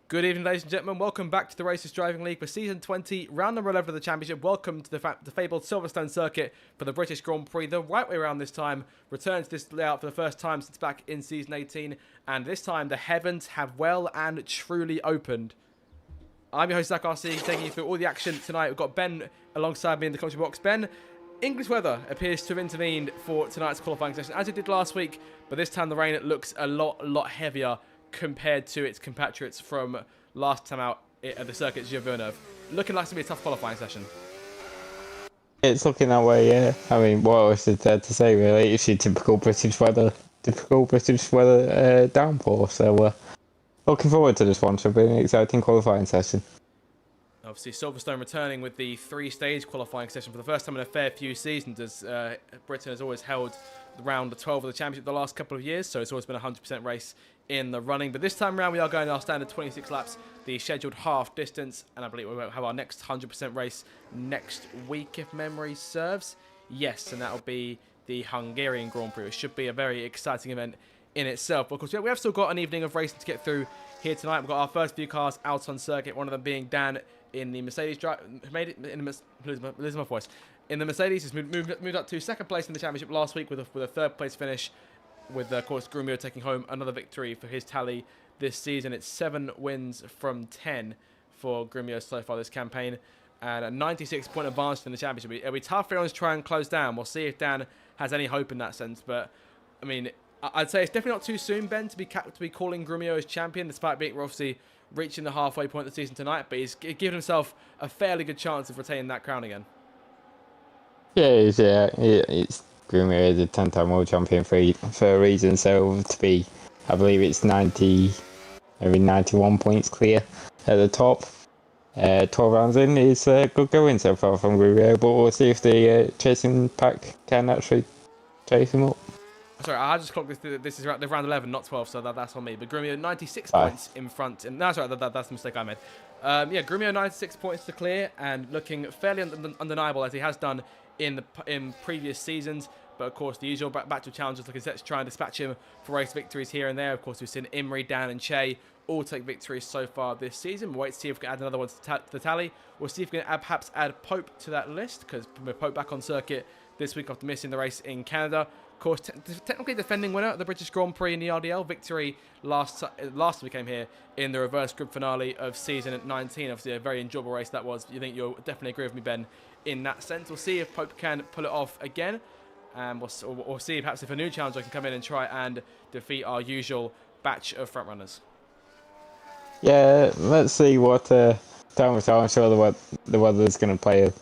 Good evening, ladies and gentlemen. Welcome back to the Racers Driving League for Season 20, round number 11 of the Championship. Welcome to the fabled Silverstone circuit for the British Grand Prix. The right way around this time, returns to this layout for the first time since back in Season 18. And this time, the heavens have well and truly opened. I'm your host, Zach RC, taking you through all the action tonight. We've got Ben alongside me in the commentary box. Ben, English weather appears to have intervened for tonight's qualifying session, as it did last week. But this time, the rain looks a lot heavier compared to its compatriots from last time out at the circuit Gilles Villeneuve. Looking like it's going to be a tough qualifying session. It's looking that way, yeah. I mean, what else is there to say, really? It's your typical British weather downpour. So, looking forward to this one. Should be an exciting qualifying session. Obviously, Silverstone returning with the three-stage qualifying session for the first time in a fair few seasons, as Britain has always held round 12 of the championship the last couple of years, so it's always been a 100% race in the running. But this time around, we are going our standard 26 laps, the scheduled half distance, and I believe we'll have our next 100% race next week, if memory serves. Yes, and that'll be the Hungarian Grand Prix. It should be a very exciting event in itself. But of course, we have still got an evening of racing to get through here tonight. We've got our first few cars out on circuit, one of them being Dan in the Mercedes in the Mercedes. He's moved up to second place in the championship last week with a third place finish, with of course Grumio taking home another victory for his tally this season. It's 7 wins from 10 for Grumio so far this campaign, and a 96-point advantage in the championship. It'll be tough for anyone to try and close down. We'll see if Dan has any hope in that sense, but I mean, I'd say it's definitely not too soon, Ben, to be calling Grumio as champion, despite being obviously reaching the halfway point of the season tonight, but he's given himself a fairly good chance of retaining that crown again. Yeah, it's Grumio is a 10-time world champion for a reason. So to be, I believe it's 91 points clear at the top. 12 rounds in is good going so far from Grumio, but we'll see if the chasing pack can actually chase him up. Sorry, I just clocked this is round 11, not 12, so that's on me. But Grumio 96 points in front. No, sorry, that's the mistake I made. Yeah, Grumio 96 points to clear and looking fairly undeniable, as he has done in previous seasons. But of course, the usual batch of challenges looking set to try and dispatch him for race victories here and there. Of course, we've seen Imri, Dan, and Che all take victories so far this season. We'll wait to see if we can add another one to the tally. We'll see if we can perhaps add Pope to that list, because Pope back on circuit this week after missing the race in Canada. Of course, technically defending winner of the British Grand Prix in the RDL. Victory last time we came here in the reverse grid finale of season 19. Obviously, a very enjoyable race that was. You think you'll definitely agree with me, Ben, in that sense. We'll see if Pope can pull it off again. And we'll see perhaps if a new challenger can come in and try and defeat our usual batch of frontrunners. Yeah, let's see what time was. I'm sure the weather's going to play a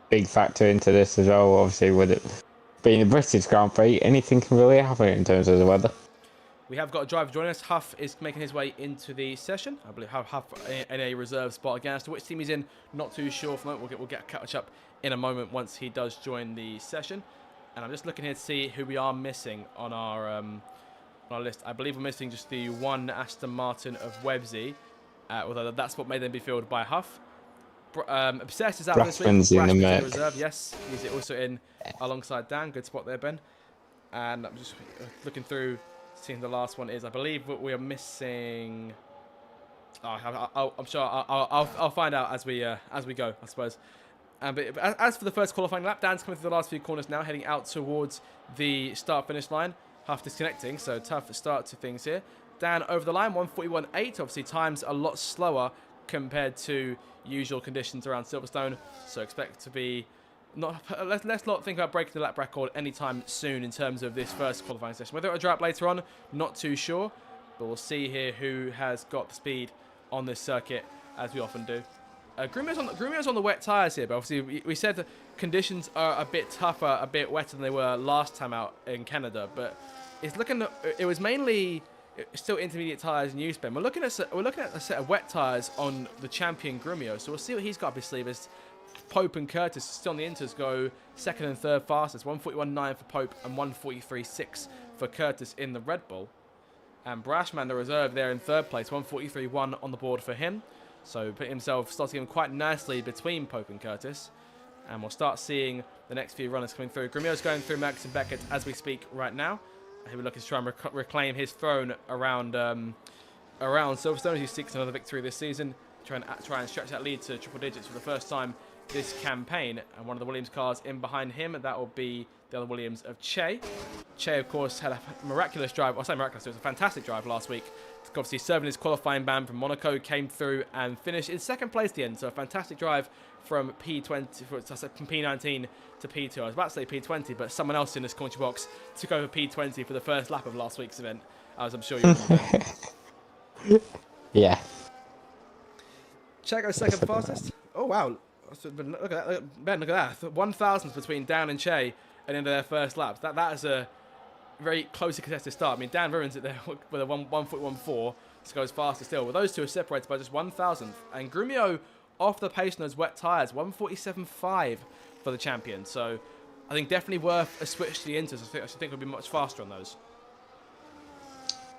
big factor into this as well. Obviously, with it being the British Grand Prix, anything can really happen in terms of the weather. We have got a driver joining us. Huff is making his way into the session. I believe Huff in a reserve spot again. As to which team he's in, not too sure. For the moment, we'll get catch up in a moment once he does join the session. And I'm just looking here to see who we are missing on our list. I believe we're missing just the one Aston Martin of Websy, although that spot may then be filled by Huff. Obsessed is out this week. Brashman's in the reserve. Yes, he's also in alongside Dan. Good spot there, Ben. And I'm just looking through, seeing the last one is. I believe we are missing. I'm sure I'll find out as we go, I suppose. But as for the first qualifying lap, Dan's coming through the last few corners now, heading out towards the start-finish line. Huff disconnecting, so tough start to things here. Dan over the line, 1:41.8. Obviously, time's a lot slower compared to usual conditions around Silverstone, so expect to be let's not think about breaking the lap record anytime soon in terms of this first qualifying session. Whether it'll drop later on, not too sure, but we'll see here who has got the speed on this circuit, as we often do. Grumio's on the wet tyres here, but obviously we said the conditions are a bit tougher, a bit wetter than they were last time out in Canada, but it was mainly still intermediate tyres in use, Ben. We're looking at a set of wet tyres on the champion Grumio, so we'll see what he's got up his sleeve as Pope and Curtis still on the inters go second and third fastest. 1:41.9 for Pope and 1:43.6 for Curtis in the Red Bull. And Brashman, the reserve, there in third place, 1:43.1 on the board for him. So put himself, starting him quite nicely between Pope and Curtis. And we'll start seeing the next few runners coming through. Grumio's going through Merckx and Beckett as we speak right now. He will look to try and reclaim his throne around around Silverstone. He seeks another victory this season, try and stretch that lead to triple digits for the first time this campaign. And one of the Williams cars in behind him, and that will be the other Williams of Che. Che, of course, had a miraculous drive. I say miraculous, it was a fantastic drive last week. Obviously, serving his qualifying ban from Monaco, came through and finished in second place at the end. So a fantastic drive from P20, from P19 to P2. I was about to say P20, but someone else in this commentary box took over P20 for the first lap of last week's event, as I'm sure you remember. Yeah. Che goes second fastest. Oh, wow. Look at that. Ben, look at that. 1,000 between Dan and Che at the end of their first laps. That is a very closely contested start. I mean, Dan ruins it there with a 1:41.4. This goes faster still. Well, those two are separated by just 1,000th. And Grumio off the pace on those wet tyres, 1:47.5 for the champion. So I think definitely worth a switch to the Inters. I think it'll be much faster on those.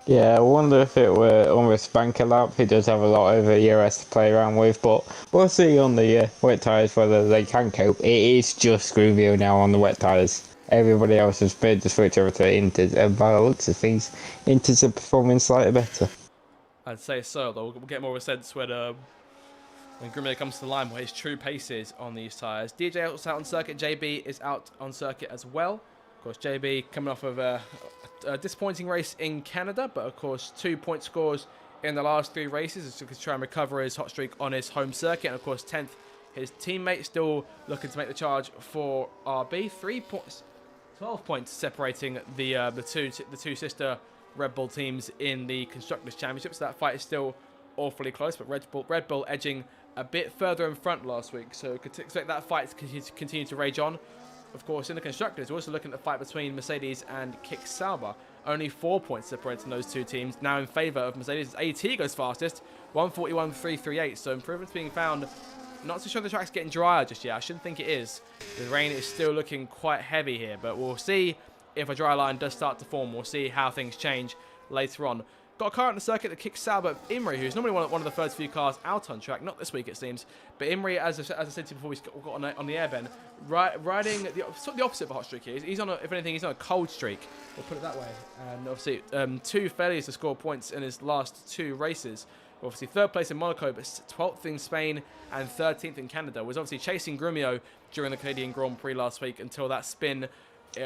Yeah, I wonder if it were almost banker lap. He does have a lot of ERS to play around with, but we'll see on the wet tyres whether they can cope. It is just Grumio now on the wet tyres. Everybody else has made the switch over to Inters, and by the looks of things, Inters are performing slightly better. I'd say so, though. We'll get more of a sense when Grumio comes to the line where his true pace is on these tyres. DJ is out on circuit. JB is out on circuit as well. Of course, JB coming off of a disappointing race in Canada, but of course 2-point scores in the last 3 races to try and recover his hot streak on his home circuit. And of course 10th, his teammate still looking to make the charge for RB. 12 points separating the two sister Red Bull teams in the Constructors' Championship. So that fight is still awfully close, but Red Bull edging a bit further in front last week. So could expect that fight to continue to rage on. Of course, in the Constructors, we're also looking at the fight between Mercedes and Kick Sauber. Only 4 points separating those two teams, now in favour of Mercedes. AT goes fastest, 1:41.338. So improvements being found. Not too sure the track's getting drier just yet. I shouldn't think it is. The rain is still looking quite heavy here, but we'll see if a dry line does start to form. We'll see how things change later on. Got a car on the circuit that kicks Sauber. Imri, who's normally one of the first few cars out on track, not this week it seems, but Imri, as I said to you before we got on the air, Ben, riding sort of the opposite of a hot streak here. He's on if anything, he's on a cold streak. We'll put it that way. And obviously, 2 failures to score points in his last 2 races. Obviously, 3rd place in Monaco, but 12th in Spain and 13th in Canada. Was obviously chasing Grumio during the Canadian Grand Prix last week until that spin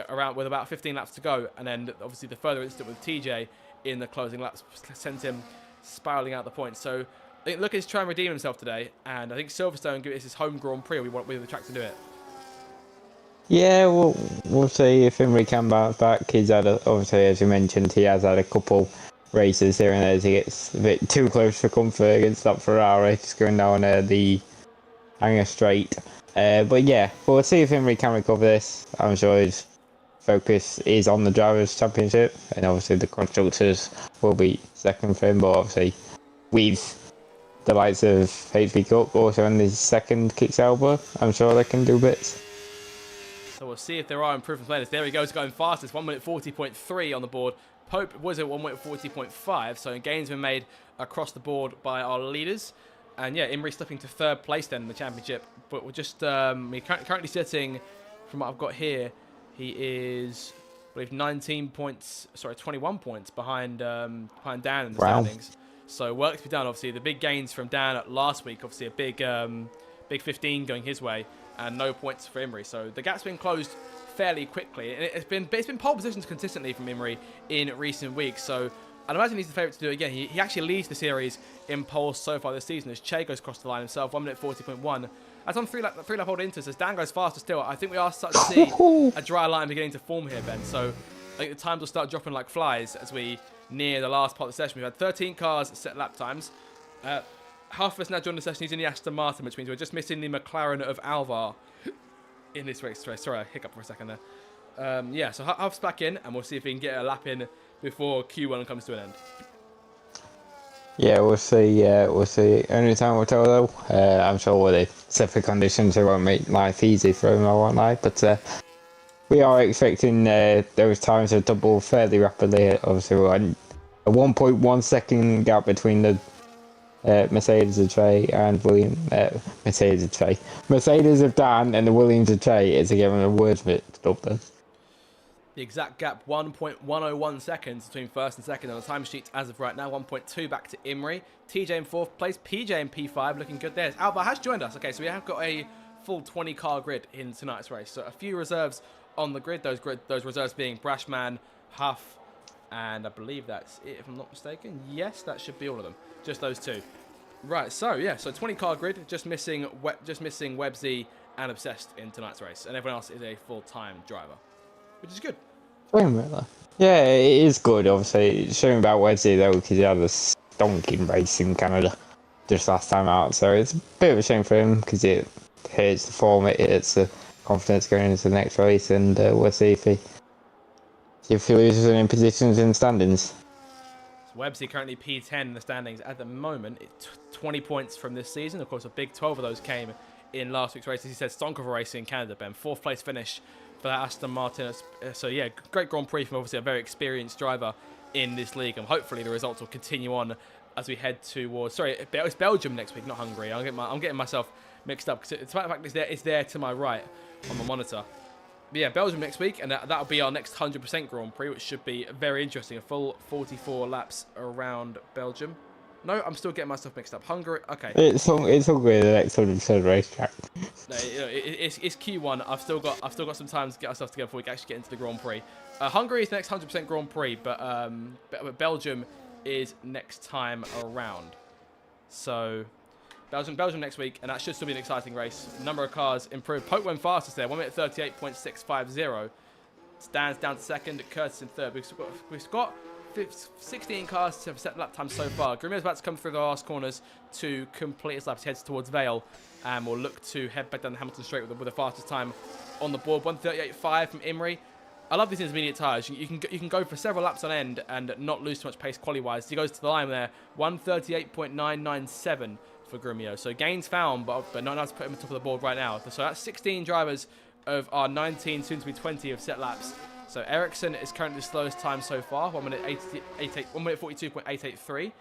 around with about 15 laps to go. And then, obviously, the further incident with TJ in the closing laps sent him spiralling out the points. So, I think Lucas trying to redeem himself today. And I think Silverstone, give it his home Grand Prix. We want the track to do it. Yeah, we'll see if Imri can bounce back. He's had, obviously, as you mentioned, he has had a couple races here and there as he gets a bit too close for comfort against that Ferrari, just going down the Hanger Straight. But yeah, we'll see if Imri can recover this. I'm sure his focus is on the Drivers' Championship, and obviously the Constructors will be second for him, but obviously with the likes of HB Cook also in his second Kick Sauber, I'm sure they can do bits. So we'll see if there are improvements later. There he goes, going fastest, 1:40.3 on the board. Pope was at 1:40.5, so gains been made across the board by our leaders. And yeah, Imri slipping to 3rd place then in the championship. But we're just currently sitting, from what I've got here, he is, I believe, 21 points behind Dan in the standings. So work to be done. Obviously, the big gains from Dan last week, obviously a big 15 going his way, and no points for Imri. So the gap's been closed fairly quickly. And it's been pole positions consistently from Imri in recent weeks. So I'd imagine he's the favourite to do it again. He actually leads the series in poles so far this season as Che goes across the line himself, 1:40.1. That's on 3-lap hold Inters as Dan goes faster still. I think we are starting to see a dry line beginning to form here, Ben. So I think the times will start dropping like flies as we near the last part of the session. We've had 13 cars set lap times. Half of us now joined the session using the Aston Martin, which means we're just missing the McLaren of Alvar in this race. Sorry, I hiccuped for a second there. Yeah, so half's back in, and we'll see if we can get a lap in before Q1 comes to an end. Yeah, we'll see. We'll see. Only time will tell, though. I'm sure with the specific conditions, it won't make life easy for him, I won't lie. But we are expecting those times to double fairly rapidly. Obviously, we're a 1.1 second gap between the Mercedes of Trey and William. Mercedes of Dan and the Williams of Trey is a given a word for it up there. The exact gap, 1.101 seconds between first and second on the timesheet as of right now. 1.2 back to Imri. TJ in fourth place. PJ in P5 looking good there. Alvar has joined us. Okay, so we have got a full 20-car grid in tonight's race. So a few reserves on the grid. Those reserves being Brashman, Huff, and I believe that's it, if I'm not mistaken. Yes, that should be all of them. Just those two. Right, so yeah, so 20-car grid, just missing Websy and Obsessed in tonight's race. And everyone else is a full-time driver, which is good. Yeah, it is good, obviously. It's showing about Wednesday, though, because he had a stonking race in Canada just last time out. So it's a bit of a shame for him, because it hurts the form, it hurts the confidence going into the next race, and we'll see if he loses any positions in the standings. So Websy currently P10 in the standings at the moment. It's 20 points from this season. Of course, a big 12 of those came in last week's race. As he said, stonk of a race in Canada, Ben. 4th place finish for that Aston Martin. So yeah, great Grand Prix from obviously a very experienced driver in this league, and hopefully the results will continue on as we head towards. Sorry, it's Belgium next week, not Hungary. I'm getting myself mixed up because the fact it's there to my right on my monitor. But yeah, Belgium next week, and that'll be our next 100% Grand Prix, which should be very interesting. A full 44 laps around Belgium. No, I'm still getting myself mixed up. Hungary, okay. It's all good. The next 100% racetrack. No, it's Q1. I've still got some time to get ourselves together before we can actually get into the Grand Prix. Hungary is the next 100% Grand Prix, but Belgium is next time around. So Belgium next week, and that should still be an exciting race. Number of cars improved. Pope went fastest there, 1 minute 38.650. Stands down to second. Curtis in third. We've got 16 cars to have set lap time so far. Grimio's about to come through the last corners to complete his lap. He heads towards Vale, and we'll look to head back down the Hamilton Straight with the fastest time on the board. 1:38.5 from Imri. I love these intermediate tyres. You can go for several laps on end and not lose too much pace quali-wise. He goes to the line there. 1:38.997 for Grimio. So gains found, but not enough to put him on top of the board right now. So that's 16 drivers of our 19, soon to be 20 of set laps. So Ericsson is currently the slowest time so far, 1 minute 42.883.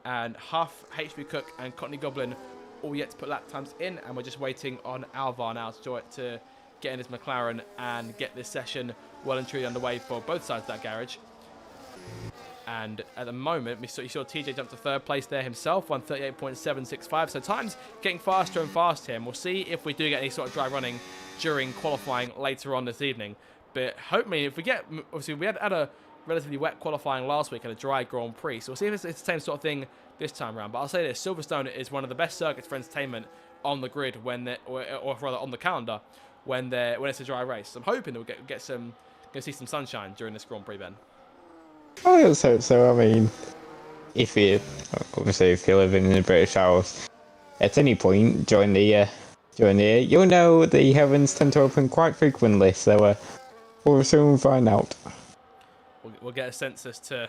And Huff, HB Cook, and Courtney Goblin all yet to put lap times in. And we're just waiting on Alvar now to get in his McLaren and get this session well and truly underway for both sides of that garage. And at the moment, you saw TJ jump to third place there himself, 1:38.765. So time's getting faster and faster here. And we'll see if we do get any sort of dry running during qualifying later on this evening. But hopefully, if we get, obviously, we had a relatively wet qualifying last week and a dry Grand Prix. So we'll see if it's the same sort of thing this time around. But I'll say this, Silverstone is one of the best circuits for entertainment on the grid or rather on the calendar when it's a dry race. So I'm hoping that we'll get see some sunshine during this Grand Prix, Ben. I let's hope so. I mean, if you live in the British Isles, at any point during the year, you'll know the heavens tend to open quite frequently. So we'll soon find out. We'll get a sense as to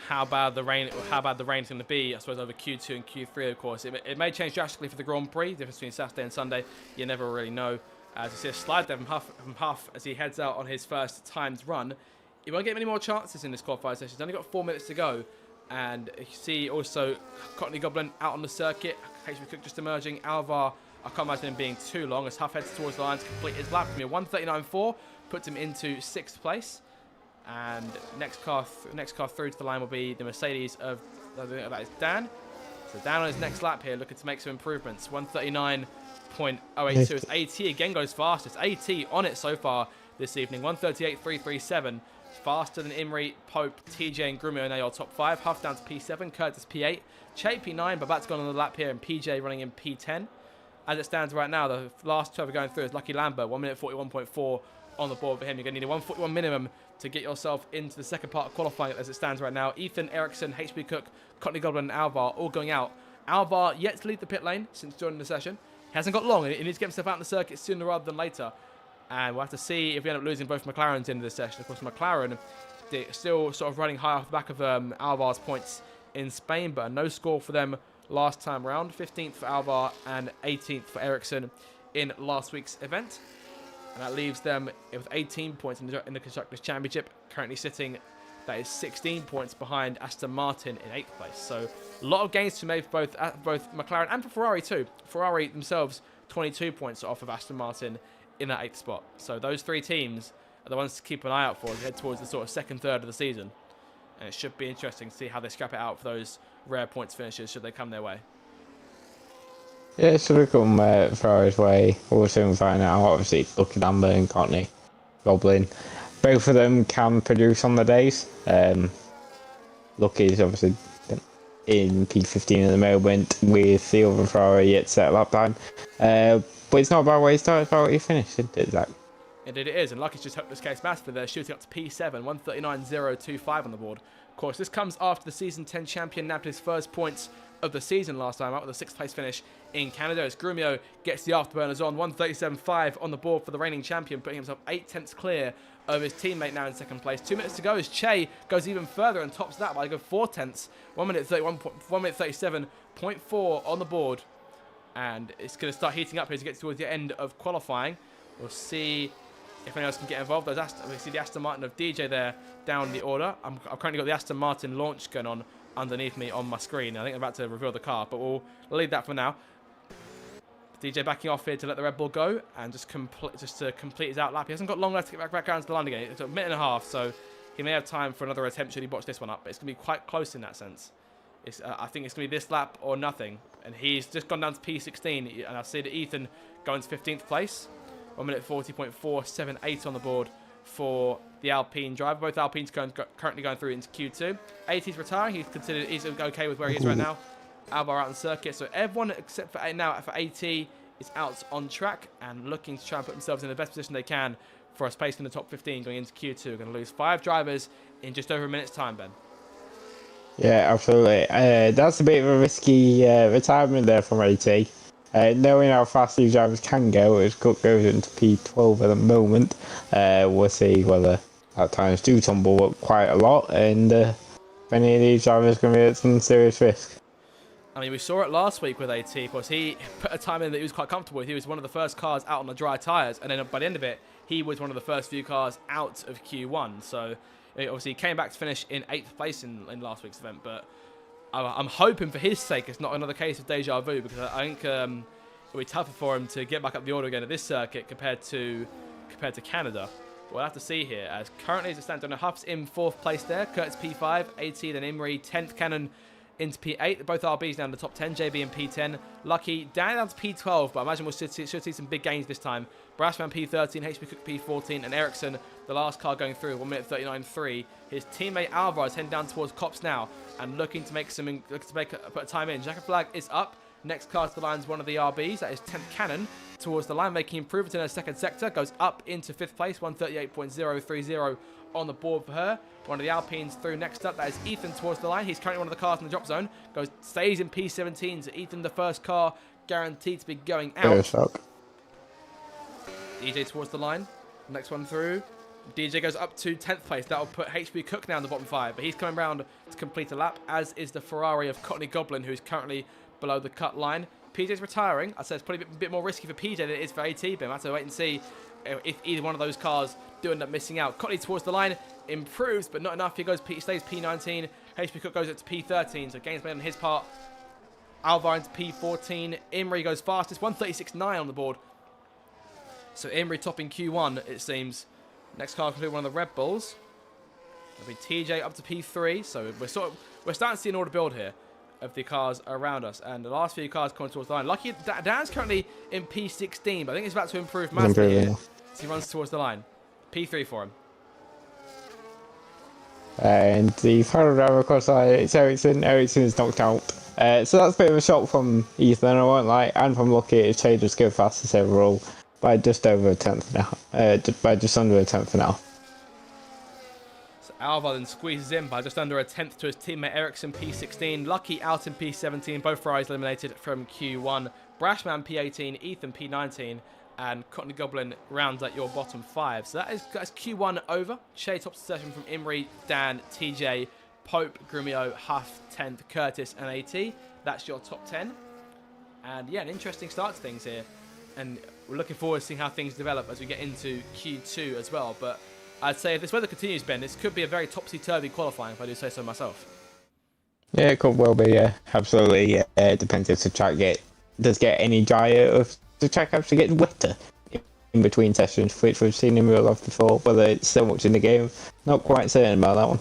how bad the rain is going to be, I suppose, over Q2 and Q3, of course. It may change drastically for the Grand Prix, the difference between Saturday and Sunday. You never really know. As you see a slide there from Huff as he heads out on his first timed run. He won't get many more chances in this qualifying session. He's only got 4 minutes to go. And you see also Courtney Goblin out on the circuit. HB Cook just emerging. Alvar, I can't imagine him being too long as Huff heads towards the line to complete his lap. 1:39.4 puts him into 6th place. And next car through to the line will be the Mercedes of, that is Dan. So Dan on his next lap here looking to make some improvements. 1:39.082 as AT again goes fastest. AT on it so far this evening. 1:38.337. Faster than Imri, Pope, TJ and Grumio now your top 5. Huff down to P7, Curtis P8, Che P9, but that's gone on the lap here, and PJ running in P10. As it stands right now, the last 12 going through is Lucky Lambert, 1 minute 41.4 on the board for him. You're going to need a 1:41 minimum to get yourself into the second part of qualifying as it stands right now. Ethan, Ericsson, HB Cook, Courtney Goblin and Alvar all going out. Alvar yet to leave the pit lane since joining the session. He hasn't got long, and he needs to get himself out in the circuit sooner rather than later. And we'll have to see if we end up losing both McLarens in this session. Of course, McLaren still sort of running high off the back of Alvar's points in Spain, but no score for them last time round. 15th for Alvar and 18th for Ericsson in last week's event. And that leaves them with 18 points in the Constructors' Championship, currently sitting, that is 16 points behind Aston Martin in 8th place. So a lot of gains to be made for both McLaren and for Ferrari too. Ferrari themselves 22 points off of Aston Martin in that 8th spot. So those three teams are the ones to keep an eye out for as we head towards the sort of second third of the season. And it should be interesting to see how they scrap it out for those rare points finishes should they come their way. Yeah, it should have come Ferrari's way. We'll soon find out. Obviously, Lucky Lambert and Courtney Goblin. Both of them can produce on the days. Lucky's obviously in P15 at the moment with the other Ferrari yet to set lap time. But it's not about where you start, it's about where you finish, isn't it, Zach? Indeed it is, and Lucky's just helped this case massively. They're shooting up to P7, 139.025 on the board. Of course, this comes after the Season 10 champion nabbed his first points of the season last time out with a 6th place finish in Canada as Grumio gets the afterburners on, 137.5 on the board for the reigning champion, putting himself 8 tenths clear of his teammate now in second place. 2 minutes to go as Che goes even further and tops that by a good 4 tenths. 1 minute 37.4 on the board. And it's going to start heating up as it gets towards the end of qualifying. We'll see if anyone else can get involved. We see the Aston Martin of DJ there down the order. I've currently got the Aston Martin launch going on underneath me on my screen. I think I'm about to reveal the car, but we'll leave that for now. DJ backing off here to let the Red Bull go and just to complete his outlap. He hasn't got long left to get back around to the line again. It's a minute and a half, so he may have time for another attempt should he botch this one up. But it's going to be quite close in that sense. I think it's going to be this lap or nothing. And he's just gone down to P16. And I see that Ethan going to 15th place. 1 minute 40.478 on the board for the Alpine driver. Both Alpines currently going through into Q2. AT's retiring. He's okay with where he is right now. Alvar out on circuit. So everyone except for now for AT is out on track and looking to try and put themselves in the best position they can for a space in the top 15 going into Q2. We're going to lose 5 drivers in just over a minute's time, Ben. Yeah, absolutely. That's a bit of a risky retirement there from AT. Knowing how fast these drivers can go, as Cook goes into P12 at the moment, we'll see whether at times do tumble up quite a lot, and if any of these drivers are going to be at some serious risk. I mean, we saw it last week with AT, because he put a time in that he was quite comfortable with. He was one of the first cars out on the dry tyres, and then by the end of it, he was one of the first few cars out of Q1. So, obviously, he came back to finish in 8th place in last week's event, but I'm hoping for his sake it's not another case of deja vu, because I think it'll be tougher for him to get back up the order again at this circuit compared to Canada. But we'll have to see here, as currently as it stands, Huff's in 4th place there, Kurtz P5, AT, then Imrie 10th, Cannon into P8. Both RBs down in the top 10, JB in P10. Lucky down to P12, but I imagine we should see some big gains this time. Brashman P13, HP Cook P14, and Ericsson, the last car going through, 1 minute 39.3. His teammate Alvar is heading down towards Cops now and looking to put a time in. Jacket flag is up. Next car to the line is one of the RBs. That is 10th Cannon towards the line, making improvements in her second sector. Goes up into 5th place, 138.030 on the board for her. One of the Alpines through next up. That is Ethan towards the line. He's currently one of the cars in the drop zone. Stays in P17. So Ethan, the first car, guaranteed to be going out. DJ towards the line. Next one through. DJ goes up to 10th place. That will put HB Cook now in the bottom 5. But he's coming round to complete a lap, as is the Ferrari of Courtney Goblin, who's currently below the cut line. PJ's retiring. I said it's probably a bit more risky for PJ than it is for AT, but we'll have to wait and see if either one of those cars do end up missing out. Courtney towards the line, improves, but not enough. He stays P19. HP Cook goes up to P13, so gains made on his part. Alvar into P14. Imrie goes fastest, 136.9 on the board. So Imrie topping Q1, it seems. Next car will be one of the Red Bulls. It'll be TJ up to P3, so we're starting to see an order build here of the cars around us, and the last few cars coming towards the line. Lucky Dan's currently in P16, but I think he's about to improve massively here as he runs towards the line. P3 for him. And the final driver, of course, it's Ericsson. Ericsson is knocked out. So that's a bit of a shock from Ethan, I won't lie, and from Lucky. It's changed just go fastest overall by just over a tenth now. By just under a tenth now. Alvar then squeezes in by just under a tenth to his teammate Ericsson, P16. Lucky out in P17. Both Ferraris eliminated from Q1. Brashman P18, Ethan P19, and Courtney Goblin rounds at your bottom 5. So that's Q1 over. Che tops the session from Imrie, Dan, TJ, Pope, Grumio, Huff, 10th, Curtis, and AT. That's your top 10. And yeah, an interesting start to things here. And we're looking forward to seeing how things develop as we get into Q2 as well. But I'd say if this weather continues, Ben, this could be a very topsy-turvy qualifying, if I do say so myself. Yeah, it could well be, yeah. Absolutely, yeah. Depends if the track does get any drier, or if the track actually gets wetter. in between sessions, which we've seen him reel off before. Whether it's so much in the game, not quite certain about that one.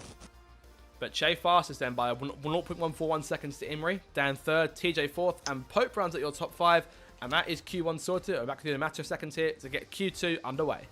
But Che fastest then by 0.141 seconds to Imri. Dan third, TJ fourth, and Pope rounds at your top 5. And that is Q1 sorted. We're back to the matter of seconds here to get Q2 underway.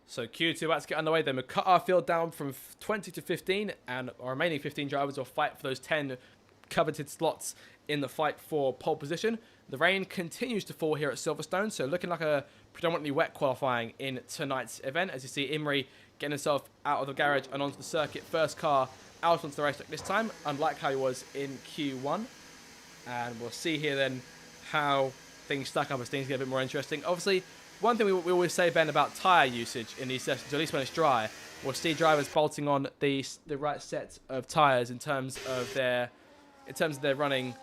So Q2 about to get underway. Then we cut our field down from 20 to 15, and our remaining 15 drivers will fight for those 10 coveted slots in the fight for pole position. The rain continues to fall here at Silverstone, so looking like a predominantly wet qualifying in tonight's event. As you see, Imri getting himself out of the garage and onto the circuit. First car out onto the racetrack this time, unlike how he was in Q1. And we'll see here then how things stack up as things get a bit more interesting. Obviously, one thing we always say, Ben, about tyre usage in these sessions, at least when it's dry, we'll see drivers bolting on the right set of tyres in terms of their running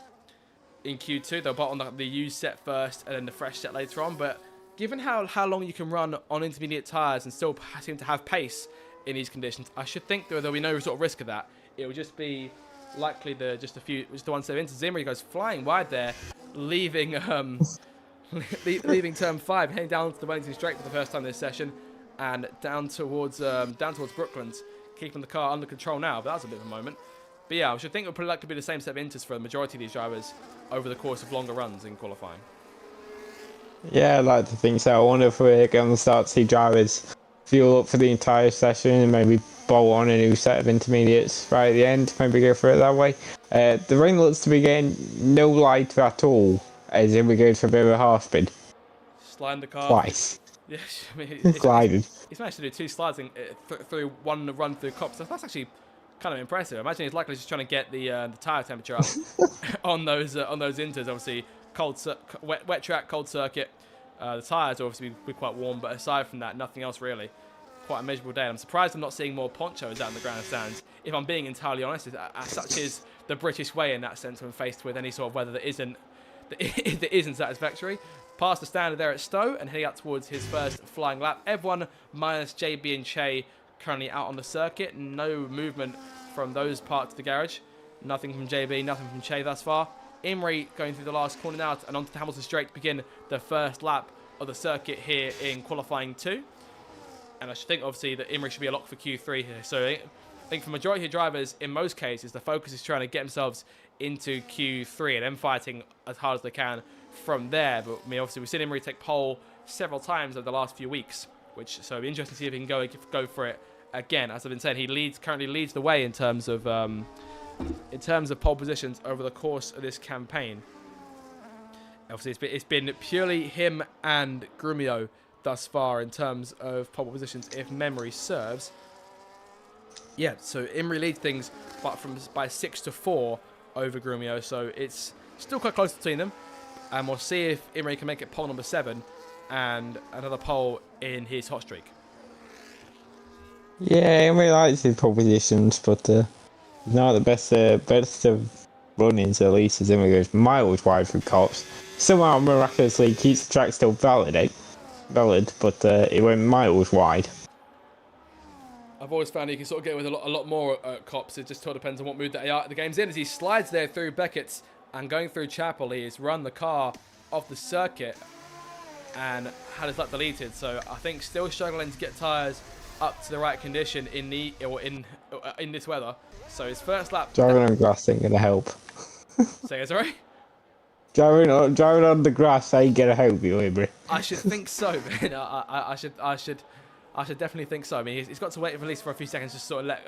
in Q2. They'll bolt on the used set first and then the fresh set later on. But given how long you can run on intermediate tyres and still seem to have pace in these conditions, I should think there'll be no sort of risk of that. It will just be likely just the one step into Zimri goes flying wide there, leaving leaving turn 5, heading down to the Wellington Straight for the first time this session, and down towards Brooklands, keeping the car under control now. But that was a bit of a moment. But yeah, I should think it would probably likely be the same set of inters for the majority of these drivers over the course of longer runs in qualifying. Yeah, I'd like to think so. I wonder if we're going to start to see drivers fuel up for the entire session and maybe bolt on a new set of intermediates right at the end, maybe go for it that way. The rain looks to be getting no light at all, as in we go for a bit of a half spin. Sliding the car. Twice. Yeah, I mean, glided. He's managed to do 2 slides through one run through Copse. So that's actually kind of impressive. I imagine he's likely just trying to get the tyre temperature up on those inters. Obviously, wet track, cold circuit. The tyres will obviously be quite warm, but aside from that, nothing else really. Quite a miserable day. I'm surprised I'm not seeing more ponchos out in the grandstands, if I'm being entirely honest. Such is the British way in that sense when faced with any sort of weather that isn't satisfactory. Past the standard there at Stowe and heading out towards his first flying lap. Everyone minus JB and Che currently out on the circuit. No movement from those parts of the garage. Nothing from JB, nothing from Che thus far. Imri going through the last corner now and onto the Hamilton Straight to begin the first lap of the circuit here in qualifying 2. And I should think, obviously, that Imri should be a lock for Q3 here. So I think for the majority of drivers, in most cases, the focus is trying to get themselves into Q3 and then fighting as hard as they can from there. But I mean, obviously, we've seen Imri take pole several times over the last few weeks, so it'll be interesting to see if he can go for it again. As I've been saying, he currently leads the way in terms of pole positions over the course of this campaign. Obviously, it's been purely him and Grumio thus far in terms of pole positions, if memory serves. Yeah, so Imri leads things by 6-4 over Grumio, so it's still quite close between them. And we'll see if Imri can make it pole number 7 and another pole in his hot streak. Yeah, Imri likes his pole positions, but not the best of run-ins, at least, as Imri goes miles wide through Copse. Somehow miraculously keeps the track still valid, but it went miles wide. I've always found he can sort of get with a lot more at Copse. It just sort of depends on what mood the game's in. As he slides there through Beckett's and going through Chapel, he has run the car off the circuit and had his lap deleted. So I think still struggling to get tyres up to the right condition in this weather. So his first lap. Driving on grass ain't gonna help. Say it, sorry. Driving on the grass ain't gonna help you, Imri. I should think so, man. I should definitely think so. I mean, he's got to wait at least for a few seconds just to sort of let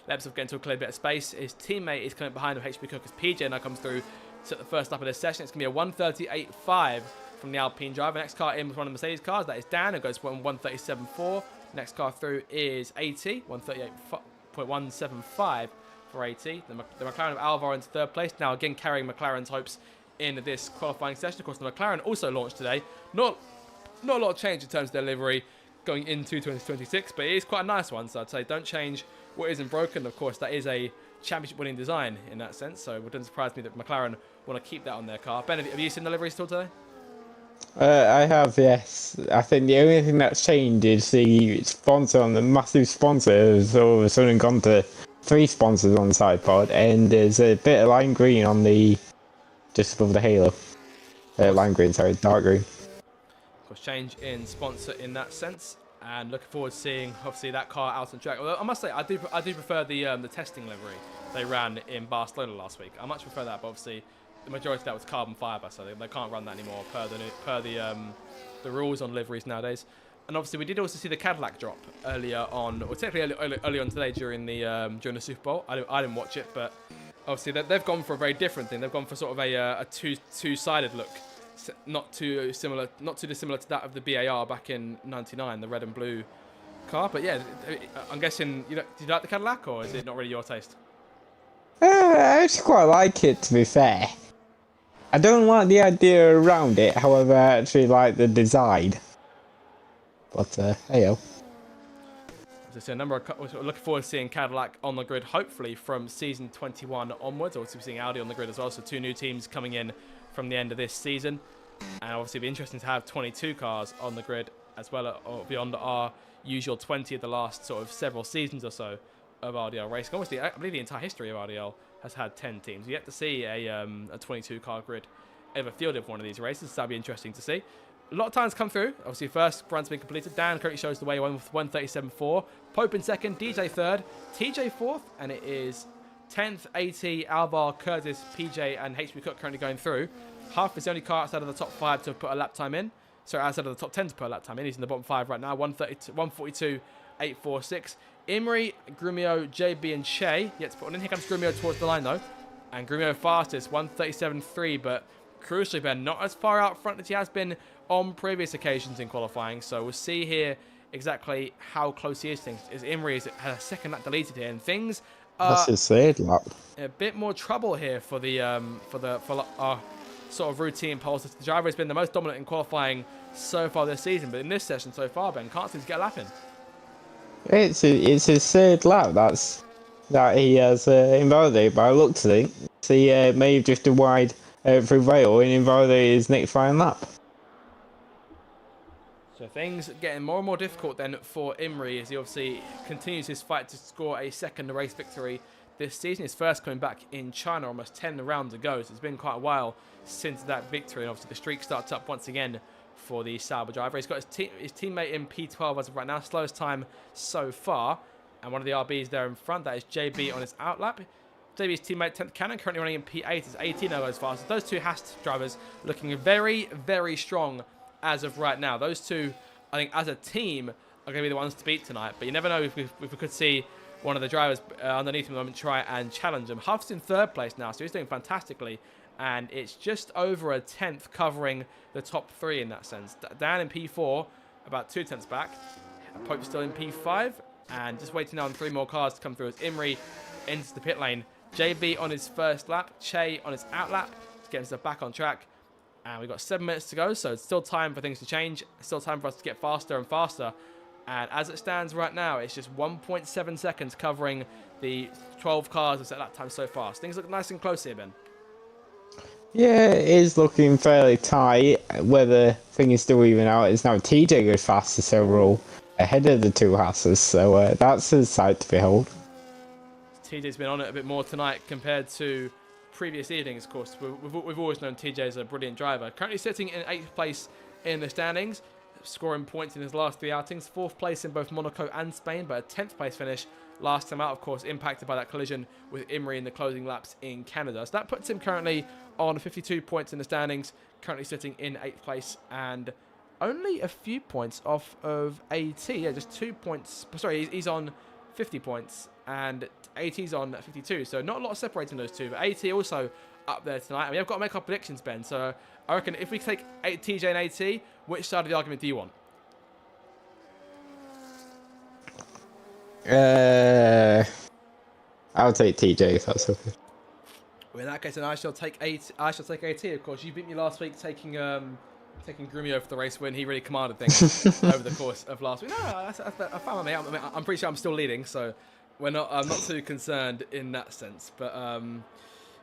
himself get into a clear bit of space. His teammate is coming behind him, HP Cook, as PJ now comes through to the first lap of this session. It's going to be a 1:38.5 from the Alpine driver. The next car in was one of the Mercedes cars. That is Dan, who goes 1:37.4. Next car through is AT, 138.175 for AT. The McLaren of Alvar into third place. Now again carrying McLaren's hopes in this qualifying session. Of course, the McLaren also launched today. Not a lot of change in terms of their livery going into 2026, but it is quite a nice one. So I'd say don't change what isn't broken. Of course, that is a championship-winning design in that sense. So it wouldn't surprise me that McLaren want to keep that on their car. Ben, have you seen the livery still today? I have, yes. I think the only thing that's changed is the sponsor on the massive sponsor has all of a sudden gone to 3 sponsors on the side pod, and there's a bit of lime green on the just above the halo. Lime green, sorry, dark green. Of course, change in sponsor in that sense, and looking forward to seeing obviously that car out on track. Although I must say, I do prefer the testing livery they ran in Barcelona last week. I much prefer that, but obviously the majority of that was carbon fibre, so they can't run that anymore per the rules on liveries nowadays. And obviously we did also see the Cadillac drop earlier on, or technically early on today during the Super Bowl. I didn't watch it, but obviously they've gone for a very different thing. They've gone for sort of a two-sided look, not too dissimilar to that of the BAR back in '99, the red and blue car. But yeah, I'm guessing do you like the Cadillac, or is it not really your taste? I actually quite like it, to be fair. I don't like the idea around it, however, I actually like the design. But, hey-o. So we're looking forward to seeing Cadillac on the grid, hopefully from season 21 onwards. Also seeing Audi on the grid as well, so 2 new teams coming in from the end of this season. And obviously it'll be interesting to have 22 cars on the grid as well, or beyond our usual 20 of the last sort of several seasons or so of RDL racing. Obviously, I believe the entire history of RDL has had 10 teams. You get to see a 22 car grid ever fielded for one of these races, so that'll be interesting to see. A lot of times come through. Obviously, first run's been completed. Dan currently shows the way with 137.4. Pope in second, DJ third, TJ fourth, and it is 10th, AT, Alvar, Curtis, PJ, and HB Cook currently going through. Huff is the only car outside of the top 5 to put a lap time in. Sorry, outside of the top 10 to put a lap time in. He's in the bottom 5 right now, 142.846. Imri, Grumio, JB, and Shea yet to put one in. Here comes Grumio towards the line, though. And Grumio fastest, 137.3, but crucially, Ben, not as far out front as he has been on previous occasions in qualifying. So we'll see here exactly how close he is. As Imri has a second lap deleted here, and things are That's his third lap. A bit more trouble here for our sort of routine pulse. The driver has been the most dominant in qualifying so far this season, but in this session so far, Ben can't seem to get a lap in. It's his third lap that he has invalidated by looks of it. So he may have drifted wide through rail and invalidated his next final lap. So things getting more and more difficult then for Imri as he obviously continues his fight to score a second race victory this season. His first coming back in China, almost 10 rounds ago, so it's been quite a while since that victory, and obviously the streak starts up once again for the Sauber driver. He's got his teammate in P12 as of right now, slowest time so far, and one of the RBs there in front, that is JB on his outlap. JB's teammate 10th Cannon currently running in P8 as 18 now goes fast. Those two Haas drivers looking very, very strong as of right now. Those two, I think, as a team, are going to be the ones to beat tonight, but you never know if we could see one of the drivers underneath him at the moment try and challenge him. Huff's in third place now, so he's doing fantastically, and it's just over a 10th covering the top 3 in that sense. Dan in P4, about 2 tenths back. Pope still in P5, and just waiting on 3 more cars to come through as Imri enters the pit lane. JB on his first lap, Che on his out lap, to get himself back on track. And we've got 7 minutes to go, so it's still time for things to change. It's still time for us to get faster and faster. And as it stands right now, it's just 1.7 seconds covering the 12 cars that's at that time so far. So things look nice and close here, Ben. Yeah, it is looking fairly tight. Whether things still even out, it's now TJ goes fastest overall, ahead of the 2 Hasses, so that's a sight to behold. TJ's been on it a bit more tonight compared to previous evenings, of course. We've always known TJ as a brilliant driver. Currently sitting in 8th place in the standings, scoring points in his last 3 outings. 4th place in both Monaco and Spain, but a 10th place finish last time out, of course, impacted by that collision with Imri in the closing laps in Canada. So that puts him currently on 52 points in the standings, currently sitting in 8th place and only a few points off of AT. Yeah, just 2 points. Sorry, he's on 50 points and AT's on 52, so not a lot separating those two, but AT also up there tonight. And we have got to make our predictions, Ben, so I reckon if we take TJ and AT, which side of the argument do you want? I'll take TJ if that's okay. Well, in that case, then I shall take AT. I shall take AT. Of course, you beat me last week taking Grumio for the race win. He really commanded things over the course of last week. No, I found my mate. I'm pretty sure I'm still leading, so I'm not too concerned in that sense. But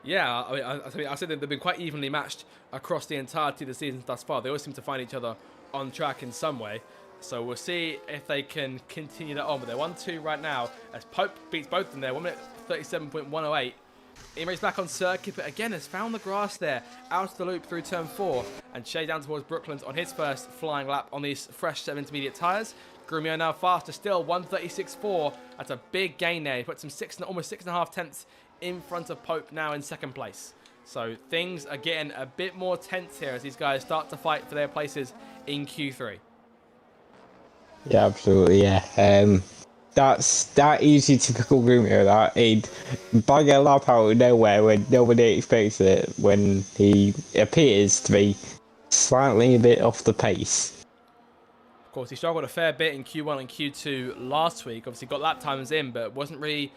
yeah, I mean, I said that they've been quite evenly matched across the entirety of the season thus far. They always seem to find each other on track in some way. So we'll see if they can continue that on. But they're 1-2 right now as Pope beats both of them there. 1 minute 37.108. Imre's back on circuit, but again has found the grass there, out of the loop through turn 4, and Shea down towards Brooklands on his first flying lap on these fresh 7 intermediate tyres. Grumio now faster still, 1:36.4. That's a big gain there. He puts him almost 6.5 tenths in front of Pope now in second place. So things are getting a bit more tense here as these guys start to fight for their places in Q3. Yeah, absolutely. Yeah. That is your typical Grumio. That he'd bag a lap out of nowhere when nobody expects it. When he appears to be slightly a bit off the pace. Of course, he struggled a fair bit in Q1 and Q2 last week. Obviously, got lap times in, but wasn't really.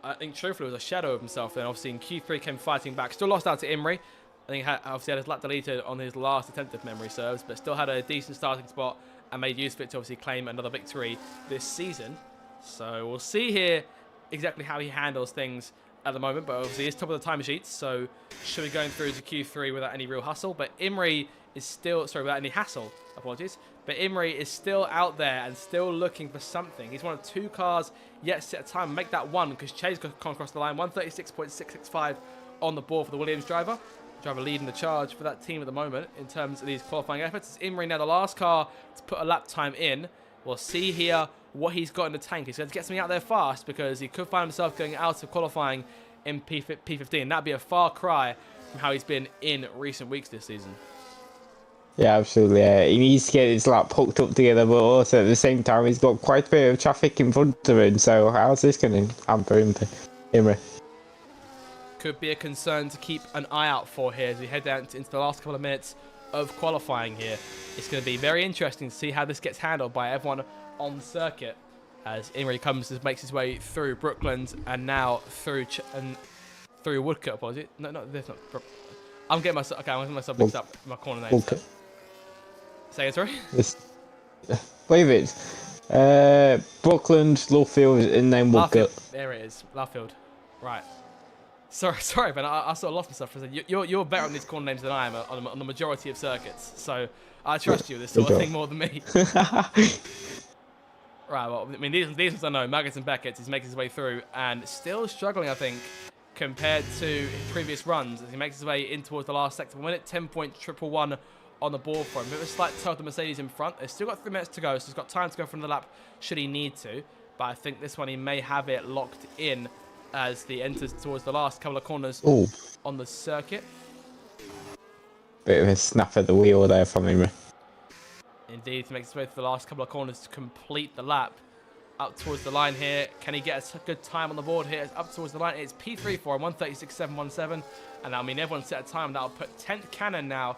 I think truthfully, was a shadow of himself. Then obviously in Q3 came fighting back. Still lost out to Imre. I think obviously had his lap deleted on his last attempt of memory serves, but still had a decent starting spot and made use of it to obviously claim another victory this season. So we'll see here exactly how he handles things at the moment. But obviously he's top of the timesheets, so should be going through to Q3 without any real hustle. But Imre is still, without any hassle, apologies. But Imre is still out there and still looking for something. He's one of 2 cars yet to set a time. Make that 1 because Chase gone across the line. 1:36.665 on the board for the Williams driver. Driver leading the charge for that team at the moment in terms of these qualifying efforts. It's Imre now the last car to put a lap time in. We'll see here what he's got in the tank. He's going to get something out there fast because he could find himself going out of qualifying in P15. That'd be a far cry from how he's been in recent weeks this season. Yeah, absolutely. He needs to get his lap hooked up together, but also at the same time, he's got quite a bit of traffic in front of him. So how's this going to hamper him, Imre? Could be a concern to keep an eye out for here as we head down into the last couple of minutes of qualifying here. It's going to be very interesting to see how this gets handled by everyone on circuit as Imre makes his way through Brooklands and now through Woodcote. Apologies. No, there's not. I'm getting myself mixed up in my corner names. So. Say it, sorry. Wait a minute. Brooklands, Luffield, and then Woodcote. There it is. Luffield. Right. Sorry, Ben. I sort of lost myself for a second. You're better on these corner names than I am on the majority of circuits. So I trust you with this sort of thing more than me. Right. Well, I mean, these ones I know. Maggots and Beckett. He's making his way through and still struggling, I think, compared to previous runs as he makes his way in towards the last sector. 1 minute 10.111 on the board for him. Bit of a slight toe of the Mercedes in front. They've still got 3 minutes to go, so he's got time to go for another lap should he need to. But I think this one he may have it locked in as he enters towards the last couple of corners on the circuit. Bit of a snap at the wheel there from him. Indeed, he makes his way through the last couple of corners to complete the lap. Up towards the line here. Can he get a good time on the board here? It's up towards the line. It's P3 for him, 1:36.717. And I mean, everyone set a time. That'll put 10th Cannon now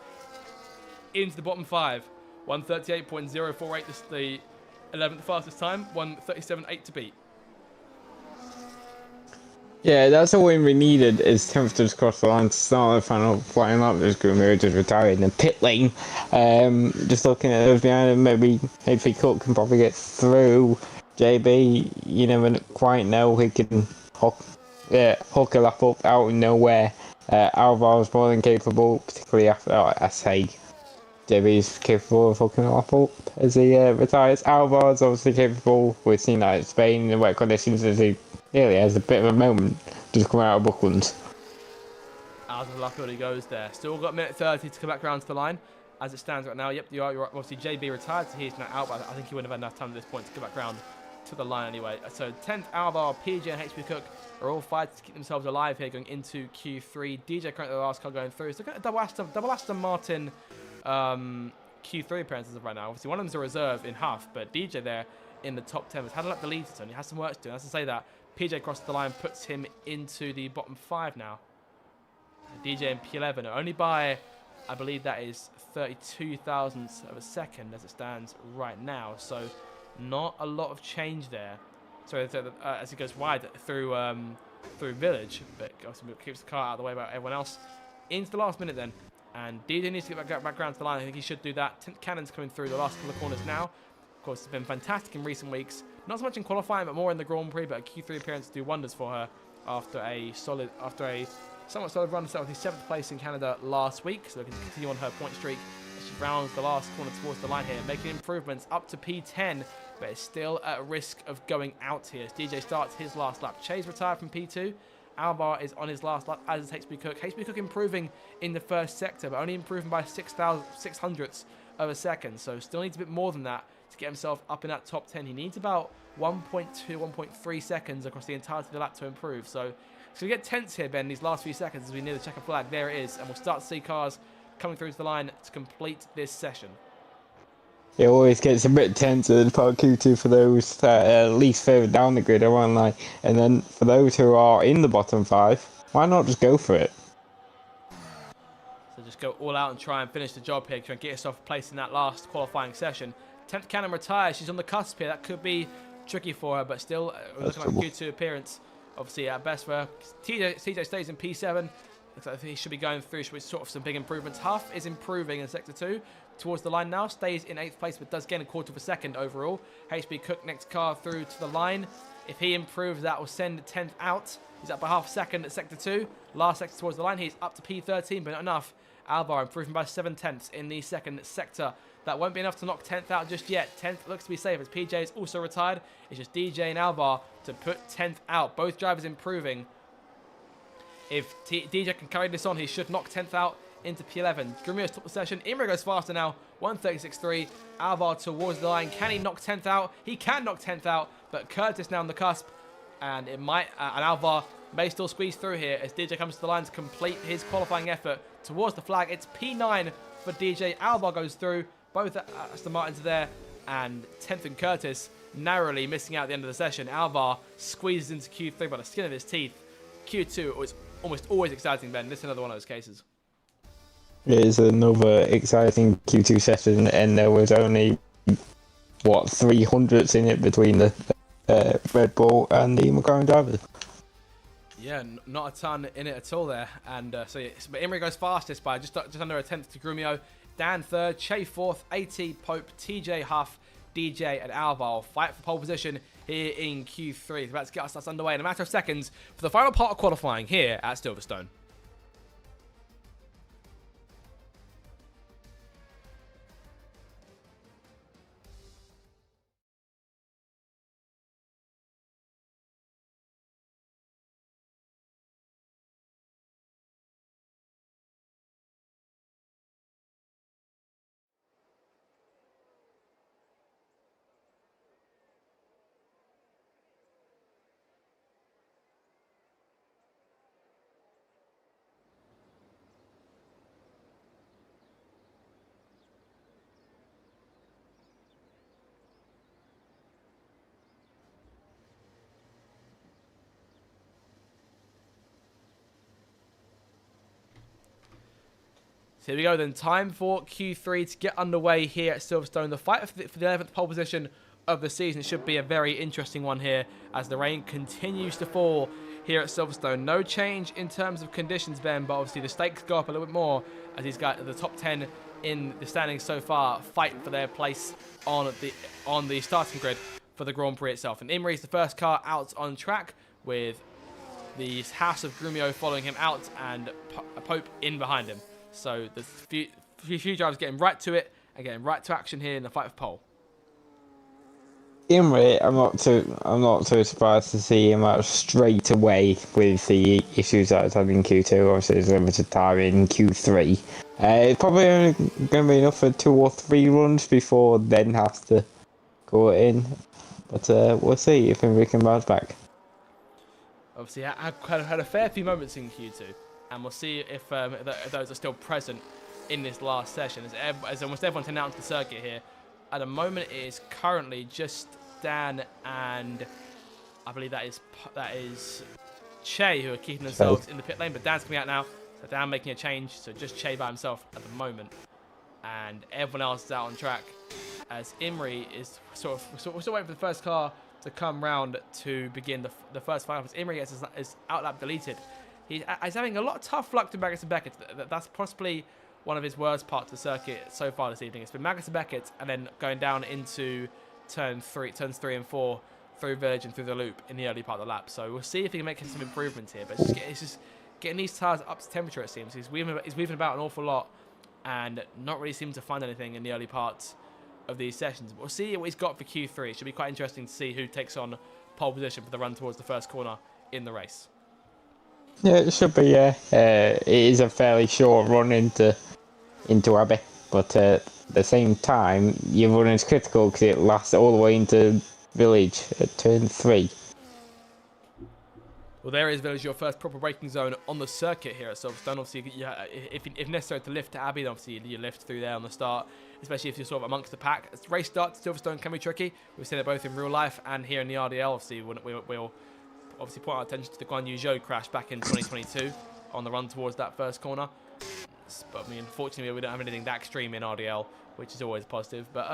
into the bottom 5. 1:38.048 is the 11th fastest time. 1:37.8 to beat. Yeah, that's all we needed is temperatures across the line to start the final flying lap. Just Grumio just retired in the pit lane. Just looking at those behind him, maybe Cook can probably get through. JB, you never quite know. He can hook a lap up out of nowhere. Alvaro's more than capable, particularly after I say JB's capable of hooking a lap up as he retires. Alvaro's obviously capable. We've seen that in Spain in the wet conditions as he nearly has a bit of a moment just coming out of Brooklands. Out of the Luffield he goes there. Still got a minute 30 to come back round to the line. As it stands right now, yep, you're right. Obviously, JB retired, so he's now out, but I think he wouldn't have had enough time at this point to come back round to the line anyway. So 10th, Alvaro, PJ and HP Cook are all fighting to keep themselves alive here going into Q3. DJ currently the last car going through. So got a double Aston Martin Q3 appearances of right now. Obviously, one of them's a reserve in Huff, but DJ there in the top 10 has had a lap deleted, so he has some work to do. And as I say that, PJ crossed the line, puts him into the bottom 5 now. DJ and P11 are only by, I believe that is 32 thousandths of a second as it stands right now. So not a lot of change there. as he goes wide through Village, but obviously keeps the car out of the way about everyone else. Into the last minute then, and DJ needs to get back around to the line. I think he should do that. Cannon's coming through the last couple of corners now. Of course, it's been fantastic in recent weeks. Not so much in qualifying, but more in the Grand Prix. But a Q3 appearance to do wonders for her after a somewhat solid run. Set with the 7th place in Canada last week, so looking to continue on her point streak. She rounds the last corner towards the line here, making improvements up to P10, but is still at risk of going out here as DJ starts his last lap. Che's retired from P2. Alvar is on his last lap, as is HB Cook. HB Cook improving in the first sector, but only improving by 600ths of a second, so still needs a bit more than that to get himself up in that top 10. He needs about 1.2, 1.3 seconds across the entirety of the lap to improve. So we get tense here, Ben, these last few seconds as we near the checker flag. There it is, and we'll start to see cars coming through to the line to complete this session. It always gets a bit tense at part Q2 for those that are at least further down the grid, around line, and then for those who are in the bottom 5, why not just go for it? So just go all out and try and finish the job here, try and get yourself a place in that last qualifying session. 10th Cannon retires, she's on the cusp here, that could be tricky for her, but still looking like a Q2 appearance, obviously at best for her. TJ stays in P7, looks like he should be going through, should be sort of some big improvements. Huff is improving in Sector 2. Towards the line now, stays in 8th place, but does gain a quarter of a second overall. HB Cook next car through to the line. If he improves, that will send 10th out. He's up by half a second at Sector 2. Last sector towards the line, he's up to P13, but not enough. Alvar improving by 7/10 in the second sector. That won't be enough to knock 10th out just yet. 10th looks to be safe as PJ is also retired. It's just DJ and Alvar to put 10th out. Both drivers improving. If DJ can carry this on, he should knock 10th out into P11. Grumio's top of the session. Imre goes faster now. 1:36.3. Alvar towards the line. Can he knock 10th out? He can knock 10th out, but Curtis now on the cusp. And it might, and Alvar may still squeeze through here as DJ comes to the line to complete his qualifying effort towards the flag. It's P9 for DJ. Alvar goes through. Both Aston Martins are there. And 10th and Curtis narrowly missing out at the end of the session. Alvar squeezes into Q3 by the skin of his teeth. Q2 was almost always exciting, Ben. This is another one of those cases. It is another exciting Q2 session, and there was only, 300ths in it between the Red Bull and the McLaren drivers. Yeah, not a ton in it at all there. And but Imre goes fastest by just under a tenth to Grumio. Dan third, Che fourth, AT, Pope, TJ, Huff, DJ, and Alvar fight for pole position here in Q3. It's about to get us underway in a matter of seconds for the final part of qualifying here at Silverstone. So here we go then, time for Q3 to get underway here at Silverstone. The fight for the 11th pole position of the season should be a very interesting one here as the rain continues to fall here at Silverstone. No change in terms of conditions, Ben, but obviously the stakes go up a little bit more as these guys, the top 10 in the standings so far, fight for their place on the starting grid for the Grand Prix itself. And Imre is the first car out on track with the House of Grumio following him out and Pope in behind him. So the few drivers getting right to it and getting right to action here in the fight for pole. Imre, I'm not too surprised to see him out straight away with the issues that he's had in Q2. Obviously, his limited time in Q3. It's probably only going to be enough for 2 or 3 runs before then has to go in. But we'll see if Imre can bounce back. Obviously, I had a fair few moments in Q2, and we'll see if those are still present in this last session. As almost everyone's announced the circuit here, at the moment it is currently just Dan and I believe that is Che who are keeping themselves in the pit lane, but Dan's coming out now, so Dan making a change, so just Che by himself at the moment, and everyone else is out on track as Imre is we're still waiting for the first car to come round to begin the first final. Imrie gets his outlap deleted. He's having a lot of tough luck to Magnus and Beckett. That's possibly one of his worst parts of the circuit so far this evening. It's been Magnus and Beckett and then going down into turns 3 and 4 through Village and through the loop in the early part of the lap. So we'll see if he can make some improvements here. But it's just getting these tyres up to temperature, it seems. He's weaving about an awful lot and not really seeming to find anything in the early parts of these sessions. But we'll see what he's got for Q3. It should be quite interesting to see who takes on pole position for the run towards the first corner in the race. Yeah, it should be. Yeah, it is a fairly short run into Abbey, but at the same time, your run is critical because it lasts all the way into Village at turn 3. Well, there is Village, your first proper braking zone on the circuit here at Silverstone. Obviously, if necessary to lift to Abbey, then obviously you lift through there on the start, especially if you're sort of amongst the pack. As race starts, Silverstone can be tricky. We've seen it both in real life and here in the RDL. Obviously, we'll obviously point our attention to the Guan Yu Zhou crash back in 2022 on the run towards that first corner. But I mean, unfortunately, we don't have anything that extreme in RDL, which is always positive. But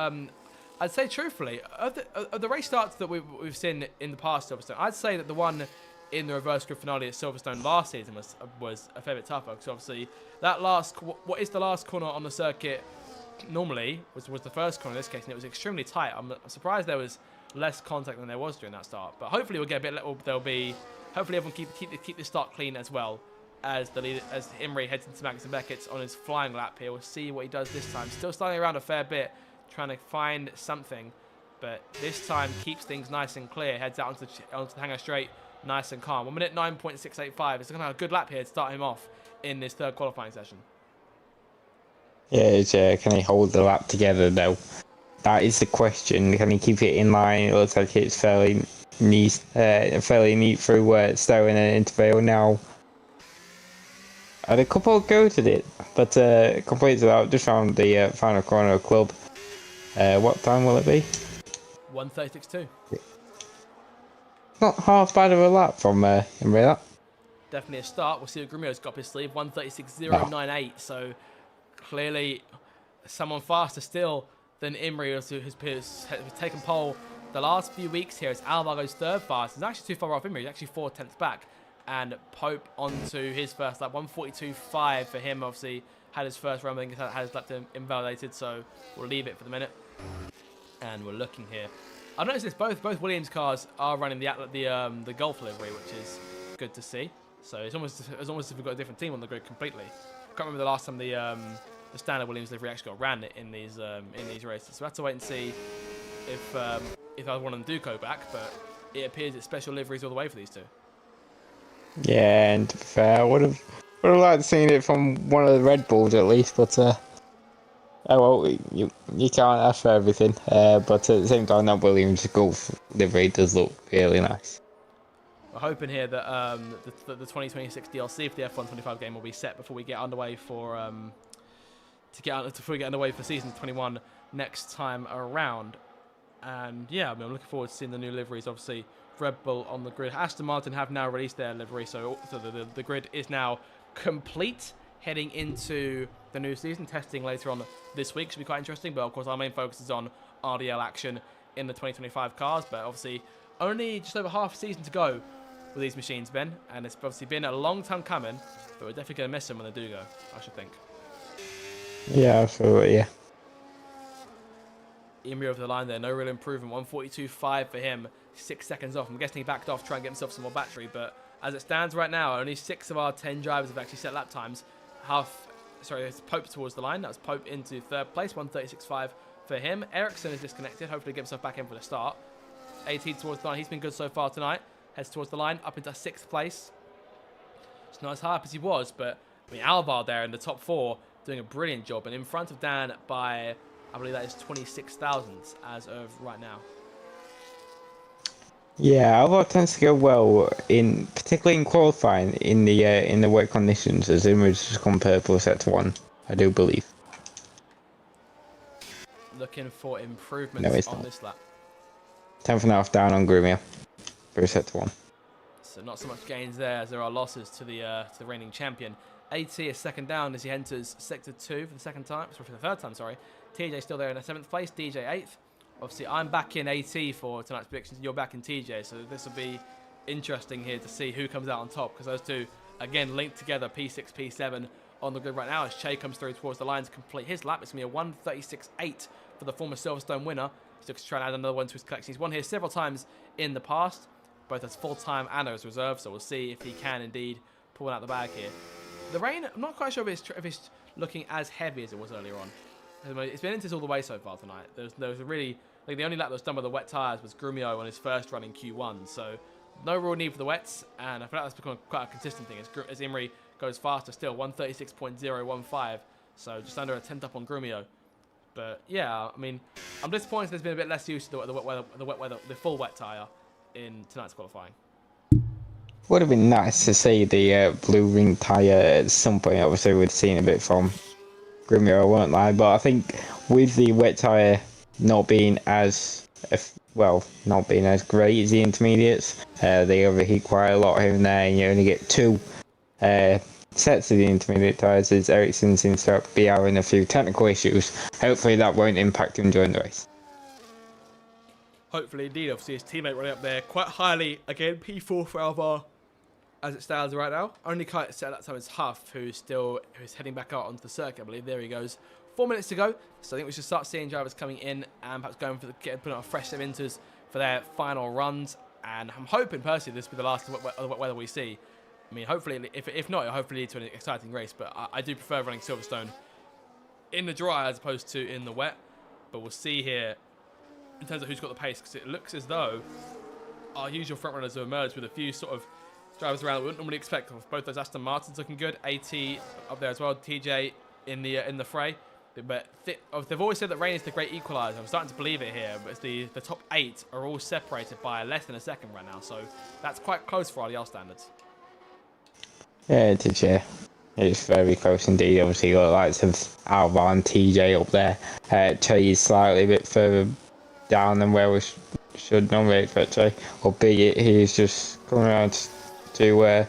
I'd say truthfully, of the race starts that we've seen in the past Silverstone, I'd say that the one in the reverse grid finale at Silverstone last season was a fair bit tougher, because obviously that what is the last corner on the circuit normally was the first corner in this case, and it was extremely tight. I'm surprised there was less contact than there was during that start, but hopefully we'll get a bit. Hopefully everyone keep the start clean as well as Imrie heads into Magnus and Beckett on his flying lap here. We'll see what he does this time. Still starting around a fair bit, trying to find something, but this time keeps things nice and clear. Heads out onto the hangar straight, nice and calm. 1 minute 9.685. It's going to have a good lap here to start him off in this third qualifying session. Yeah, can he hold the lap together though? That is the question. Can he keep it in line? It looks like it's fairly neat through Stowe and into Vale now. Had a couple go to it, but completed out just around the final corner of Club. What time will it be? 1:36.2. Not half bad of a lap from Imrie, that. Definitely a start. We'll see what Grimio's got up his sleeve. 1:36.098. So clearly someone faster still than Imrie, who's taken pole the last few weeks here. As Alvar goes third fast. He's actually too far off Imrie. He's actually 4/10 back. And Pope onto his first lap. 1:42.5 for him. Obviously had his first run, had his lap invalidated. So we'll leave it for the minute. And we're looking here. I've noticed this. Both Williams cars are running the Golf livery, which is good to see. So it's almost as if we've got a different team on the grid completely. I can't remember the last time the standard Williams livery actually got ran in these races. So we have to wait and see if either one of them do go back. But it appears it's special liveries all the way for these two. Yeah, and to be fair, I would have liked seeing it from one of the Red Bulls at least, but oh well, you can't ask for everything. But at the same time, that Williams Golf livery does look really nice. We're hoping here that the 2026 DLC for the F125 game will be set before we get underway for season 21 next time around. And yeah, I'm looking forward to seeing the new liveries. Obviously, Red Bull on the grid. Aston Martin have now released their livery, so the grid is now complete. Heading into the new season, testing later on this week should be quite interesting. But of course, our main focus is on RDL action in the 2025 cars. But obviously, only just over half a season to go with these machines, Ben, and it's obviously been a long time coming. But we're definitely going to miss them when they do go, I should think. Yeah, absolutely. Yeah. Imrie over the line there, no real improvement. 1:42.5 for him, 6 seconds off. I'm guessing he backed off, trying to get himself some more battery. But as it stands right now, only 6 of our 10 drivers have actually set lap times. It's Pope towards the line. That was Pope into third place, 1:36.5 for him. Ericsson is disconnected. Hopefully get himself back in for the start. AT towards the line. He's been good so far tonight. Heads towards the line, up into 6th place. It's not as high up as he was, but I mean, Alvar there in the top 4 doing a brilliant job. And in front of Dan by, I believe that is 26 thousandths as of right now. Yeah, Alvar tends to go well particularly in qualifying in the wet conditions, as Image has come purple set to 1, I do believe. Looking for improvements on this lap. 10.5 down on Grumio for set to 1. So not so much gains there as there are losses to the reigning champion. AT is second down as he enters sector 2 for the third time. Sorry. TJ still there in the 7th place. DJ 8th. Obviously, I'm back in AT for tonight's predictions. You're back in TJ, so this will be interesting here to see who comes out on top, because those two, again, linked together, P6, P7 on the grid right now as Che comes through towards the line to complete his lap. It's going to be a 1:36.8 for the former Silverstone winner. He's looking to try and add another one to his collection. He's won here several times in the past, both as full-time and as reserve, so we'll see if he can indeed pull out the bag here. The rain, I'm not quite sure if it's looking as heavy as it was earlier on. It's been into all the way so far tonight. There was a really, like, the only lap that was done with the wet tyres was Grumio on his first run in Q1, so no real need for the wets, and I feel like that's become quite a consistent thing as Imri goes faster still, 1:36.015, so just under a tenth up on Grumio. But yeah, I mean, I'm disappointed there's been a bit less use of the full wet tyre in tonight's qualifying. Would have been nice to see the blue ring tyre at some point. Obviously, we'd seen a bit from Grumio, I won't lie, but I think with the wet tyre not being as not being as great as the intermediates, they overheat quite a lot here and there, and you only get two sets of the intermediate tyres, as Ericsson seems to be having a few technical issues. Hopefully that won't impact him during the race. Hopefully indeed. Obviously his teammate running up there quite highly, again, P4 for Alvar as it stands right now. Only kite set at that time is Huff, who's heading back out onto the circuit, I believe. There he goes. 4 minutes to go, so I think we should start seeing drivers coming in and perhaps going for putting on a fresh set of inters for their final runs. And I'm hoping personally this will be the last wet weather we see. I mean, hopefully, if not, it'll hopefully lead to an exciting race. But I do prefer running Silverstone in the dry as opposed to in the wet. But we'll see here in terms of who's got the pace, because it looks as though our usual front runners have emerged with a few sort of drivers around that we wouldn't normally expect. Both those Aston Martins looking good, AT up there as well, TJ in the fray. But they've always said that rain is the great equaliser. I'm starting to believe it here, but the top 8 are all separated by less than a second right now, so that's quite close for RDL standards. Yeah, it is, yeah. It's very close indeed. Obviously, you got the likes of Alvar and TJ up there. Che is slightly a bit further down than where we should normally expect Che, albeit he's just coming around to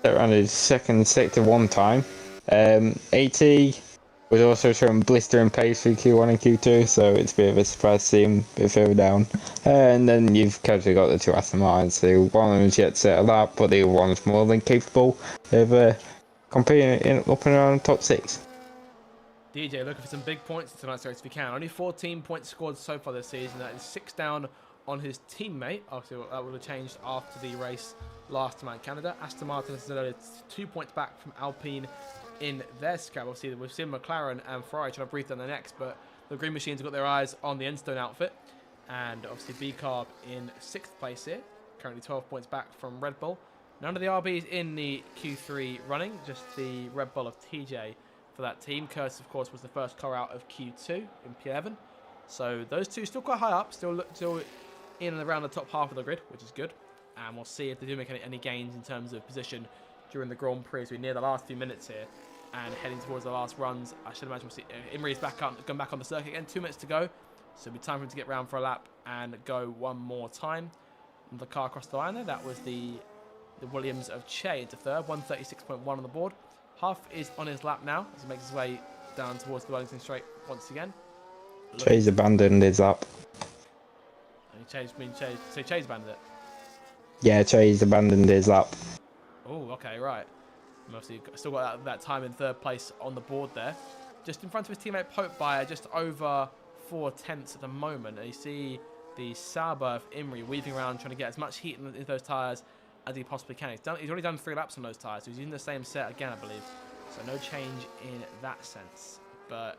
set around his second sector one time. AT was also showing blistering pace for Q1 and Q2, so it's a bit of a surprise to see him a bit further down. And then you've casually got the two Aston Martins, who one of them's yet to set a lap, but the other one's more than capable of competing up and around the top 6. DJ looking for some big points in tonight's race if he can. Only 14 points scored so far this season. That is 6 down on his teammate. Obviously, that would have changed after the race last time in Canada. Aston Martin is 2 points back from Alpine in their scrap. Obviously, we've seen McLaren and Ferrari trying to breathe down their necks, but the Green Machines have got their eyes on the Enstone outfit. And obviously, B-Carb in 6th place here, currently 12 points back from Red Bull. None of the RBs in the Q3 running, just the Red Bull of TJ for that team. Curtis, of course, was the first car out of Q2 in P11. So those two still quite high up, still in and around the top half of the grid, which is good. And we'll see if they do make any gains in terms of position during the Grand Prix as we near the last few minutes here and heading towards the last runs. I should imagine we'll see Imri's going back on the circuit again. 2 minutes to go, so it'll be time for him to get round for a lap and go one more time. And the car across the line there, that was the Williams of Che into third, 1:36.1 on the board. Huff is on his lap now as he makes his way down towards the Wellington Straight once again. Che's abandoned his lap. Che's abandoned it? Yeah, Che's abandoned his lap. Oh, okay, right. And obviously, still got that time in third place on the board there. Just in front of his teammate Pope by just over 4 tenths at the moment. And you see the Sauber of Imri weaving around trying to get as much heat into those tyres as he possibly can. He's already done 3 laps on those tyres, so he's using the same set again, I believe. So no change in that sense. But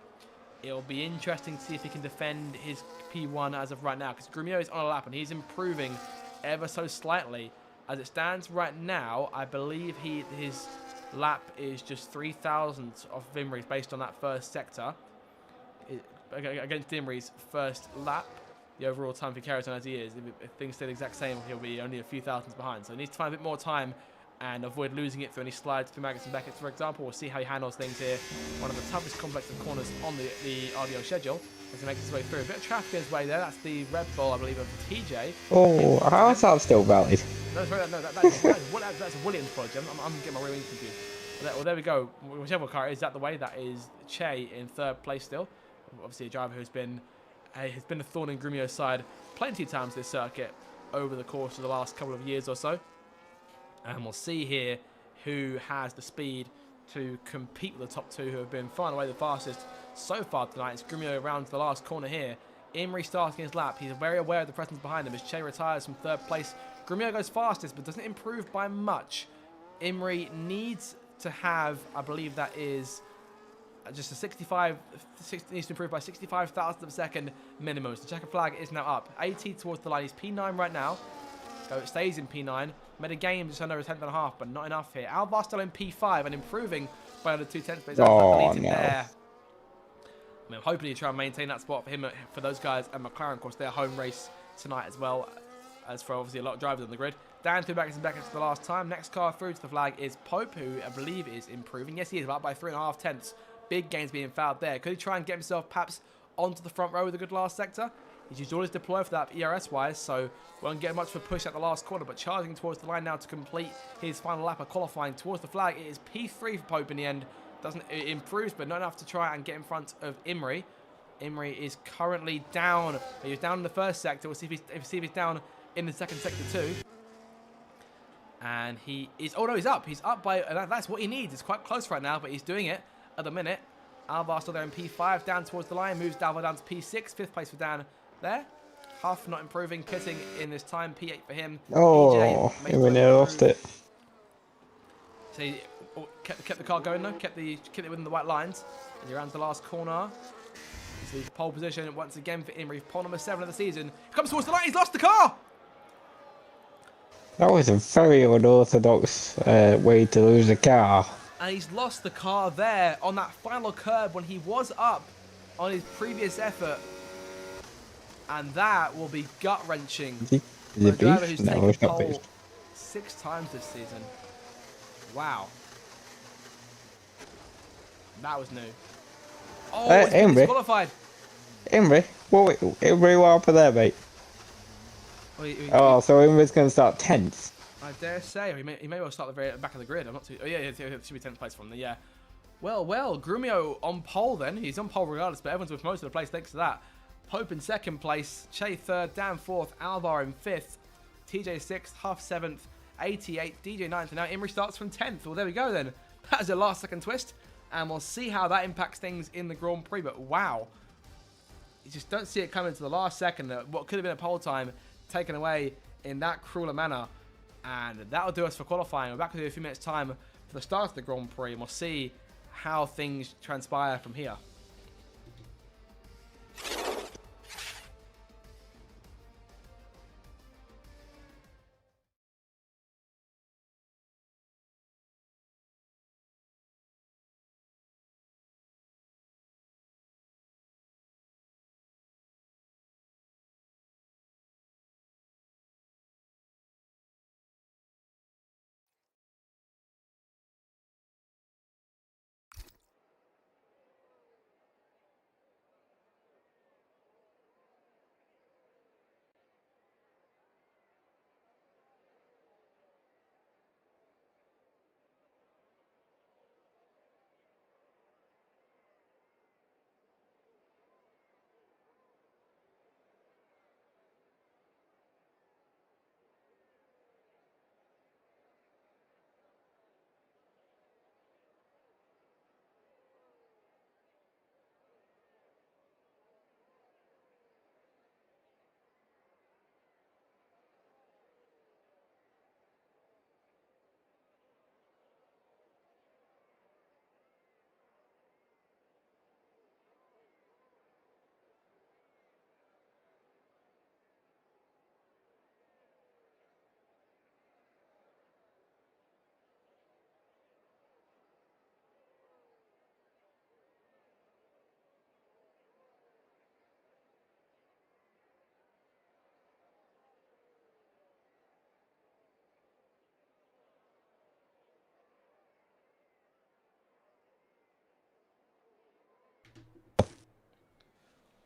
it'll be interesting to see if he can defend his P1 as of right now, because Grumio is on a lap and he's improving ever so slightly. As it stands right now, I believe his lap is just 3,000th of Imri's based on that first sector. Against Imri's first lap, the overall time for carries on as he is, if things stay the exact same, he'll be only a few thousandths behind. So he needs to find a bit more time and avoid losing it through any slides through Maggots and Beckett, for example. We'll see how he handles things here. One of the toughest complex of corners on the RDO schedule as he makes his way through. A bit of traffic in his way there. That's the Red Bull, I believe, of TJ. Oh, how's that still valid? No, sorry, no, that's a Williams project. I'm getting my real confused. Well, there we go. Whichever car is that the way, that is Che in third place still. Obviously, a driver who's been has been a thorn in Grumio's side plenty of times this circuit over the course of the last couple of years or so. And we'll see here who has the speed to compete with the top two who have been far and away the fastest so far tonight. It's Grumio around to the last corner here. Imri starting his lap. He's very aware of the presence behind him as Che retires from third place. Grumio goes fastest but doesn't improve by much. Imri needs to have, I believe that is just a 65, needs to improve by 65,000th of a second minimum. So the checker flag is now up. AT towards the line. He's P9 right now. So it stays in P9. Made a game just under a tenth and a half, but not enough here. Alvar still in P5 and improving by under 2/10, but he's there. I mean, I'm hoping he try and maintain that spot for him, for those guys, and McLaren, of course, their home race tonight as well, as for obviously a lot of drivers on the grid. Dan through back into the last time. Next car through to the flag is Pope, who I believe is improving. Yes, he is, about by 3.5 tenths. Big gains being fouled there. Could he try and get himself perhaps onto the front row with a good last sector? He's used all his deploy for that ERS-wise, so won't get much for push at the last corner, but charging towards the line now to complete his final lap of qualifying towards the flag. It is P3 for Pope in the end. It improves, but not enough to try and get in front of Imri. Imri is currently down. He was down in the first sector. We'll see if he's down in the second sector too. And he is... Oh, no, he's up. He's up by... That's what he needs. It's quite close right now, but he's doing it at the minute. Alvar still there in P5, down towards the line. Moves Alvar down to P6. Fifth place for Dan there. Huff not improving. Pitting in this time. P8 for him. Oh, we nearly lost it. So he kept the car going, though. Kept it within the white lines. As he rounds the last corner. So he's pole position once again for Imri. Pole number 7 of the season. He comes towards the line. He's lost the car. That was a very unorthodox way to lose a car. And he's lost the car there on that final curb when he was up on his previous effort. And that will be gut-wrenching. Is he driver who's no, taken he's not pole beast. 6 times this season. Wow. That was new. Oh, he's been disqualified. Imri? Imri, what happened there, mate? Oh, so Imri's going to start 10th. I dare say. He may well start the very back of the grid. I'm not too... Oh, yeah, it should be 10th place from there, yeah. Well, Grumio on pole then. He's on pole regardless, but everyone's with most of the place thanks to that. Pope in 2nd place. Che 3rd. Dan 4th. Alvar in 5th. TJ 6th. Huff 7th. 88th. DJ 9th. And now Imri starts from 10th. Well, there we go then. That is a last second twist. And we'll see how that impacts things in the Grand Prix. But wow. You just don't see it coming to the last second. What could have been a pole time taken away in that crueler manner. And that'll do us for qualifying. We're back with you in a few minutes' time for the start of the Grand Prix. And we'll see how things transpire from here.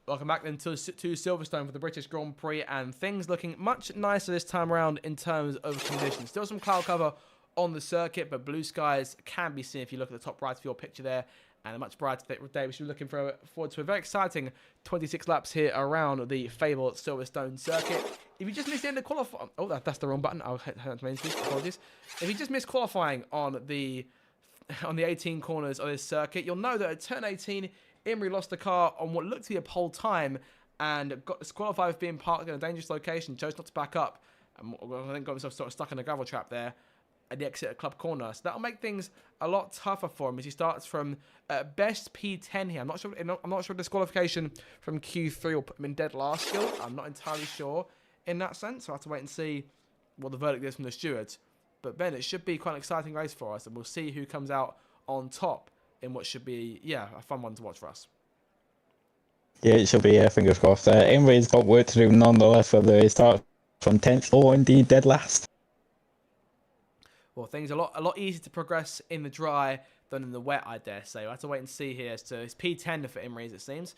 Welcome back then to Silverstone for the British Grand Prix, and things looking much nicer this time around in terms of conditions. Still some cloud cover on the circuit, but blue skies can be seen if you look at the top right of your picture there. and a much brighter day. We should be looking forward to a very exciting 26 laps here around the fabled Silverstone circuit. If you just missed the end of qualifying, oh, that's the wrong button. I'll hit that main speed. Apologies. If you just missed qualifying on the 18 corners of this circuit, you'll know that at turn 18, Imrie lost the car on what looked to be a pole time and got disqualified for being parked in a dangerous location. Chose not to back up, and I think got himself sort of stuck in a gravel trap there at the exit of Club Corner. So that'll make things a lot tougher for him as he starts from best P10 here. I'm not sure disqualification from Q3 will put him in dead last still. I'm not entirely sure in that sense. So I'll have to wait and see what the verdict is from the stewards. But Ben, it should be quite an exciting race for us, and we'll see who comes out on top in what should be, a fun one to watch for us. Yeah, it should be, fingers crossed. Imrie's got work to do nonetheless, whether he starts from 10th or indeed dead last. Well, things are a lot easier to progress in the dry than in the wet, I dare say. We'll have to wait and see here as to it's P10 for Imrie, as it seems.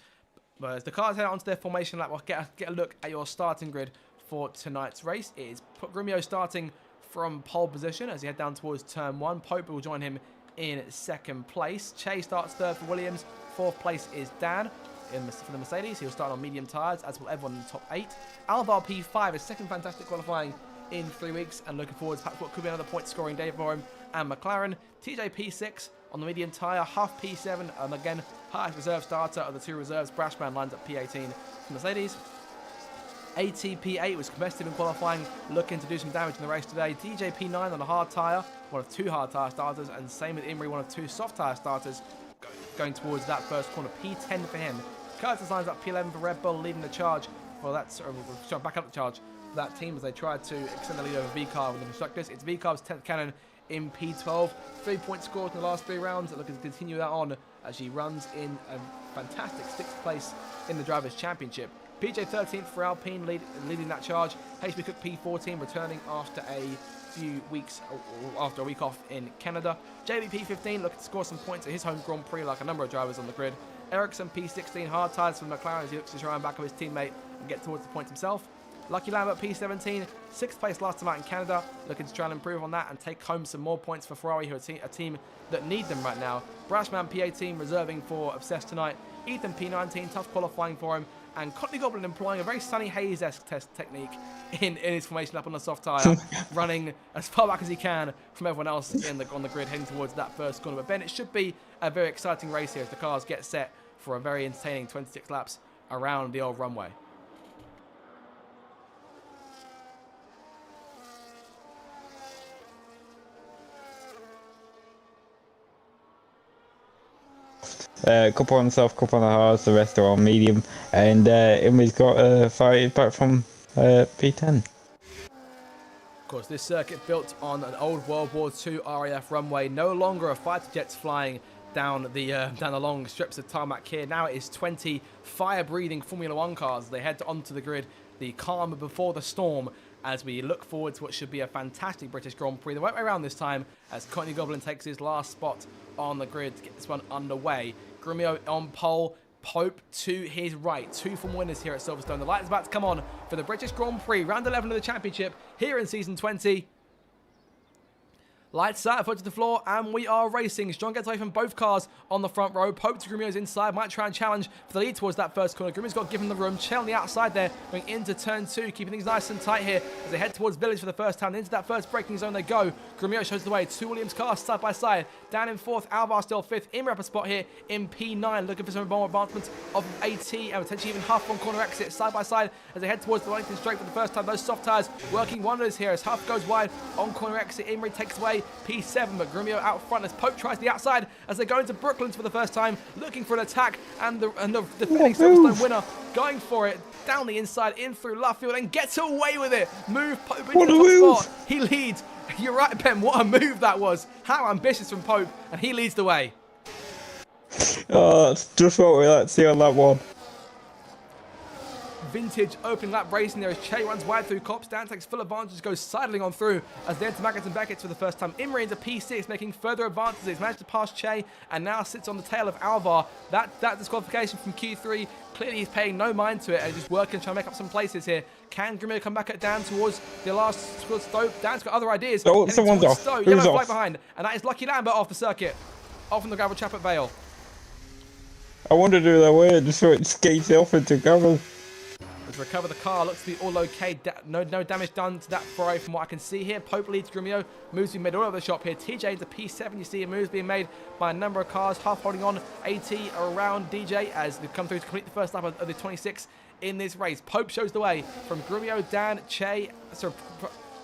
But as the cars head onto their formation lap, we'll get a look at your starting grid for tonight's race. It is Grumio starting from pole position as he head down towards turn 1. Pope will join him in second place. Che starts third for Williams. Fourth place is Dan for the Mercedes. He'll start on medium tyres, as will everyone in the top 8. Alvar P5 is second fantastic qualifying in 3 weeks, and looking forward to perhaps what could be another point scoring day for him and McLaren. TJ P6 on the medium tyre, Huff P7, and again, highest reserve starter of the 2 reserves. Brashman lines up P18 for Mercedes. ATP8 was competitive in qualifying, looking to do some damage in the race today. DJ P9 on a hard tyre, one of 2 hard tyre starters, and same with Imrie, one of 2 soft tyre starters, going towards that first corner. P10 for him. Curtis lines up P11 for Red Bull, leading the charge for that, back up the charge for that team as they tried to extend the lead over VCarb with the constructors. It's VCarb's 10th cannon in P12. 3-point scores in the last 3 rounds, looking to continue that on as she runs in a fantastic 6th place in the Drivers' Championship. PJ 13th for Alpine, leading that charge. HB Cook P14, returning after a few weeks, after a week off in Canada. JBP 15, looking to score some points at his home Grand Prix like a number of drivers on the grid. Ericsson P16, hard tyres from McLaren as he looks to try and back up his teammate and get towards the points himself. Lucky Lambert P17, 6th place last time out in Canada, looking to try and improve on that and take home some more points for Ferrari, who are a team that need them right now. Brashman P18, reserving for Obsessed tonight. Ethan P19, tough qualifying for him. And Courtney Goblin employing a very Sunny Hayes-esque test technique in his formation up on the soft tyre, running as far back as he can from everyone else on the grid, heading towards that first corner. But Ben, it should be a very exciting race here as the cars get set for a very entertaining 26 laps around the old runway. Couple on the soft, couple on the hard, the rest are on medium, and Imrie's got fired back from P10. Of course, this circuit built on an old World War II RAF runway, no longer a fighter jets flying down the long strips of tarmac here. Now it is 20 fire-breathing Formula 1 cars. They head onto the grid, the calm before the storm, as we look forward to what should be a fantastic British Grand Prix. The right way around this time as Courtney Goblin takes his last spot on the grid to get this one underway. Grumio on pole, Pope to his right. 2 from winners here at Silverstone. The light is about to come on for the British Grand Prix, round 11 of the championship here in season 20. Lights out, foot to the floor, and we are racing. Strong gets away from both cars on the front row. Pope to Grumio's inside, might try and challenge for the lead towards that first corner. Grumio's got given the room. Che on the outside there, going into turn 2, keeping things nice and tight here as they head towards Village for the first time. Into that first braking zone they go. Grumio shows the way. 2 Williams cars side by side. Down in 4th, Alvar still 5th. Imrie up a spot here in P9, looking for some more advancements of AT and potentially even Huff on corner exit side by side as they head towards the Wellington Straight for the first time. Those soft tyres working wonders here as Huff goes wide on corner exit. Imrie takes away P7. But Grumio out front as Pope tries the outside as they go into Brooklands for the first time, looking for an attack, and the defending Silverstone winner going for it down the inside, in through Luffield, and gets away with it. Move Pope into the top spot. He leads. You're right, Ben. What a move that was. How ambitious from Pope, and he leads the way. Oh, that's just what we like to see on that one. Vintage opening lap racing there as Che runs wide through Cops. Dan takes full advantage, goes sidling on through as they enter Maggotts and Beckett for the first time. Imrie into P6, making further advances. He's managed to pass Che and now sits on the tail of Alvar. That disqualification from Q3, clearly he's paying no mind to it and just working, trying to make up some places here. Can Grumio come back at Dan towards the last Stoke? Dan's got other ideas. Oh, someone's off. Yellow flag behind, and that is Lucky Lambert off the circuit, off on the gravel trap at Vale. I wondered who they were, just so it skates off into cover. To recover the car, looks to be all okay. No damage done to that Ferrari from what I can see here. Pope leads Grumio. Moves being made all over the shop here. TJ into P7. You see moves being made by a number of cars. Half holding on. AT around DJ as they come through to complete the first lap of the 26 in this race. Pope shows the way from Grumio, Dan, Che. Sorry,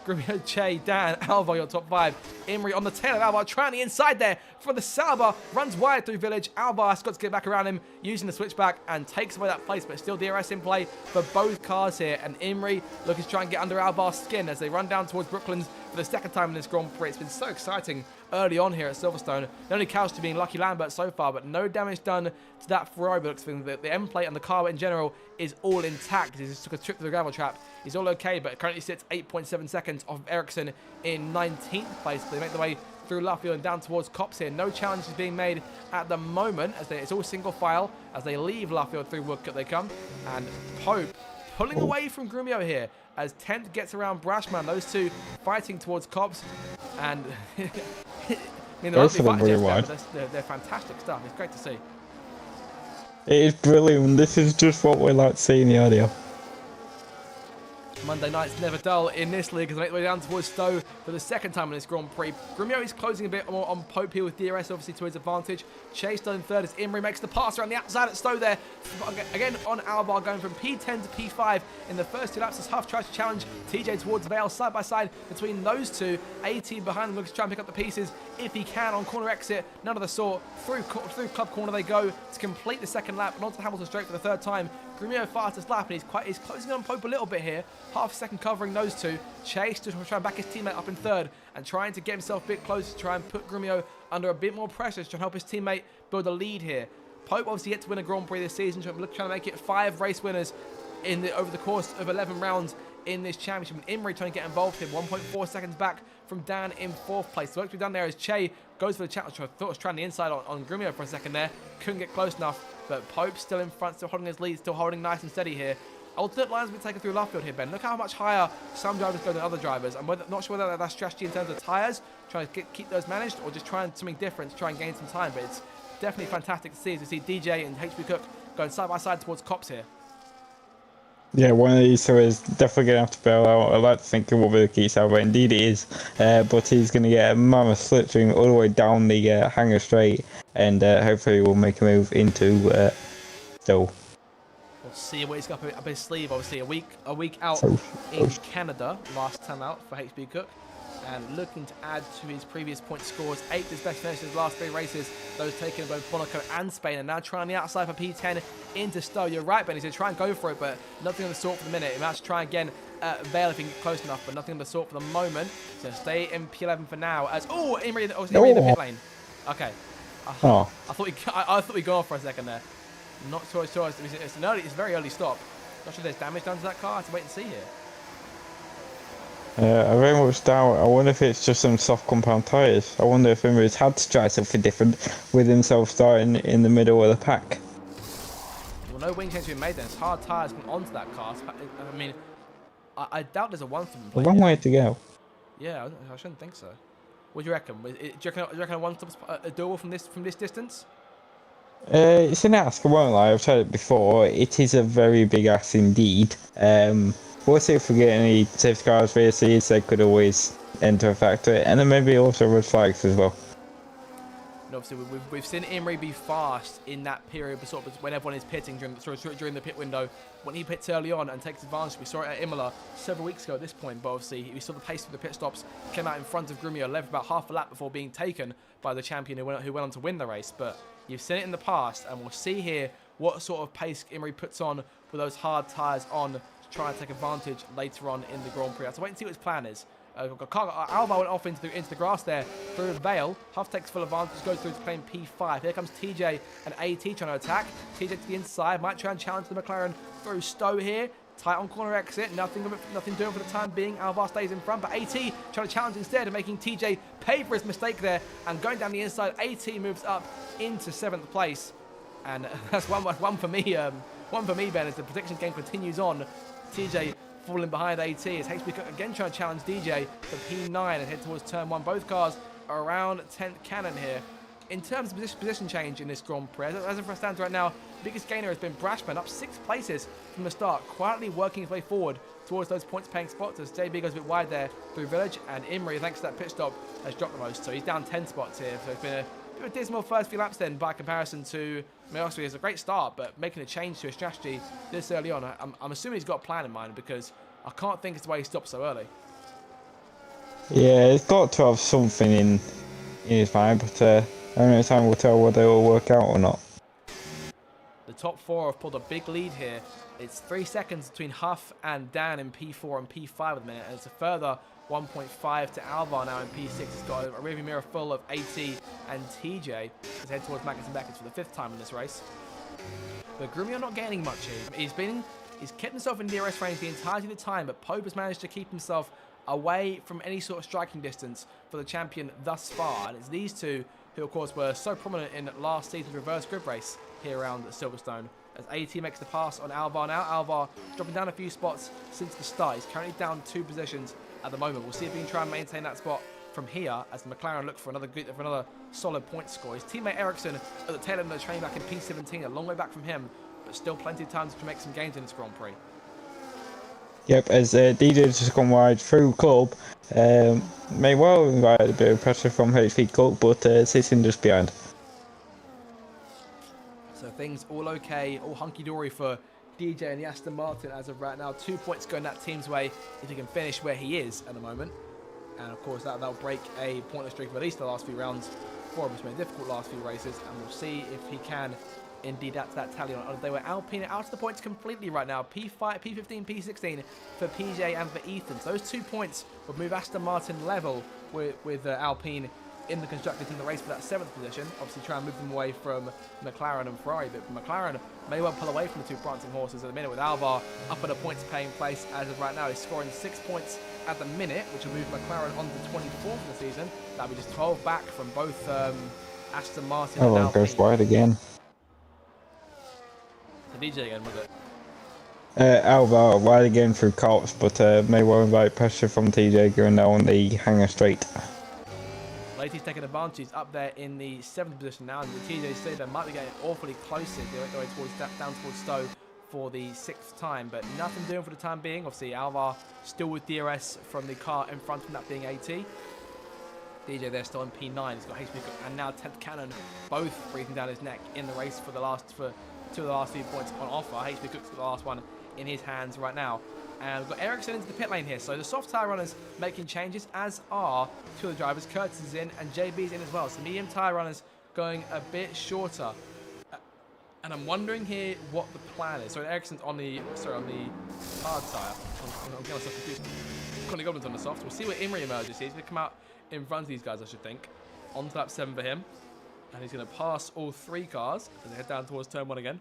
Grumio, Che, Dan, Alvar, your top 5. Imri on the tail of Alvar, trying the inside there for the Sauber. Runs wide through Village. Alvar has got to get back around him using the switchback and takes away that place, but still DRS in play for both cars here. And Imri looking to try and get under Alvar's skin as they run down towards Brooklands for the second time in this Grand Prix. It's been so exciting early on here at Silverstone. Not only couched to being Lucky Lambert so far, but no damage done to that Ferrari. But the end plate and the car in general is all intact. He just took a trip to the gravel trap. He's all okay, but currently sits 8.7 seconds off Ericsson in 19th place. They make their way through Luffield and down towards Copse here. No challenges being made at the moment as it's all single file as they leave Luffield through Woodcut they come. And Pope pulling away from Grumio here as Tent gets around Brashman. Those two fighting towards Copse. And I mean, they're fantastic stuff. It's great to see. It is brilliant. This is just what we like to see in the audio. Monday night's never dull in this league as they make their way down towards Stowe for the second time in this Grand Prix. Grumio is closing a bit more on Pope here with DRS obviously to his advantage. Chase done in third as Imri makes the pass around the outside at Stowe there. Again on Alvar going from P10 to P5 in the first 2 laps as Huff tries to challenge TJ towards Vale side by side between those two. AT behind them looks to try and pick up the pieces if he can on corner exit. None of the sort. Through club corner they go to complete the second lap and onto the Hamilton straight for the third time. Grumio fastest lap and he's closing on Pope a little bit here. Half a second covering those two. Chase to try and back his teammate up in third and trying to get himself a bit closer to try and put Grumio under a bit more pressure to try and help his teammate build a lead here. Pope obviously yet to win a Grand Prix this season, trying to make it 5 race winners over the course of 11 rounds in this championship. And Imri trying to get involved here, 1.4 seconds back from Dan in 4th place. The work to be done there is Che goes for the challenge. I thought was trying the inside on Grumio for a second there. Couldn't get close enough, but Pope still in front, still holding his lead, still holding nice and steady here. Alternate lines have been taken through Luffield here, Ben. Look how much higher some drivers go than other drivers. I'm not sure whether that's strategy in terms of tyres, trying to keep those managed, or just trying something different to try and gain some time. But it's definitely fantastic to see as we see DJ and HB Cook going side by side towards Copse here. Yeah, one of these two is definitely going to have to bail out. I like to think it will be the key Sauber. Indeed it is. But he's going to get a mammoth slipstream all the way down the Hangar Straight and hopefully we'll make a move into Stowe. We'll see what he's got up his sleeve. Obviously a week out in Canada, last time out for HB Cook. And looking to add to his previous point scores. 8th his best finish in his last 3 races. Those taken in both Monaco and Spain. And now trying the outside for P10 into Stowe. You're right, Ben. He's going to try and go for it, but nothing of the sort for the minute. He might try again at Vale if he can get close enough, but nothing of the sort for the moment. So stay in P11 for now. As Imri in the pit lane. Okay. I thought he'd go off for a second there. Not sure. It's a very early stop. Not sure if there's damage done to that car. I have to wait and see here. I very much doubt. I wonder if it's just some soft compound tyres. I wonder if Imri's had to try something different with himself starting in the middle of the pack. Well, no wing change being made then. It's hard tyres come onto that car. I mean, I doubt there's a one-stop in play. A long way to go. Yeah, I shouldn't think so. What do you reckon? Do you reckon a one-stop's doable from this distance? It's an ask, I won't lie. I've tried it before. It is a very big ask indeed. We'll see if we get any safety cars, VSCs, they could always enter a factor, and then maybe also red flags as well. And obviously, we've seen Imri be fast in that period, sort of when everyone is pitting during the pit window. When he pits early on and takes advantage, we saw it at Imola several weeks ago at this point, but obviously we saw the pace of the pit stops, came out in front of Grumio, left about half a lap before being taken by the champion who went on to win the race. But you've seen it in the past, and we'll see here what sort of pace Imri puts on with those hard tyres on to try and take advantage later on in the Grand Prix. So wait and see what his plan is. Alvar went off into the grass there through Vale. Huff takes full advantage, goes through to claim P5. Here comes TJ and AT trying to attack. TJ to the inside, might try and challenge the McLaren through Stowe here. Tight on corner exit, nothing doing for the time being. Alvar stays in front, but AT trying to challenge instead and making TJ pay for his mistake there. And going down the inside, AT moves up into 7th place. And that's one for me. One for me, Ben, as the prediction game continues on. TJ falling behind AT as HB Cook again trying to challenge DJ for P9 and head towards turn 1. Both cars are around 10th cannon here. in terms of position change in this Grand Prix, as it stands right now, biggest gainer has been Brashman, up 6 places from the start, quietly working his way forward towards those points-paying spots as JB goes a bit wide there through Village, and Imri, thanks to that pit stop, has dropped the most. So he's down 10 spots here. So it's been a bit of a dismal first few laps then by comparison to Miosri. It's a great start, but making a change to his strategy this early on, I'm assuming he's got a plan in mind because I can't think it's the way he stopped so early. Yeah, it's got to have something in his mind, but only time will tell whether it will work out or not. The top 4 have pulled a big lead here. It's 3 seconds between Huff and Dan in P4 and P5 at the minute, and it's a further 1.5 to Alvar now in P6. He's got a rearview mirror full of AT and TJ as head towards Magnus and Beckett for the 5th time in this race. But Grumio not gaining much here. He's kept himself in DRS range the entirety of the time, but Pope has managed to keep himself away from any sort of striking distance for the champion thus far. And it's these two who, of course, were so prominent in last season's reverse grid race here around Silverstone. As AT makes the pass on Alvar now. Alvar dropping down a few spots since the start. He's currently down 2 positions at the moment. We'll see if he can try and maintain that spot from here as the McLaren look for another solid point score. His teammate Ericsson at the tail end of the train back in P17, a long way back from him, but still plenty of time to make some gains in this Grand Prix. Yep, as DJ's just gone wide through Club, may well invite a bit of pressure from HP Club, but sitting just behind. So things all okay, all hunky-dory for DJ and the Aston Martin as of right now. 2 points going that team's way if he can finish where he is at the moment. And of course that'll break a pointless streak of at least the last few rounds for him. It's been a difficult last few races, and we'll see if he can indeed add to that tally on. They were Alpine out of the points completely right now. P5, P15, P16 for PJ and for Ethan. So those 2 points would move Aston Martin level with Alpine in the constructors in the race for that 7th position. Obviously try and move them away from McLaren and Ferrari, but McLaren may well pull away from the 2 prancing horses at the minute with Alvar up at a points paying place as of right now. He's scoring 6 points at the minute, which will move McLaren on to 24th for the season. That'll be just 12 back from both Aston Martin and Alpine. Goes wide again. The DJ again, was it? Alvar wide again through Cops, but may well invite pressure from TJ going down the hangar straight. Laty's taking advantage. He's up there in the 7th position now, and the TJ Steeder might be getting awfully close here, going down towards Stowe for the 6th time, but nothing doing for the time being. Obviously, Alvar still with DRS from the car in front of him, that being AT. DJ there still in P9. He's got HP and now 10th Cannon, both breathing down his neck in the race for 2 of the last few points on offer. HP Cook's got the last one in his hands right now. And we've got Ericsson into the pit lane here. So the soft tyre runners making changes, as are 2 of the drivers. Curtis is in and JB's in as well. So medium tyre runners going a bit shorter. And I'm wondering here what the plan is. So Ericsson's on the hard tyre. I'm getting myself confused. Connie Goblin's on the soft. We'll see where Imri emerges here. He's going to come out in front of these guys, I should think. On to lap 7 for him. And he's going to pass all 3 cars as they head down towards turn 1 again.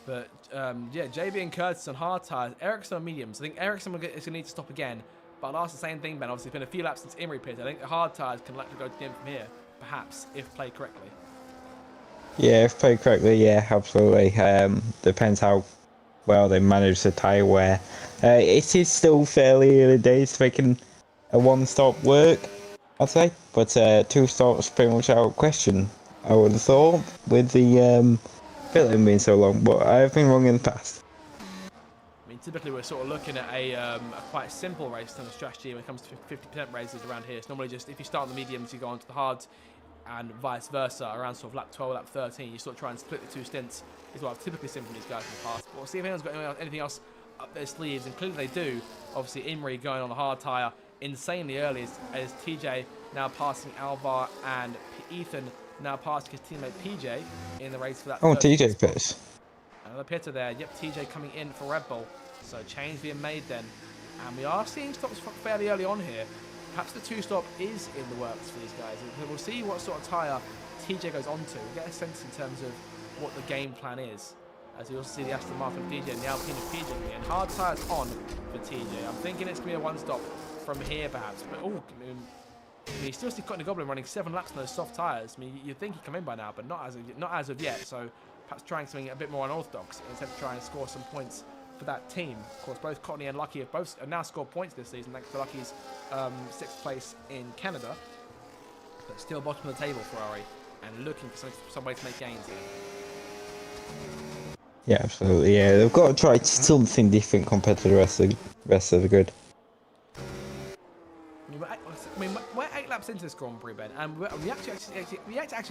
But, yeah, JB and Curtis on hard tyres. Ericsson on mediums. I think Ericsson is going to need to stop again. But I'll ask the same thing, Ben. Obviously, it's been a few laps since Imri pitted. I think the hard tyres can let it go to the end from here, perhaps, if played correctly. Yeah, if played correctly, yeah, absolutely. Depends how well they manage the tyre wear. It is still fairly early days to making a 1-stop work, I'd say. But 2 stops pretty much out of question, I would have thought, with the pit lane being so long. But I have been wrong in the past. I mean, typically we're sort of looking at a quite simple race kind of strategy when it comes to 50% races around here. It's normally just if you start on the mediums, you go on to the hards, and vice versa. Around sort of lap 12, lap 13, you sort of try and split the 2 stints. Is what I've typically seen from these guys in the past. But we'll see if anyone's got anything else up their sleeves, and clearly they do. Obviously, Imri going on the hard tyre insanely early as TJ now passing Alvar and Ethan now passing his teammate PJ in the race for that. Oh, TJ pits. Another pitter there. Yep, TJ coming in for Red Bull. So change being made then. And we are seeing stops fairly early on here. Perhaps the 2-stop is in the works for these guys. We'll see what sort of tyre TJ goes on to. We'll get a sense in terms of what the game plan is. As you also see the Aston Martin TJ and the Alpine of PJ and hard tyres on for TJ. I'm thinking it's going to be a 1-stop from here perhaps. But oh, I mean, you still see Cotton Goblin running 7 laps on those soft tyres. I mean, you'd think he'd come in by now, but not as of yet. So perhaps trying something a bit more unorthodox instead of trying to score some points for that team. Of course, both Cotney and Lucky have both now scored points this season, thanks to Lucky's 6th place in Canada. But still bottom of the table, Ferrari. and looking for some way to make gains here. Yeah, absolutely. Yeah, they've got to try something different compared to the rest of the grid. I mean, we're 8 laps into this Grand Prix, Ben, and we actually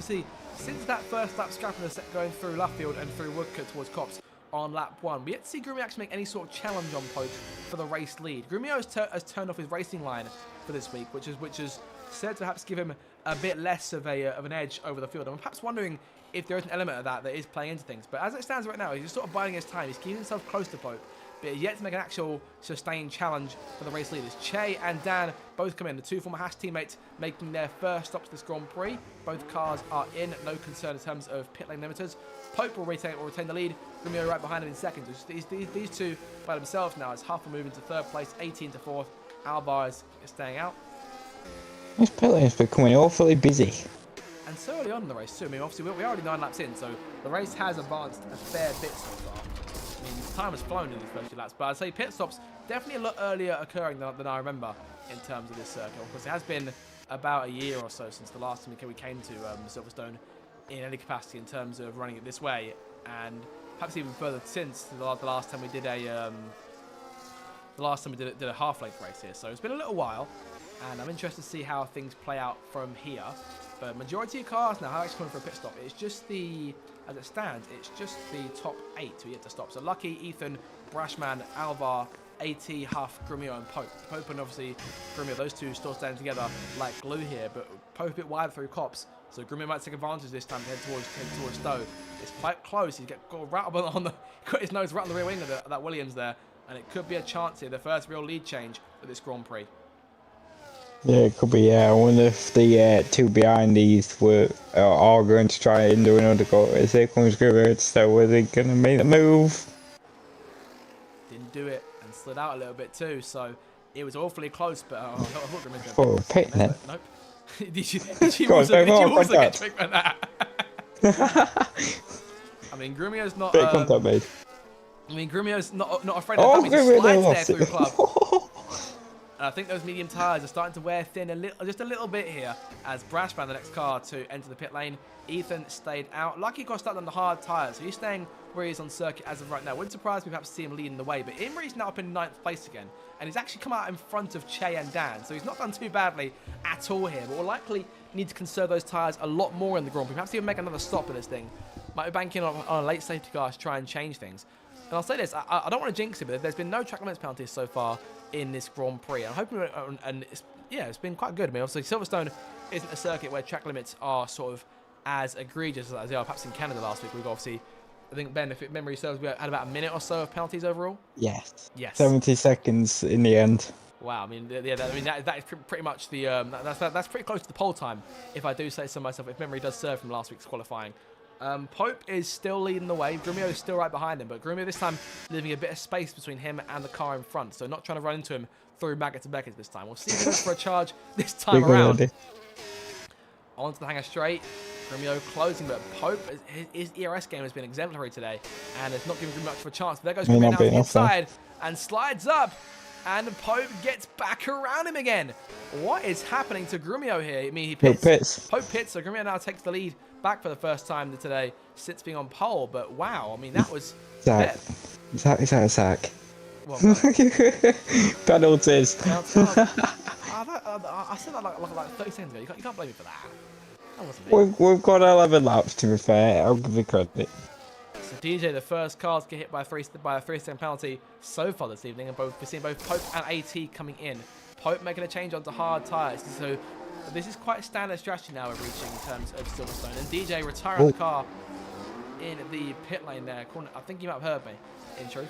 see, since that first lap scrap going through Luffield and through Woodcote towards Copse on lap 1, we yet to see Grumio actually make any sort of challenge on Pope for the race lead. Grumio has turned off his racing line for this week, which is said to perhaps give him a bit less of an edge over the field. I'm perhaps wondering if there is an element of that is playing into things. But as it stands right now, he's just sort of biding his time. He's keeping himself close to Pope, but yet to make an actual sustained challenge for the race leaders. Che and Dan both come in, the two former Haas teammates making their first stops this Grand Prix. Both cars are in, no concern in terms of pit lane limiters. Pope will retain the lead, Grumio right behind him in second. These two by themselves now as Huff will move into third place, 18 to fourth. Alvar is staying out. This pit lane's becoming awfully busy. And so early on in the race too. I mean, obviously we're already 9 laps in, so the race has advanced a fair bit so far. I mean, time has flown in these first few laps, but I'd say pit stops definitely a lot earlier occurring than I remember in terms of this circuit. Of course, it has been about a year or so since the last time we came to Silverstone in any capacity in terms of running it this way, and perhaps even further since the last time we did a did a half-length race here. So it's been a little while, and I'm interested to see how things play out from here. But majority of cars now have actually come for a pit stop. It's just as it stands, it's just the top 8 who yet to stop. So Lucky, Ethan, Brashman, Alvar, AT, Huff, Grumio and Pope. Pope and obviously Grumio, those two still standing together like glue here, but Pope a bit wide through Copse. So Grumio might take advantage this time to head towards Stowe. It's quite close. He's got his nose right on the rear wing of that Williams there, and it could be a chance here, the first real lead change for this Grand Prix. Yeah, it could be. Yeah, I wonder if the two behind these are going to try and do another go. As here comes Grumio, so are they going to make the move? Didn't do it and slid out a little bit too, so it was awfully close. But I thought Grumio Oh, pit then. Nope. did you also get tricked by that? I mean, Grumio's not. Bit contact made. I mean, Grumio's not afraid of having to slide there through club. And I think those medium tyres are starting to wear thin just a little bit here as Brash found the next car to enter the pit lane. Ethan stayed out. Lucky got stuck on the hard tyres, so he's staying where he is on circuit as of right now. Wouldn't surprise me perhaps to see him leading the way, but Imri's now up in 9th place again, and he's actually come out in front of Che and Dan, so he's not done too badly at all here, but will likely need to conserve those tyres a lot more in the Grand Prix. Perhaps even make another stop in this thing. Might be banking on a late safety car to try and change things. And I'll say this, I don't want to jinx it, but there's been no track limits penalties so far in this Grand Prix. I'm hoping, and it's been quite good. I mean, obviously Silverstone isn't a circuit where track limits are sort of as egregious as they are perhaps in Canada last week. We've obviously, I think, Ben, if memory serves, we had about a minute or so of penalties overall. Yes. Yes. 70 seconds in the end. Wow. I mean, yeah. That is pretty much the that's pretty close to the pole time, if I do say so myself. If memory does serve from last week's qualifying. Pope is still leading the way. Grumio is still right behind him, but Grumio this time leaving a bit of space between him and the car in front, so not trying to run into him through Maggots and Beckett this time. We'll see if he goes for a charge this time around. Onto the hanger straight. Grumio closing, but Pope, his ERS game has been exemplary today, and it's not giving Grumio much of a chance. But there goes Grumio now to the inside and slides up, and Pope gets back around him again. What is happening to Grumio here? I mean, he pits. Pope pits, so Grumio now takes the lead back for the first time today since being on pole. But wow, I mean, that was... Is that a sack? Well, penalties. I said that like 30 seconds ago. You can't blame me for that. That wasn't me. We've got 11 laps, to be fair. I'll give you credit. So DJ, the first cars get hit by a 3-second penalty so far this evening, and we're seeing both Pope and AT coming in. Pope making a change onto hard tyres. So this is quite a standard strategy now we're reaching in terms of Silverstone. And DJ retiring the car in the pit lane there. I think you might have heard me, in truth.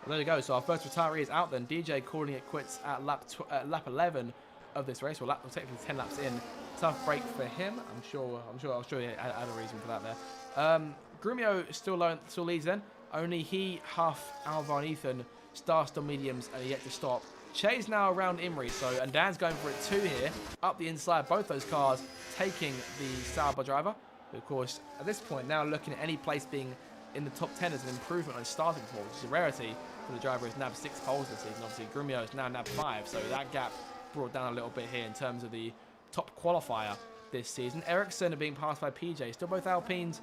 Well, there you go. So our first retiree is out then. DJ calling it quits at lap 11 of this race. Well, technically 10 laps in. Tough break for him. I'm sure he had a reason for that there. Grumio still leads then. Only he, Huff, Alvar and Ethan, Stars on mediums, and yet to stop. Che's now around Imri, and Dan's going for it too here. Up the inside, both those cars taking the Sauber driver. Who, of course, at this point, now looking at any place being in the top 10 as an improvement on his starting form, which is a rarity for the driver who's nabbed 6 poles this season. Obviously, Grumio is now nabbed 5, so that gap brought down a little bit here in terms of the top qualifier this season. Ericsson are being passed by PJ. Still both Alpines.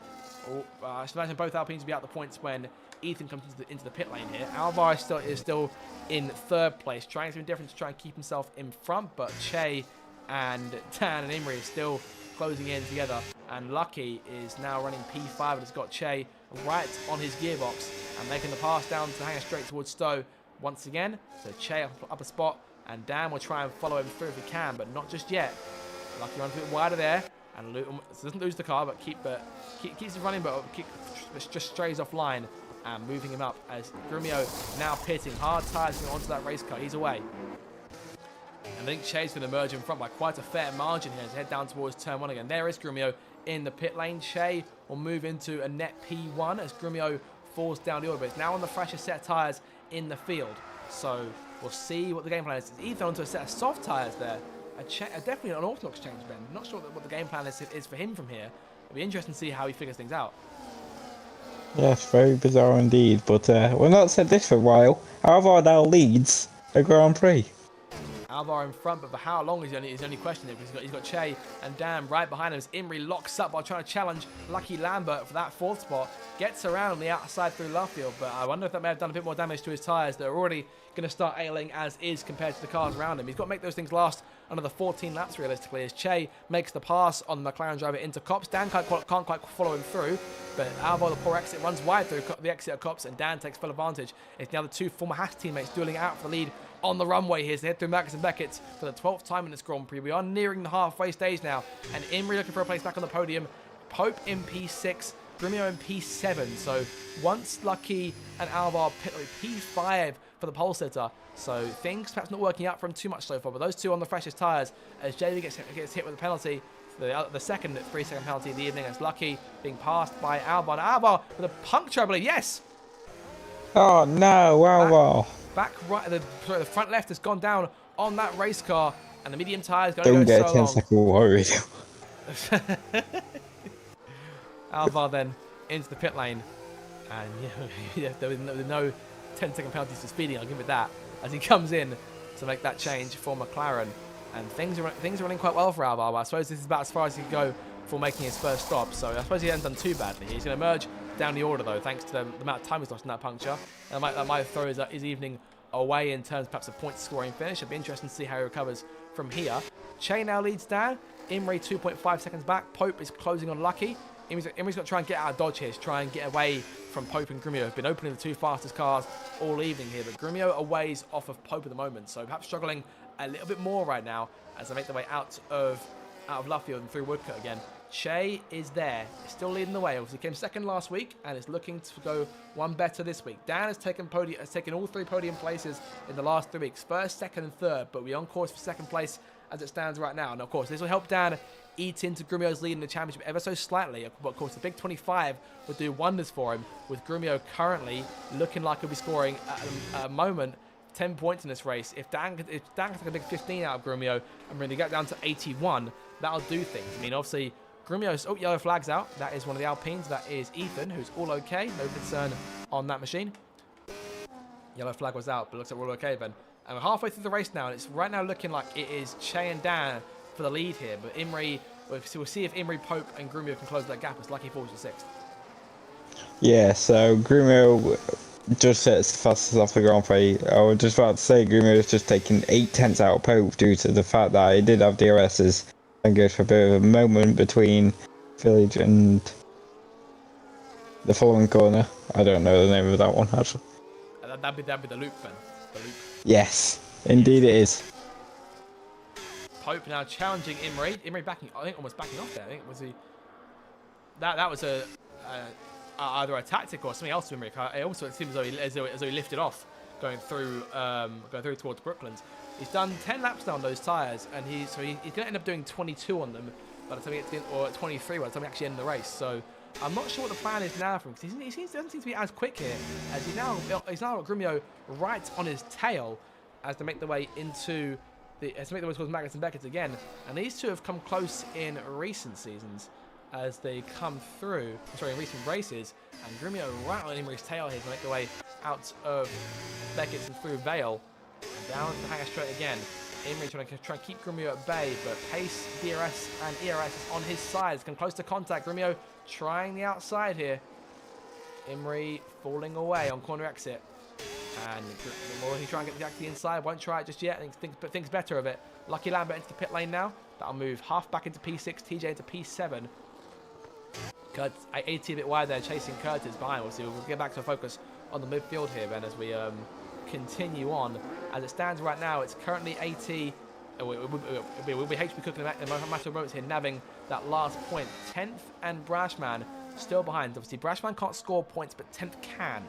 I should imagine both Alpines will be out the points when Ethan comes into the pit lane here. Alvar is still in third place, trying something different to try and keep himself in front, but Che and Dan and Imri are still closing in together, and Lucky is now running P5 and has got Che right on his gearbox and making the pass down to hang straight towards Stowe once again. So Che up a spot, and Dan will try and follow him through if he can, but not just yet. Lucky runs a bit wider there, and doesn't lose the car, but keeps it running, but just strays offline and moving him up as Grumio now pitting. Hard tires going onto that race car. He's away. And I think Che's going to emerge in front by quite a fair margin here as they head down towards turn 1 again. There is Grumio in the pit lane. Che will move into a net P1 as Grumio falls down the order, but it's now on the freshest set of tyres in the field. So we'll see what the game plan is. It's Ethan onto a set of soft tyres there. Definitely an orthodox change, Ben. Not sure what the game plan is for him from here. It'll be interesting to see how he figures things out. Yes, very bizarre indeed, but we've not said this for a while. Alvar now leads the Grand Prix. Alvar in front, but for how long is the only question there, because he's got Che and Dan right behind him as Imri locks up while trying to challenge Lucky Lambert for that 4th spot. Gets around on the outside through Luffield, but I wonder if that may have done a bit more damage to his tyres that are already going to start ailing as is compared to the cars around him. He's got to make those things last another 14 laps realistically as Che makes the pass on the McLaren driver into Copse. Dan can't quite follow him through, but Alvar, the poor exit, runs wide through the exit of Copse, and Dan takes full advantage. It's now the two former Haas teammates dueling out for the lead on the runway here as they head through Marcus and Beckett for the 12th time in this Grand Prix. We are nearing the halfway stage now, and Imri looking for a place back on the podium. Pope in P6, Grumio in P7. So once Lucky and Alvar pit P5 for the pole sitter. So things perhaps not working out for him too much so far, but those two on the freshest tyres as JV gets hit with a penalty. The second 3-second penalty of the evening as Lucky being passed by Alvar. And Alvar with a puncture, I believe. Yes! Oh no, Alvar. Back right, the front left has gone down on that race car, and the medium tyres going Don't to go get so a 10-second worry. Alvar then into the pit lane, and yeah, there was no 10-second penalties for speeding, I'll give it that, as he comes in to make that change for McLaren. And things are running quite well for Alvar, but I suppose this is about as far as he can go for making his first stop, so I suppose he hasn't done too badly. He's going to emerge down the order though, thanks to the amount of time he's lost in that puncture. And that might throw his evening away in terms perhaps of point scoring finish. It'll be interesting to see how he recovers from here. Che now leads down. Imri 2.5 seconds back. Pope is closing on Lucky. Imri's got to try and get out of dodge here, to try and get away from Pope and Grumio. Have been opening the two fastest cars all evening here, but Grumio a ways off of Pope at the moment, so perhaps struggling a little bit more right now as they make their way out of Luffield and through Woodcote again. Che is there, still leading the way. Obviously came second last week and is looking to go one better this week. Dan has taken all 3 podium places in the last 3 weeks, first, second, and third. But we're on course for second place as it stands right now. And of course, this will help Dan eat into Grumio's lead in the championship ever so slightly. But of course, the big 25 would do wonders for him, with Grumio currently looking like he'll be scoring at a moment 10 points in this race. If Dan can take a big 15 out of Grumio and really get down to 81, that'll do things. I mean, obviously, Grumio's, yellow flag's out. That is one of the Alpines. That is Ethan, who's all okay. No concern on that machine. Yellow flag was out, but looks like we're all okay then. And we're halfway through the race now, and it's right now looking like it is Che and Dan for the lead here. But Imri, we'll see if Imri, Pope, and Grumio can close that gap as Lucky falls to 6th. Yeah, so Grumio just sets the fastest off the Grand Prix. I was just about to say Grumio is just taking 8 tenths out of Pope due to the fact that he did have DRSs. And goes for a bit of a moment between Village and the following corner. I don't know the name of that one actually. That'd be the loop then. The loop. Yes, indeed it is. Pope now challenging Imri. Imri almost backing off there. I think was he. That was either a tactic or something else to Imri. It also seems as though he lifted off going through towards Brooklands. He's done 10 laps now on those tyres, and he's going to end up doing 22 on them by the time he gets in, or 23 by the time he actually ends the race. So I'm not sure what the plan is now for him, because he doesn't seem to be as quick here, as he's now got Grumio right on his tail as they make their way towards Magnus and Beckett again. And these two have come close in recent seasons as they come through, in recent races, and Grumio right on Imri's tail here to make their way out of Beckett's and through Vale. And down to Hanger Straight again. Imri trying to keep Grumio at bay, but Pace, DRS, and ERS is on his side. It's come close to contact. Grumio trying the outside here. Imri falling away on corner exit. And the more he try and get back to the inside, won't try it just yet, and thinks better of it. Lucky Lambert into the pit lane now. That'll move half back into P6, TJ into P7. Curtis, 80 a bit wide there, chasing Curtis behind. We'll get back to a focus on the midfield here, Ben, as we continue on. As it stands right now, it's currently 80. We'll be HB cooking in a matter of moments here, nabbing that last point. 10th and Brashman still behind. Obviously, Brashman can't score points, but 10th can.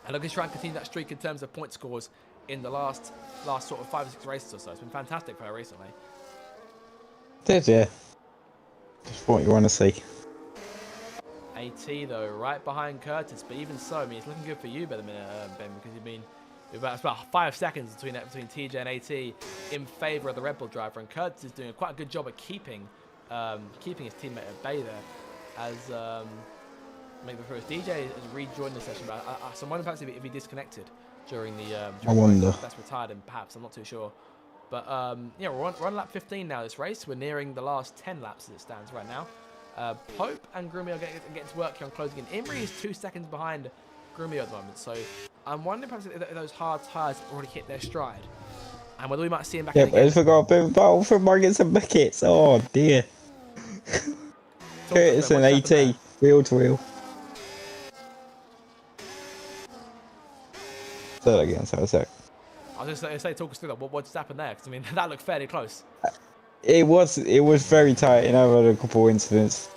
And looking to try and continue that streak in terms of point scores in the last sort of 5 or 6 races or so. It's been fantastic for her recently. Did yeah. Just what you want to see. AT though, right behind Curtis, but even so, I mean, it's looking good for you by the minute, Ben, because you've been about 5 seconds between TJ and AT in favour of the Red Bull driver, and Curtis is doing quite a good job at keeping his teammate at bay there. As make the first DJ has rejoined the session, but so I'm wondering perhaps if he disconnected during the. I wonder. That's retired, and perhaps I'm not too sure. But yeah, we're on lap 15 now. This race, we're nearing the last 10 laps as it stands right now. Pope and Grumio are getting to work here on closing in. Imri is 2 seconds behind Grumio at the moment, so I'm wondering perhaps if those hard tyres already hit their stride, and whether we might see him back. Yeah, but I forgot a bit of battle for Margits and Buckets. Oh dear. Curtis and AT, wheel to wheel. Say that again, so a sec. I was just going to say, talk us through that. What just happened there? Because I mean, that looked fairly close. It was very tight, and I've had a couple of incidents,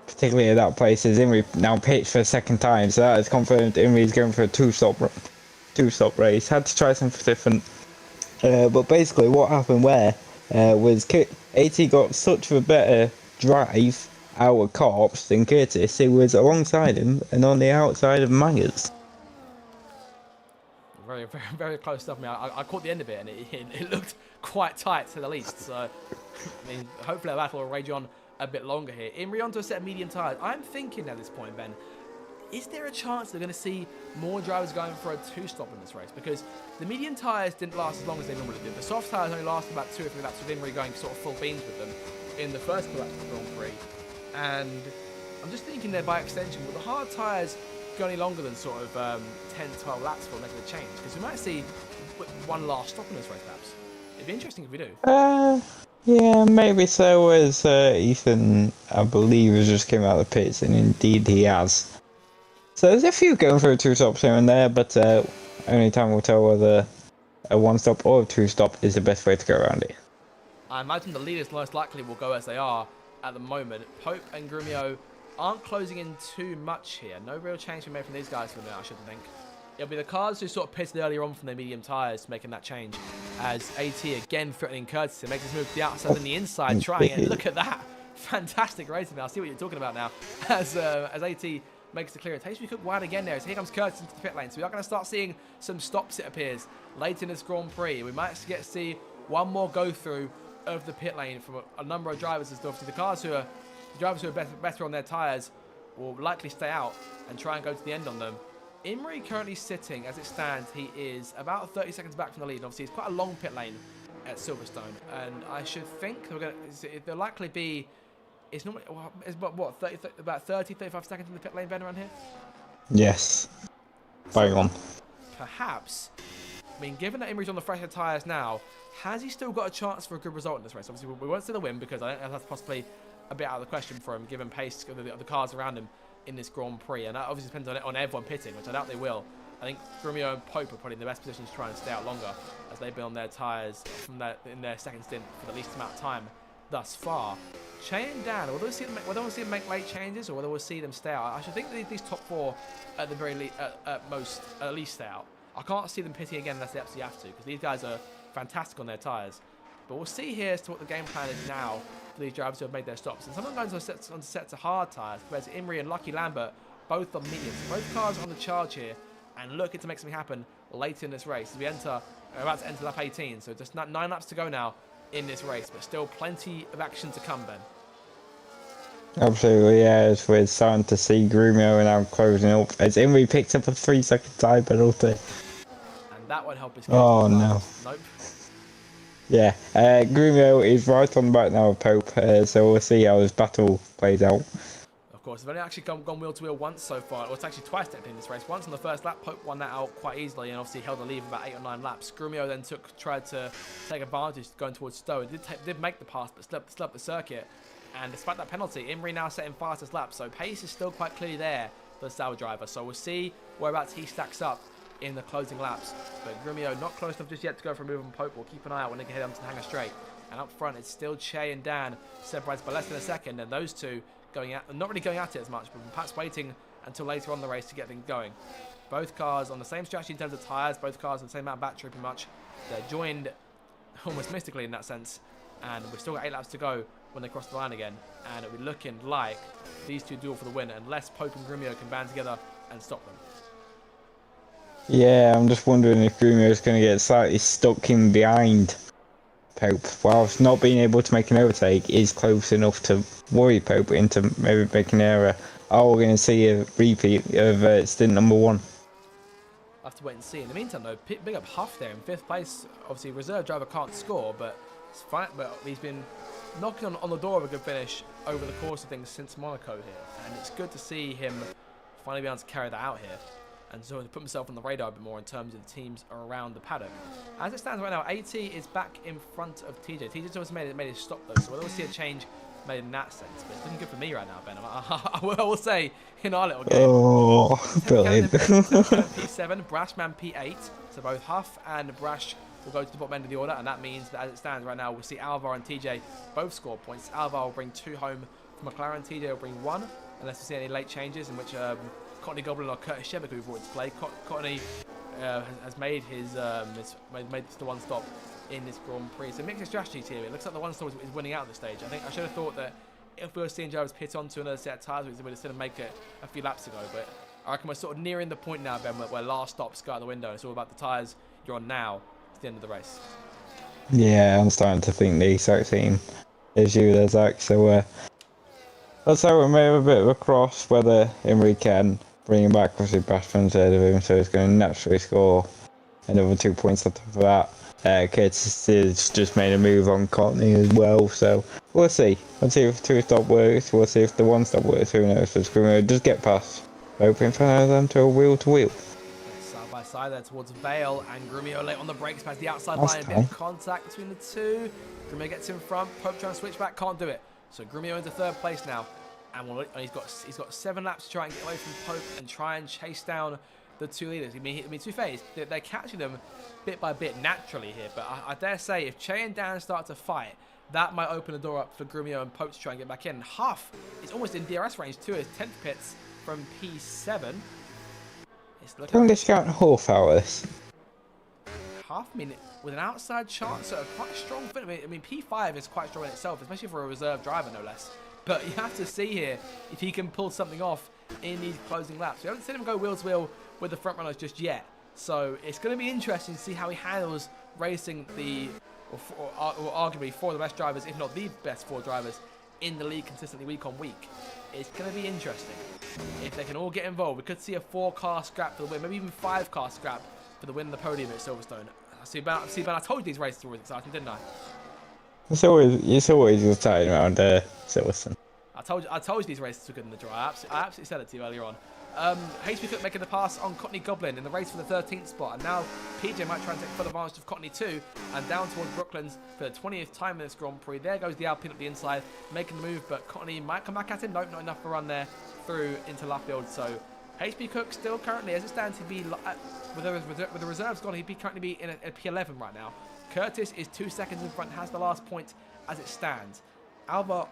particularly at that place. As Imri now pitched for a second time, so that is confirmed. Imri's going for a two-stop race. Had to try something different, but basically what happened was AT got such a better drive out of Corpse than Curtis. He was alongside him and on the outside of Myers. Very, very, very close stuff. I mean, I caught the end of it, and it looked quite tight, to say the least. So, I mean, hopefully that battle will rage on a bit longer here. Imri onto a set of medium tyres. I'm thinking at this point, Ben, is there a chance they're going to see more drivers going for a two-stop in this race? Because the medium tyres didn't last as long as they normally did. The soft tyres only lasted about 2 or 3 laps with Imri going sort of full beans with them in the first 2 laps of the Grand Prix. And I'm just thinking there, by extension, will the hard tyres go any longer than sort of 10, 12 laps for making a change? Because we might see one last stop in this race, perhaps. It'd be interesting if we do. Yeah, maybe so. As Ethan, I believe, has just came out of the pits, and indeed he has. So there's a few going for a two-stop here and there, but only time will tell whether a one-stop or a two-stop is the best way to go around it. I imagine the leaders most likely will go as they are at the moment. Pope and Grumio aren't closing in too much here. No real change to be made from these guys for the minute, I shouldn't think. It'll be the cars who sort of pitted earlier on from their medium tyres making that change. As AT again threatening Curtis to make this move to the outside and the inside, trying it. Look at that. Fantastic racing now. I see what you're talking about now. As AT makes the clearance. HB Cook wide again there. So here comes Curtis into the pit lane. So we are going to start seeing some stops, it appears, late in this Grand Prix. We might get to see one more go through of the pit lane from a number of drivers. As obviously the drivers who are better on their tyres will likely stay out and try and go to the end on them. Imri currently sitting, as it stands, he is about 30 seconds back from the lead. Obviously, it's quite a long pit lane at Silverstone, and I should think there'll likely be, it's normally, it's what, 35 seconds in the pit lane, Ben, around here? Yes. Bang on. Perhaps, I mean, given that Imri's on the fresher tyres now, has he still got a chance for a good result in this race? Obviously, we won't see the win because I don't know if that's possibly a bit out of the question for him, given pace of the cars around him in this Grand Prix, and that obviously depends on everyone pitting, which I doubt they will. I think Grumio and Pope are probably in the best positions to try and stay out longer, as they've been on their tyres in their second stint for the least amount of time thus far. Che and Dan, whether we'll see them make late changes or whether we'll see them stay out, I should think that these top 4 at the very least, at least stay out. I can't see them pitting again unless they absolutely have to, because these guys are fantastic on their tyres. But we'll see here as to what the game plan is now for these drivers who have made their stops. And some of them going on sets of hard tyres, whereas Imri and Lucky Lambert both on mediums. Both cars on the charge here and looking to make something happen late in this race. As we're about to enter lap 18, so just 9 laps to go now in this race, but still plenty of action to come, Ben. Absolutely, yeah, as we're starting to see Grumio and now closing up. As Imri picks up a 3-second time penalty. And that won't help his case. Oh, no. Nope. Yeah, Grumio is right on the back now of Pope, so we'll see how this battle plays out. Of course, they've only actually gone wheel to wheel once so far. Well, it's actually twice technically in this race. Once on the first lap, Pope won that out quite easily and obviously held the lead for about 8 or 9 laps. Grumio then tried to take advantage going towards Stowe. It did make the pass, but slept the circuit. And despite that penalty, Imri now setting fastest lap, so pace is still quite clearly there for the Sauber driver. So we'll see whereabouts he stacks up in the closing laps. But Grumio not close enough just yet to go for a move on Pope. We'll keep an eye out when they get onto the hangar straight. And up front, it's still Che and Dan separates by less than a second, and those two going at, not really going at it as much, but perhaps waiting until later on in the race to get things going. Both cars on the same strategy in terms of tyres, both cars on the same amount of battery pretty much. They're joined almost mystically in that sense, and we've still got 8 laps to go when they cross the line again, and it'll be looking like these two duel for the win unless Pope and Grumio can band together and stop them. Yeah, I'm just wondering if Grumio is going to get slightly stuck in behind Pope, whilst not being able to make an overtake, is close enough to worry Pope into maybe making an error. Oh, we're going to see a repeat of stint number 1. I'll have to wait and see. In the meantime, though, big up Huff there in 5th place. Obviously, reserve driver can't score, but it's fine. But he's been knocking on the door of a good finish over the course of things since Monaco here, and it's good to see him finally be able to carry that out here. And so to put himself on the radar a bit more in terms of the teams around the paddock. As it stands right now, AT is back in front of TJ. TJ's always made his stop though, so we'll always see a change made in that sense. But it's looking good for me right now, Ben. I will say in our little game. Oh, brilliant. P7, Brashman P8. So both Huff and Brash will go to the bottom end of the order, and that means that as it stands right now, we'll see Alvar and TJ both score points. Alvar will bring 2 home for McLaren. TJ will bring 1, unless we see any late changes in which Courtney Goblin or Curtis Shebeck, who we've brought into play. Courtney has made his made this the 1 stop in this Grand Prix. So mixed strategies here. It looks like the 1 stop is winning out at this stage. I think I should have thought that if we were seeing drivers pit onto another set of tyres, we would have seen them make it a few laps ago. But I reckon we're sort of nearing the point now, Ben, where last stops go out the window. It's all about the tyres you're on now. It's the end of the race. Yeah, I'm starting to think the exact same issue there, Zach. So let's hope we may have a bit of a cross whether Imri can bring him back. Obviously, Bashman's ahead of him, so he's going to naturally score another 2 points on top of that. Curtis has just made a move on Courtney as well, so we'll see. We'll see if 2 stop works, we'll see if the 1 stop works, who knows. But Grumio does get past, hoping for them to a wheel to wheel. Side by side there towards Vale, and Grumio late on the brakes past the outside That's line. A bit of contact between the two. Grumio gets in front, Pope trying to switch back, can't do it. So Grumio into 3rd place now, and he's got 7 laps to try and get away from Pope and try and chase down the 2 leaders. I mean to be fair, they're catching them bit by bit naturally here, but I dare say if Che and Dan start to fight, that might open the door up for Grumio and Pope to try and get back in. Huff is almost in DRS range too, his 10th pits from P7. It's looking Don't discount half hours. Huff, I mean, with an outside chance, so quite a strong fit. I mean, P5 is quite strong in itself, especially for a reserve driver, no less. But you have to see here if he can pull something off in these closing laps. We haven't seen him go wheel to wheel with the front runners just yet. So it's going to be interesting to see how he handles racing or arguably 4 of the best drivers, if not the best 4 drivers in the league consistently week on week. It's going to be interesting. If they can all get involved, we could see a 4-car scrap for the win, maybe even 5-car scrap for the win of the podium at Silverstone. See, Ben, I told you these races were always exciting, didn't I? It's always exciting around Silverstone. I told you these races were good in the draw. I absolutely said it to you earlier on. HP Cook making the pass on Courtney Goblin in the race for the 13th spot, and now PJ might try and take full advantage of Courtney too, and down towards Brooklands for the 20th time in this Grand Prix. There goes the Alpine up the inside, making the move, but Courtney might come back at him. Nope, not enough for a run there through into Luffield. So HP Cook still currently, as it stands, he'd be with the reserves gone, he'd currently be in a P11 right now. Curtis is 2 seconds in front, has the last point as it stands. Alba,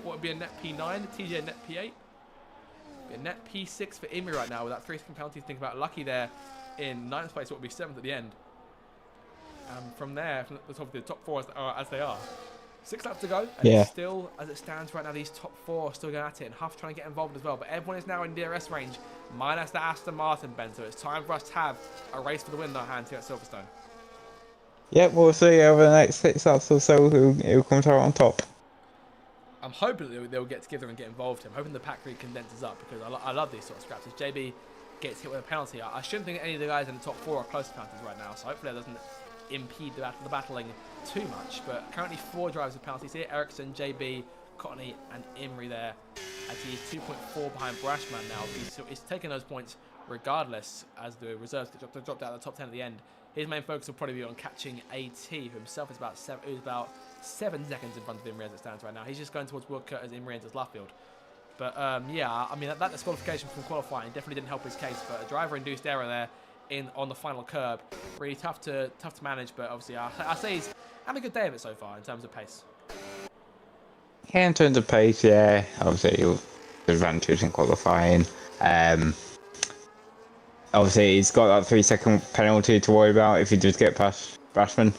what would be a net P9, TJ a net P8. A net P6 for Imri right now with that 3-second penalty to think about. Lucky there in 9th place, what would be 7th at the end. From there, from the top 4 as they are. 6 laps to go, and still, as it stands right now, these top 4 are still going at it, and Huff trying to get involved as well. But everyone is now in DRS range, minus the Aston Martin, Ben. So it's time for us to have a race for the win in our hands here at Silverstone. Yep, we'll see over the next 6 laps or so who comes out on top. I'm hoping that they'll get together and get involved. I'm hoping the pack really condenses up because I love these sort of scraps. If JB gets hit with a penalty, I shouldn't think any of the guys in the top 4 are close to penalties right now. So hopefully that doesn't impede the battling too much. But currently 4 drivers with penalties here: Ericsson, JB, Cotney, and Imrie there. As he is 2.4 behind Brashman now. He's taking those points regardless, as the reserves dropped out of the top 10 at the end. His main focus will probably be on catching AT, who himself is about 7 seconds in front of Imrie as it stands right now. He's just going towards Woodcourt as Imrie enters left field. But yeah, I mean that disqualification from qualifying definitely didn't help his case. But a driver-induced error there on the final curb, really tough to manage. But obviously, I say he's had a good day of it so far in terms of pace. Yeah, in terms of pace, yeah, obviously he was advantage in qualifying. Obviously he's got that 3-second penalty to worry about if he does get past Brashman.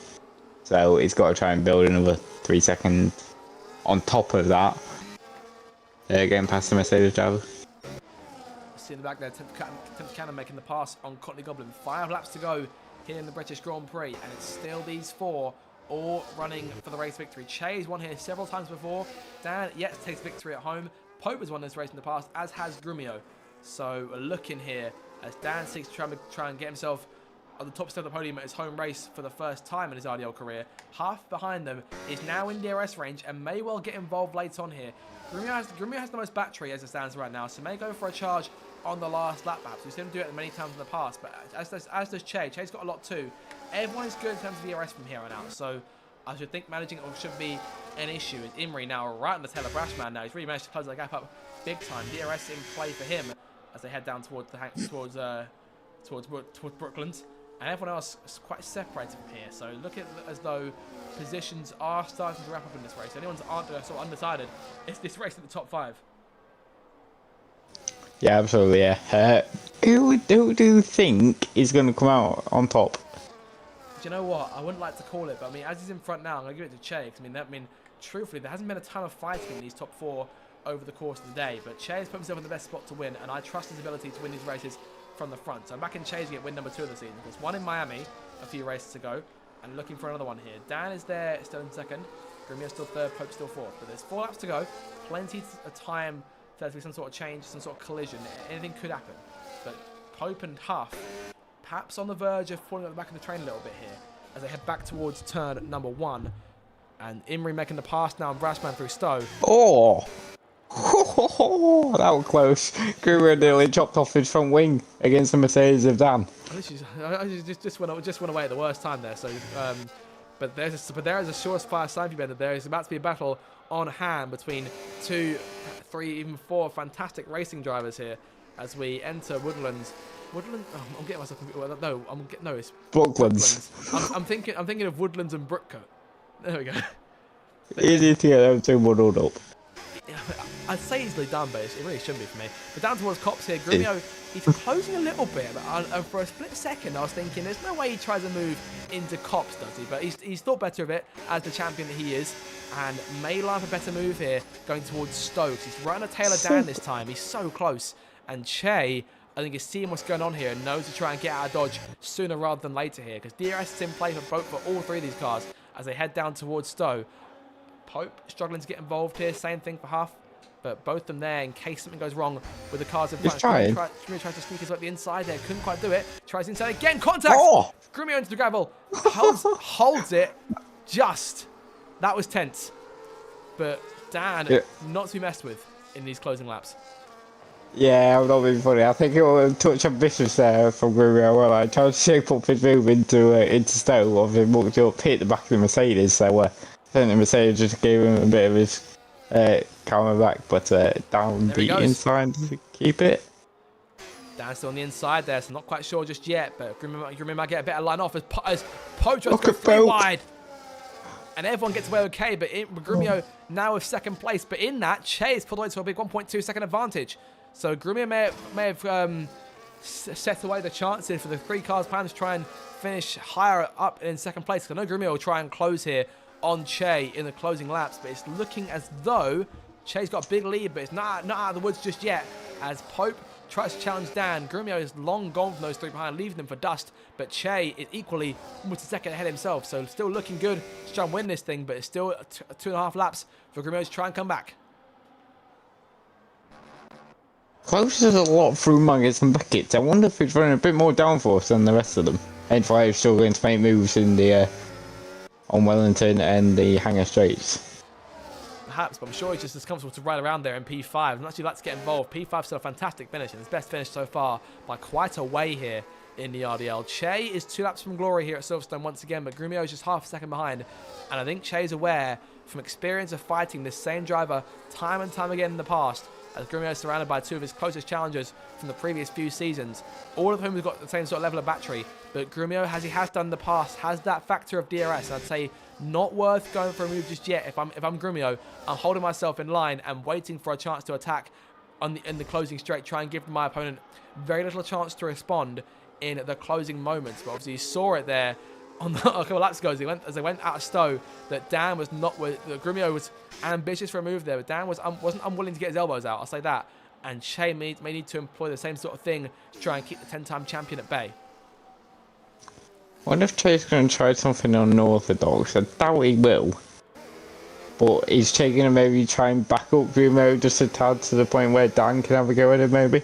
So he's got to try and build another 3 seconds on top of that. Getting past the Mercedes driver. See in the back there, Tim Cannon making the pass on Cotney Goblin. 5 laps to go here in the British Grand Prix, and it's still these 4 all running for the race victory. Che's won here several times before. Dan yet takes victory at home. Pope has won this race in the past, as has Grumio. So looking here as Dan seeks to try and get himself on the top step of the podium at his home race for the first time in his RDL career. Half behind them is now in DRS range and may well get involved late on here. Grumio has the most battery as it stands right now, so may go for a charge on the last lap perhaps. We've seen him do it many times in the past, but as does Che. Che's got a lot too. Everyone is good in terms of DRS from here on out, so I should think managing it should be an issue. And Imrie now right on the tail of Brashman now. He's really managed to close that gap up big time. DRS in play for him as they head down towards Brooklands. And everyone else is quite separated from here. So look at as though positions are starting to wrap up in this race. Anyone's aren't sort of undecided. It's this race at the top 5. Yeah, absolutely. Yeah. Who do you think is going to come out on top? Do you know what? I wouldn't like to call it, but I mean, as he's in front now, I'm going to give it to Che. I mean, truthfully, there hasn't been a ton of fighting in these top 4 over the course of the day, but Che has put himself in the best spot to win, and I trust his ability to win these races from the front. So I'm back in Che's to get win number 2 of the season. There's one in Miami, a few races to go, and looking for another one here. Dan is there, still in second. Grumio still third, Pope still fourth. But there's 4 laps to go. Plenty of time for there to be some sort of change, some sort of collision. Anything could happen. But Pope and Huff, perhaps on the verge of falling at the back of the train a little bit here, as they head back towards turn number 1. And Imrie making the pass now, and Brashman through Stowe. Oh! That was close. Grumio nearly chopped off his front wing against the Mercedes of Dan. I just went away at the worst time there. So, but there is a surefire sign for you that there is about to be a battle on hand between 2, 3, even 4 fantastic racing drivers here as we enter Woodlands. Woodlands. Oh, I'm getting myself. No, it's Brooklands. I'm thinking of Woodlands and Brookcote. There we go. Easy to get them 2 muddled up. I'd say easily done, but it really shouldn't be for me. But down towards Cops here, Grumio, he's closing a little bit. But for a split second, I was thinking, there's no way he tries to move into Cops, does he? But he's thought better of it as the champion that he is, and may line up a better move here, going towards Stokes. He's right on the tail of Dan this time. He's so close. And Che, I think, is seeing what's going on here and knows to try and get out of dodge sooner rather than later here, because DRS is in play for all 3 of these cars as they head down towards Stowe. Pope struggling to get involved here. Same thing for Huff. But both of them there in case something goes wrong with the cars in front. Grumio tries to sneak his way up the inside there. Couldn't quite do it. Tries inside again. Contact! Oh! Grumio into the gravel. Holds it. Just. That was tense. But Dan, not to be messed with in these closing laps. Yeah, I'm not being funny. I think it was a touch ambitious there from Grumio. Well, I tried to shape up his move into Stowe. Obviously, mucked up, hit the back of the Mercedes. So I think the Mercedes just gave him a bit of his coming back, but down the inside to keep it. Dan's still on the inside there, so not quite sure just yet, but Grumio might get a better line off as Pope tries to go 3 wide. And everyone gets away okay, but Grumio now with second place. But in that, Che is pulled away to a big 1.2 second advantage. So Grumio may have set away the chances for the 3 cars plan to try and finish higher up in second place. I know Grumio will try and close here on Che in the closing laps, but it's looking as though Che's got a big lead, but it's not out of the woods just yet as Pope tries to challenge Dan. Grumio is long gone from those 3 behind, leaving them for dust, but Che is equally almost a second ahead himself, so still looking good to try and win this thing, but it's still 2.5 laps for Grumio to try and come back. Close is a lot through Muggets and Buckets. I wonder if it's running a bit more downforce than the rest of them. hence why I was struggling to make moves in the on Wellington and the Hanger Straits. Perhaps, but I'm sure he's just as comfortable to ride around there in P5. And actually like to get involved. P5 still a fantastic finish, and his best finish so far by quite a way here in the RDL. Che is 2 laps from glory here at Silverstone once again, but Grumio is just half a second behind. And I think Che's aware from experience of fighting this same driver time and time again in the past, as Grumio is surrounded by 2 of his closest challengers from the previous few seasons, all of whom have got the same sort of level of battery. But Grumio, as he has done in the past, has that factor of DRS. I'd say not worth going for a move just yet. If I'm Grumio, I'm holding myself in line and waiting for a chance to attack in the closing straight, try and give my opponent very little chance to respond in the closing moments. But obviously you saw it there on a couple of laps ago as they went out of Stowe, that Dan was not, that Grumio was ambitious for a move there, but Dan wasn't unwilling to get his elbows out, I'll say that. And Che may need to employ the same sort of thing to try and keep the 10-time champion at bay. I wonder if Che's going to try something unorthodox. I doubt he will. But is Che going to maybe try and back up Grumio just a tad to the point where Dan can have a go at it maybe?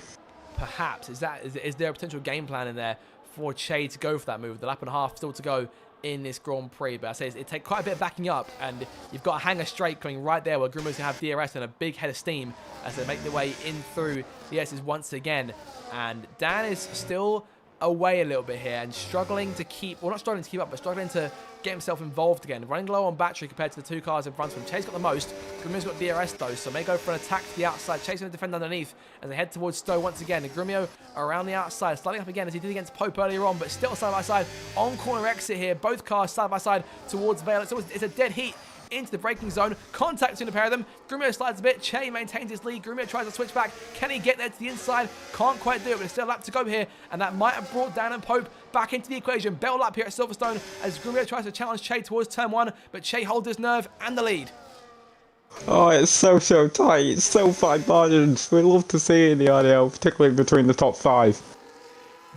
Perhaps. Is there a potential game plan in there for Che to go for that move? The lap and a half still to go in this Grand Prix, but I say it takes quite a bit of backing up, and you've got a Hanger Straight coming right there where Grumio's going to have DRS and a big head of steam as they make their way in through the S's once again. And Dan is still away a little bit here and struggling to keep, well, not struggling to keep up, but struggling to get himself involved again. Running low on battery compared to the 2 cars in front of him. Che's got the most. Grumio's got DRS though, so may go for an attack to the outside. Che's going to defend underneath as they head towards Stowe once again. And Grumio around the outside, sliding up again as he did against Pope earlier on, but still side by side on corner exit here. Both cars side by side towards Vale. It's a dead heat into the braking zone. Contact between the pair of them. Grumio slides a bit. Che maintains his lead. Grumio tries to switch back. Can he get there to the inside? Can't quite do it, but there's still a lap to go here, and that might have brought Dan and Pope back into the equation. Bell lap here at Silverstone as Grumio tries to challenge Che towards turn 1, but Che holds his nerve and the lead. Oh, it's so tight. It's so fine margins. We love to see it in the RDL, particularly between the top 5.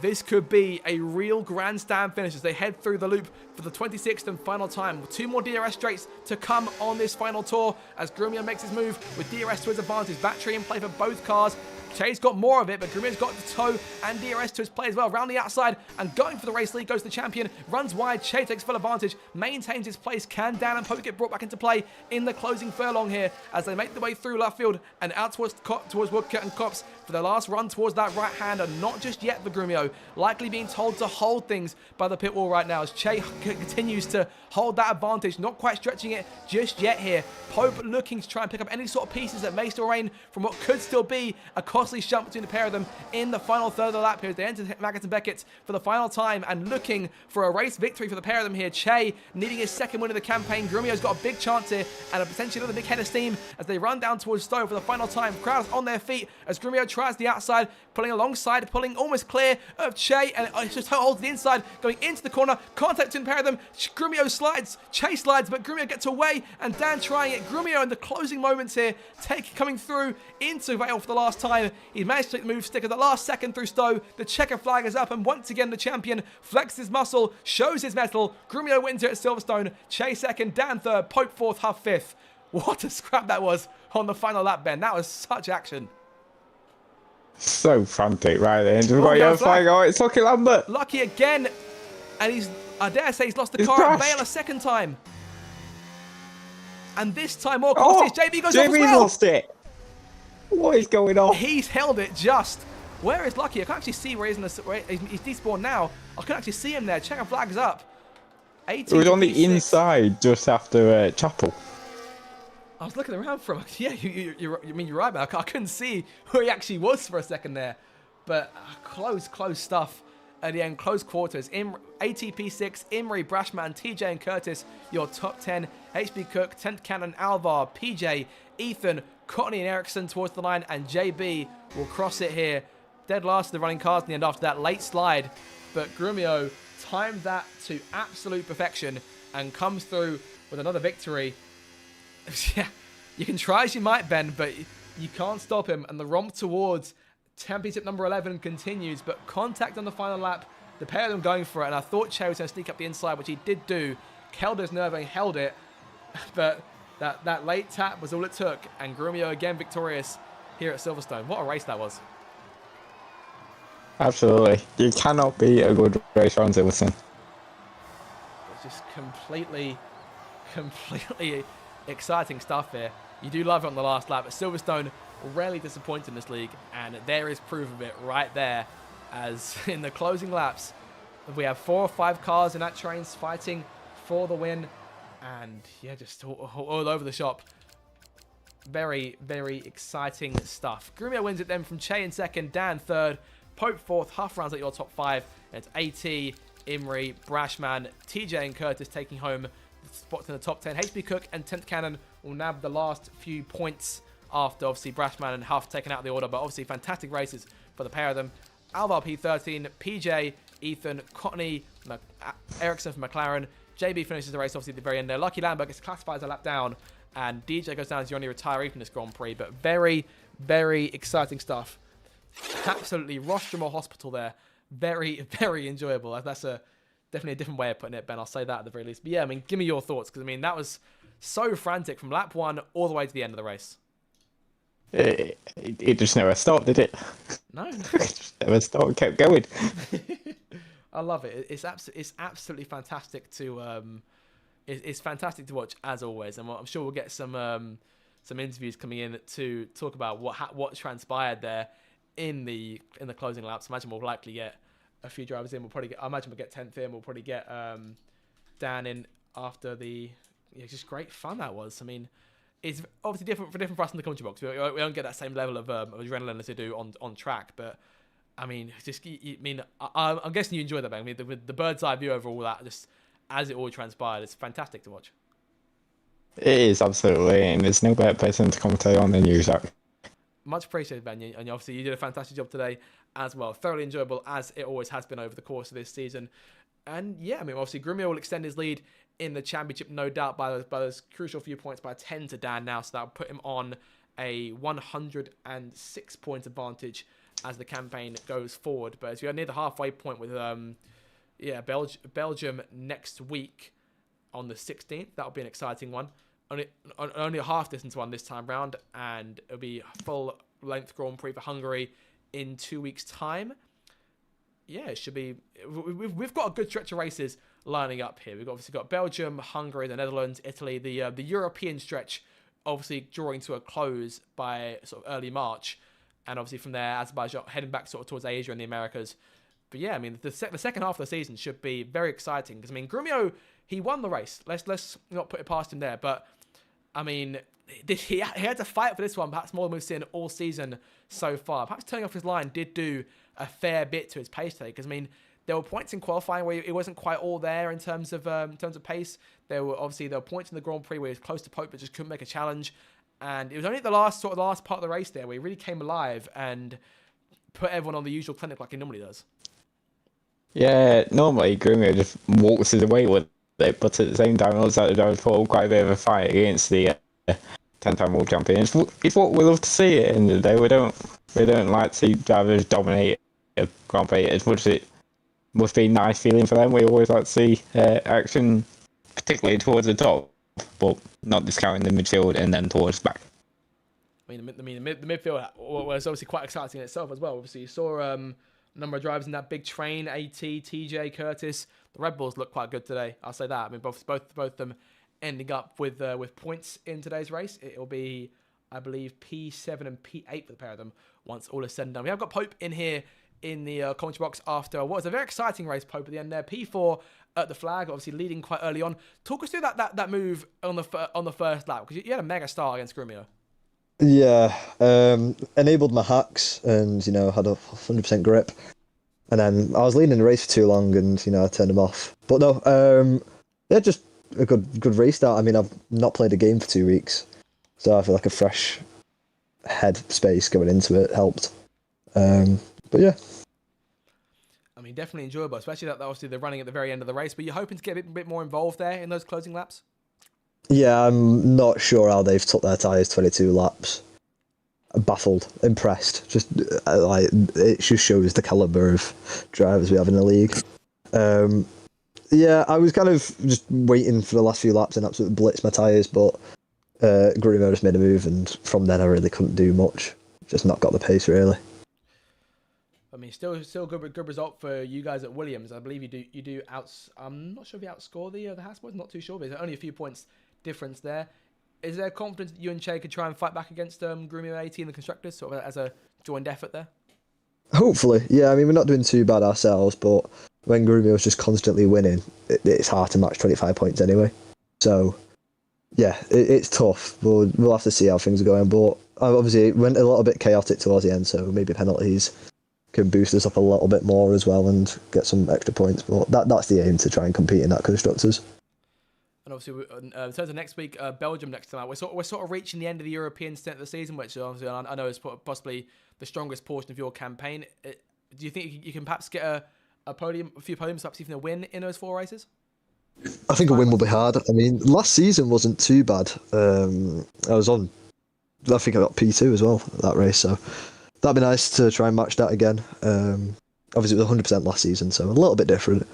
This could be a real grandstand finish as they head through the loop for the 26th and final time. 2 more DRS straights to come on this final tour as Grumio makes his move with DRS to his advantage. Battery in play for both cars. Che's got more of it, but Grumio's got the toe and DRS to his play as well. Round the outside and going for the race lead goes the champion. Runs wide, Che takes full advantage, maintains his place. Can Dan and Pope get brought back into play in the closing furlong here as they make their way through left field and out towards Woodcote and Copse for the last run towards that right-hander? Not just yet for Grumio, likely being told to hold things by the pit wall right now as Che continues to hold that advantage, not quite stretching it just yet here. Pope looking to try and pick up any sort of pieces that may still remain from what could still be a costly shunt between the pair of them in the final third of the lap here as they enter Maggotts and Beckett for the final time and looking for a race victory for the pair of them here. Che needing his 2nd win of the campaign. Grumio's got a big chance here and a potentially another big head of steam as they run down towards Stowe for the final time. Crowds on their feet as Grumio tries the outside, pulling alongside, pulling almost clear of Che, and just holds the inside, going into the corner. Contact between the pair of them. Grumio slides, Che slides, but Grumio gets away, and Dan trying it. Grumio in the closing moments here, coming through into Vale for the last time. He's managed to take the move stick at the last second through Stowe. The checker flag is up, and once again the champion flexes his muscle, shows his mettle. Grumio wins it at Silverstone. Che 2nd, Dan 3rd, Pope 4th, Huff 5th. What a scrap that was on the final lap, Ben. That was such action. So frantic right there. Just got your flag. Oh, it's Lucky Lambert. Lucky again. And I dare say he's lost the car at Vale a 2nd time. And this time more costly. JB goes off as well. Lost it. What is going on? He's held it just. Where is Lucky? I can't actually see where he's despawned now. I can actually see him there. Checker flag's up. It was on the inside just after Chapel. I was looking around for him. Yeah, you're right, man. I couldn't see who he actually was for a second there. But close stuff at the end. Close quarters. ATP 6, Imrie, Brashman, TJ and Curtis, your top 10. HB Cook, 10th Cannon, Alvar, PJ, Ethan, Courtney and Ericsson towards the line. And JB will cross it here. Dead last of the running cars in the end after that late slide. But Grumio timed that to absolute perfection and comes through with another victory. Yeah, you can try as you might, Ben, but you can't stop him. And the romp towards championship number 11 continues, but contact on the final lap, the pair of them going for it. And I thought Che was going to sneak up the inside, which he did do. Held his nerve and held it, but that late tap was all it took. And Grumio again victorious here at Silverstone. What a race that was. Absolutely. You cannot beat a good race on Silverstone. It's just completely exciting stuff here. You do love it on the last lap, but Silverstone rarely disappoints in this league, and there is proof of it right there, as in the closing laps, we have 4 or 5 cars in that trains fighting for the win, and yeah, just all over the shop. Very, very exciting stuff. Grumio wins it then from Che in second, Dan third, Pope fourth, Huff rounds out your top 5, and it's AT, Imri, Brashman, TJ and Curtis taking home spots in the top 10. HB Cook and 10th Cannon will nab the last few points after obviously Brashman and Huff taken out of the order, but obviously fantastic races for the pair of them. Alvar P13, PJ, Ethan, Cotney, Ericsson from McLaren. JB finishes the race obviously at the very end there. Lucky Lambert gets classified as a lap down, and DJ goes down as the only retiree from this Grand Prix, but very, very exciting stuff. Absolutely Rostrom Hospital there. Very, very enjoyable. That's definitely a different way of putting it, Ben. I'll say that at the very least. But yeah, I mean, give me your thoughts, because I mean, that was so frantic from lap 1 all the way to the end of the race. It just never stopped, did it? No. It just never stopped, it kept going. I love it. It's absolutely fantastic to it's fantastic to watch as always, and I'm sure we'll get some interviews coming in to talk about what transpired there in the closing laps. I imagine we'll likely get a few drivers in. I imagine we'll get 10th in. We'll probably get Dan in after the. Yeah, just great fun that was. I mean, it's obviously different for us in the commentary box. We don't get that same level of adrenaline as they do on track, but I mean, I'm guessing you enjoyed that, Ben. I mean, the bird's eye view over all that, just as it all transpired, it's fantastic to watch. It is, absolutely, and there's no better person to commentate on than you, Zach. Much appreciated, Ben, and obviously you did a fantastic job today as well. Thoroughly enjoyable, as it always has been over the course of this season. And yeah, I mean, obviously Grumio will extend his lead in the championship, no doubt, by those crucial few points, by 10 to Dan now, so that will put him on a 106-point advantage as the campaign goes forward. But as we are near the halfway point with Belgium next week on the 16th, that'll be an exciting one. Only a half distance one this time round, and it'll be a full length Grand Prix for Hungary in 2 weeks' time. Yeah, it should be. We've got a good stretch of races lining up here. We've obviously got Belgium, Hungary, the Netherlands, Italy, the European stretch, obviously drawing to a close by sort of early March, and obviously from there Azerbaijan heading back sort of towards Asia and the Americas. But yeah, I mean the second half of the season should be very exciting, because I mean Grumio, he won the race. Let's not put it past him there, but I mean he had to fight for this one, perhaps more than we've seen all season so far. Perhaps turning off his line did do a fair bit to his pace today, because I mean there were points in qualifying where it wasn't quite all there in terms of pace. There were points in the Grand Prix where he was close to Pope but just couldn't make a challenge, and it was only the last part of the race there where he really came alive and put everyone on the usual clinic like he normally does. Yeah, normally Grumio just walks his way with it, but at the same time, it looks like the drivers put up quite a bit of a fight against the 10-time world champion. It's what we love to see at the end of the day. We don't like to see drivers dominate a Grand Prix as much as it must be a nice feeling for them. We always like to see action, particularly towards the top, but not discounting the midfield and then towards the back. I mean, the midfield was obviously quite exciting in itself as well. Obviously, you saw a number of drivers in that big train, AT, TJ, Curtis. The Red Bulls look quite good today. I'll say that. I mean, both of them ending up with points in today's race. It'll be, I believe, P7 and P8 for the pair of them once all is said and done. We have got Pope in here in the commentary box after what was a very exciting race. Pope at the end there, P4 at the flag, obviously leading quite early on. Talk us through that move on the first lap, because you had a mega start against Grumio. Yeah, enabled my hacks and, had a 100% grip. And then I was leading the race for too long and, I turned them off. But no, just a good restart. I mean, I've not played a game for 2 weeks, so I feel like a fresh head space going into it helped. But yeah. I mean, definitely enjoyable, especially that obviously they're running at the very end of the race, but you're hoping to get a bit more involved there in those closing laps? Yeah, I'm not sure how they've took their tyres 22 laps. Baffled, impressed. Just it just shows the caliber of drivers we have in the league. Yeah, I was kind of just waiting for the last few laps and absolutely blitz my tyres, but Grumio just made a move, and from then I really couldn't do much. Just not got the pace really. I mean, still good result for you guys at Williams. I believe you do outs. I'm not sure if you outscore the Haas boys. Not too sure. But there's only a few points difference there. Is there confidence that you and Che could try and fight back against Grumio AT and the constructors, sort of as a joined effort there? Hopefully, yeah. I mean, we're not doing too bad ourselves, but when Grumio's just constantly winning, it's hard to match 25 points anyway. So, yeah, it's tough. We'll have to see how things are going. But obviously, it went a little bit chaotic towards the end, so maybe penalties can boost us up a little bit more as well and get some extra points. But that's the aim, to try and compete in that constructors. And obviously, in terms of next week, Belgium next time out. We're sort of reaching the end of the European stint of the season, which obviously I know is possibly the strongest portion of your campaign. Do you think you can perhaps get a few podiums, perhaps even a win in those 4 races? I think a win will be hard. I mean, last season wasn't too bad. I was on, I think I got P2 as well that race, so that'd be nice to try and match that again. Obviously, it was 100% last season, so a little bit different.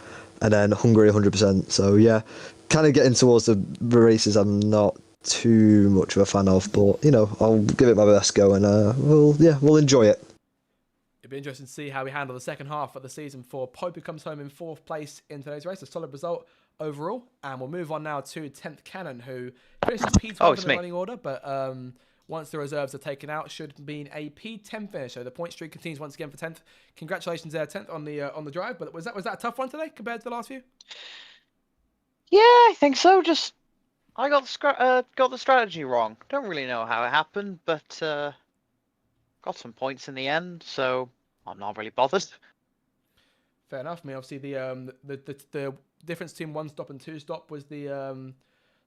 And then Hungary 100%. So yeah, kind of getting towards the races I'm not too much of a fan of, but I'll give it my best go, and we'll enjoy it. It'd be interesting to see how we handle the second half of the season for Pope, who comes home in 4th place in today's race. A solid result overall. And we'll move on now to 10th Cannon, who finishes P12 in the running order, but once the reserves are taken out, should mean a P10 finish. So the point streak continues once again for 10th. Congratulations there, 10th on the drive. But was that a tough one today compared to the last few? Yeah, I think so. Just I got the strategy wrong. Don't really know how it happened, but got some points in the end, so I'm not really bothered. Fair enough. I mean, obviously the difference between 1 stop and 2 stop was the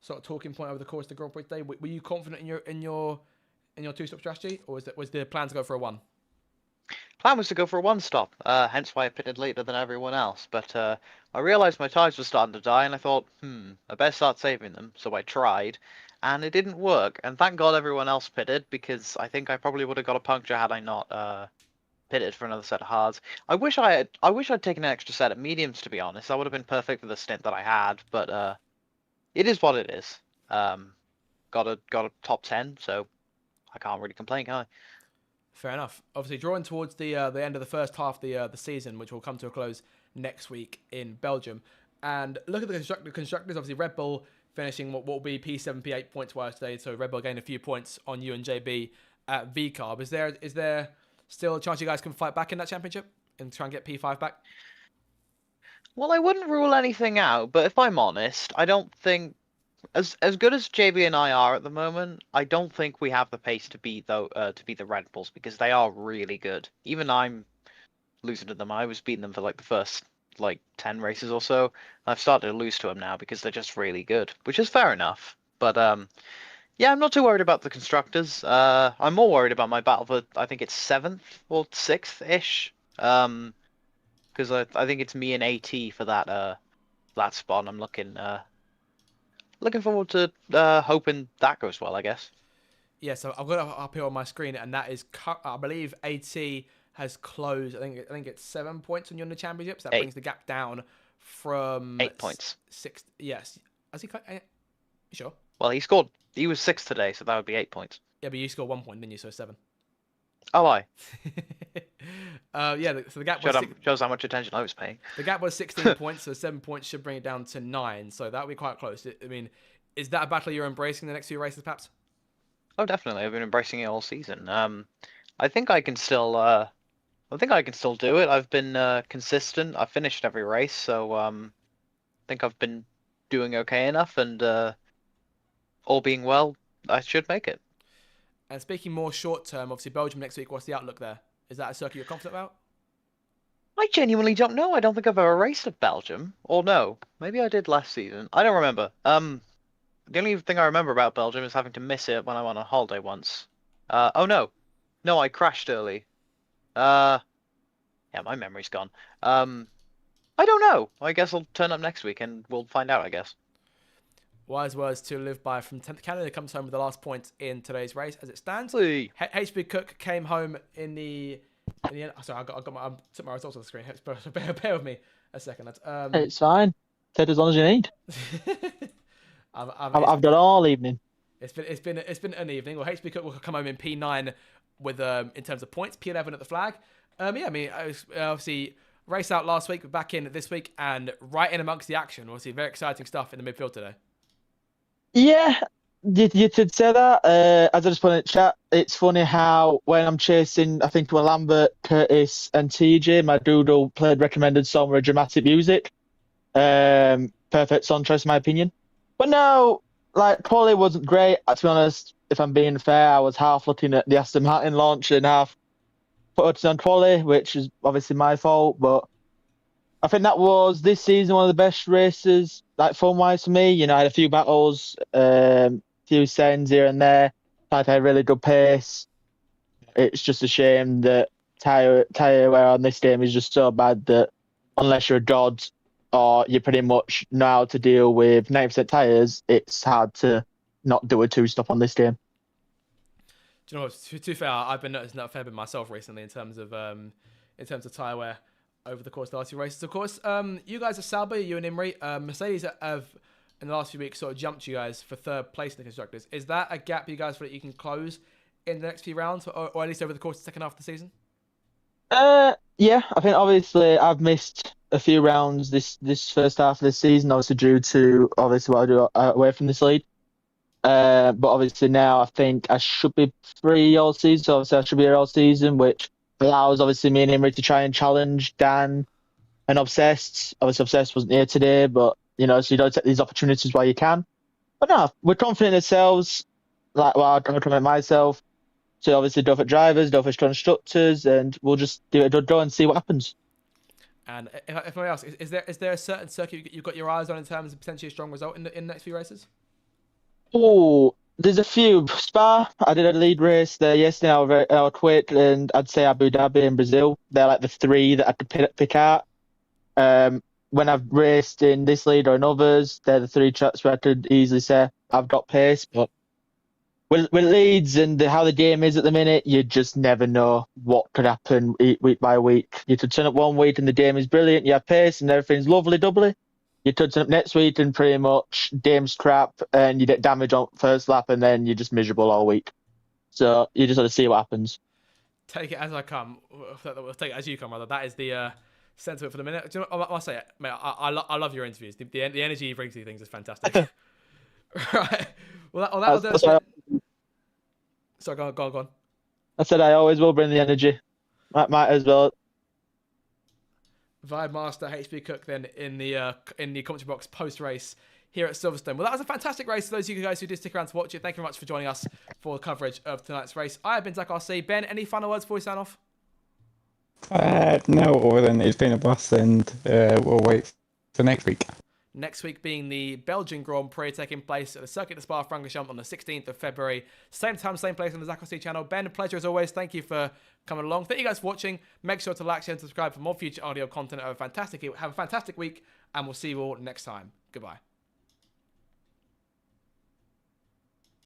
sort of talking point over the course of the Grand Prix today. Were you confident in your 2 stop strategy, or was the plan to go for a 1? Plan was to go for a 1 stop, hence why I pitted later than everyone else. But I realised my tyres were starting to die, and I thought, I better start saving them. So I tried, and it didn't work. And thank God everyone else pitted, because I think I probably would have got a puncture had I not pitted for another set of hards. I wish I'd taken an extra set of mediums, to be honest. That would have been perfect for the stint that I had. But it is what it is. Got a top 10, so I can't really complain, can I? Fair enough. Obviously, drawing towards the end of the first half of the season, which will come to a close next week in Belgium. And look at the constructors. Obviously, Red Bull finishing what will be P7, P8 points wise today. So Red Bull gained a few points on you and JB at VCarb. Is there still a chance you guys can fight back in that championship and try and get P5 back? Well, I wouldn't rule anything out, but if I'm honest, I don't think as good as JB and I are at the moment, I don't think we have the pace to beat the Red Bulls, because they are really good. Even I'm losing to them. I was beating them for like the first 10 races or so. I've started to lose to them now because they're just really good, which is fair enough. But yeah, I'm not too worried about the constructors. I'm more worried about my battle for, I think it's 7th or 6th ish. Because I think it's me and AT for that spot. I'm looking forward to hoping that goes well, I guess. Yeah, so I've got it up here on my screen, and that is, I believe AT has closed. I think it's 7 points on you in the championships. That brings the gap down from 8 points. 6. Yes, has he? You sure? Well, he was 6th today, so that would be 8 points. Yeah, but you scored 1 point, didn't you? So 7. Oh, I. Yeah, so the gap shows how much attention I was paying. The gap was 16 points, so 7 points should bring it down to 9. So that would be quite close. I mean, is that a battle you're embracing the next few races, perhaps? Oh, definitely. I've been embracing it all season. I think I can still do it. I've been consistent. I've finished every race, so I think I've been doing okay enough, and all being well, I should make it. And speaking more short term, obviously Belgium next week. What's the outlook there? Is that a circuit you're confident about? I genuinely don't know. I don't think I've ever raced at Belgium. Or no, maybe I did last season. I don't remember. The only thing I remember about Belgium is having to miss it when I went on holiday once. Oh no, I crashed early. Yeah, my memory's gone. I don't know. I guess I'll turn up next week and we'll find out, I guess. Wise words to live by from 10th Canada. Comes home with the last point in today's race as it stands. Hey. HB Cook came home in the end. Sorry, I took my results on the screen. Bear with me a second. It's fine. Take as long as you need. I've got all evening. It's been an evening. Well, HB Cook will come home in P9 with in terms of points, P11 at the flag. Yeah, I mean, I was, obviously, race out last week, but back in this week, and right in amongst the action. Obviously, very exciting stuff in the midfield today. Yeah, you did say that. As I just put in the chat, it's funny how when I'm chasing, I think it was Lambert, Curtis, and TJ, my doodle played recommended song with dramatic music. Perfect song choice, in my opinion. But no, like, quality wasn't great. To be honest, if I'm being fair, I was half looking at the Aston Martin launch and half putting on quality, which is obviously my fault. But I think that was this season one of the best races, like fun-wise for me. You know, I had a few battles, few sends here and there. Like, I had a really good pace. It's just a shame that tire wear on this game is just so bad that unless you're a god or you pretty much know how to deal with 90% tires, it's hard to not do a two-stop on this game. Do you know what? To be fair, I've been noticing that a fair bit myself recently in terms of tire wear over the course of the last few races. Of course, you guys are Sauber, you and Imri. Mercedes have in the last few weeks sort of jumped you guys for third place in the constructors. Is that a gap you guys feel that you can close in the next few rounds, or at least over the course of the second half of the season? Yeah, I think obviously I've missed a few rounds this first half of this season, obviously due to obviously what I do away from this league. But obviously now I think I should be free all season, so obviously I should be here all season, which allows obviously me and Imri to try and challenge Dan and Obsessed. Obviously Obsessed wasn't here today, but you know, so you don't take these opportunities while you can. But no, we're confident in ourselves. Like, well, I'm confident in myself. So obviously do it for drivers, do it for constructors, and we'll just do it at and see what happens. And if I ask, is there a certain circuit you've got your eyes on in terms of potentially a strong result in the next few races? Oh, there's a few. Spa, I did a lead race there yesterday. I quit, and I'd say Abu Dhabi and Brazil. They're like the three that I could pick out. When I've raced in this lead or in others, they're the three tracks where I could easily say I've got pace. But with leads and how the game is at the minute, you just never know what could happen week by week. You could turn up one week and the game is brilliant, you have pace and everything's lovely doubly. You could turn up next week and pretty much game's crap and you get damage on first lap and then you're just miserable all week. So you just got to see what happens. Take it as I come. We'll take it as you come, rather. That is the sentiment for the minute. Do you know, I must say, mate, I love your interviews. The energy you bring to things is fantastic. Right. Well, that'll do it. Sorry, go on. I said I always will bring the energy. Might as well. Vibe Master, HB Cook, then in the commentary box post race here at Silverstone. Well, that was a fantastic race. For those of you guys who did stick around to watch it, thank you very much for joining us for the coverage of tonight's race. I have been Zach RC. Ben, any final words before we sign off? No, other than it's been a blast, and we'll wait for next week. Next week being the Belgian Grand Prix taking place at the Circuit de Spa-Francorchamps on the 16th of February. Same time, same place on the Zach RC channel. Ben, a pleasure as always. Thank you for coming along. Thank you guys for watching. Make sure to like, share, and subscribe for more future audio content. Have a fantastic week, and we'll see you all next time. Goodbye.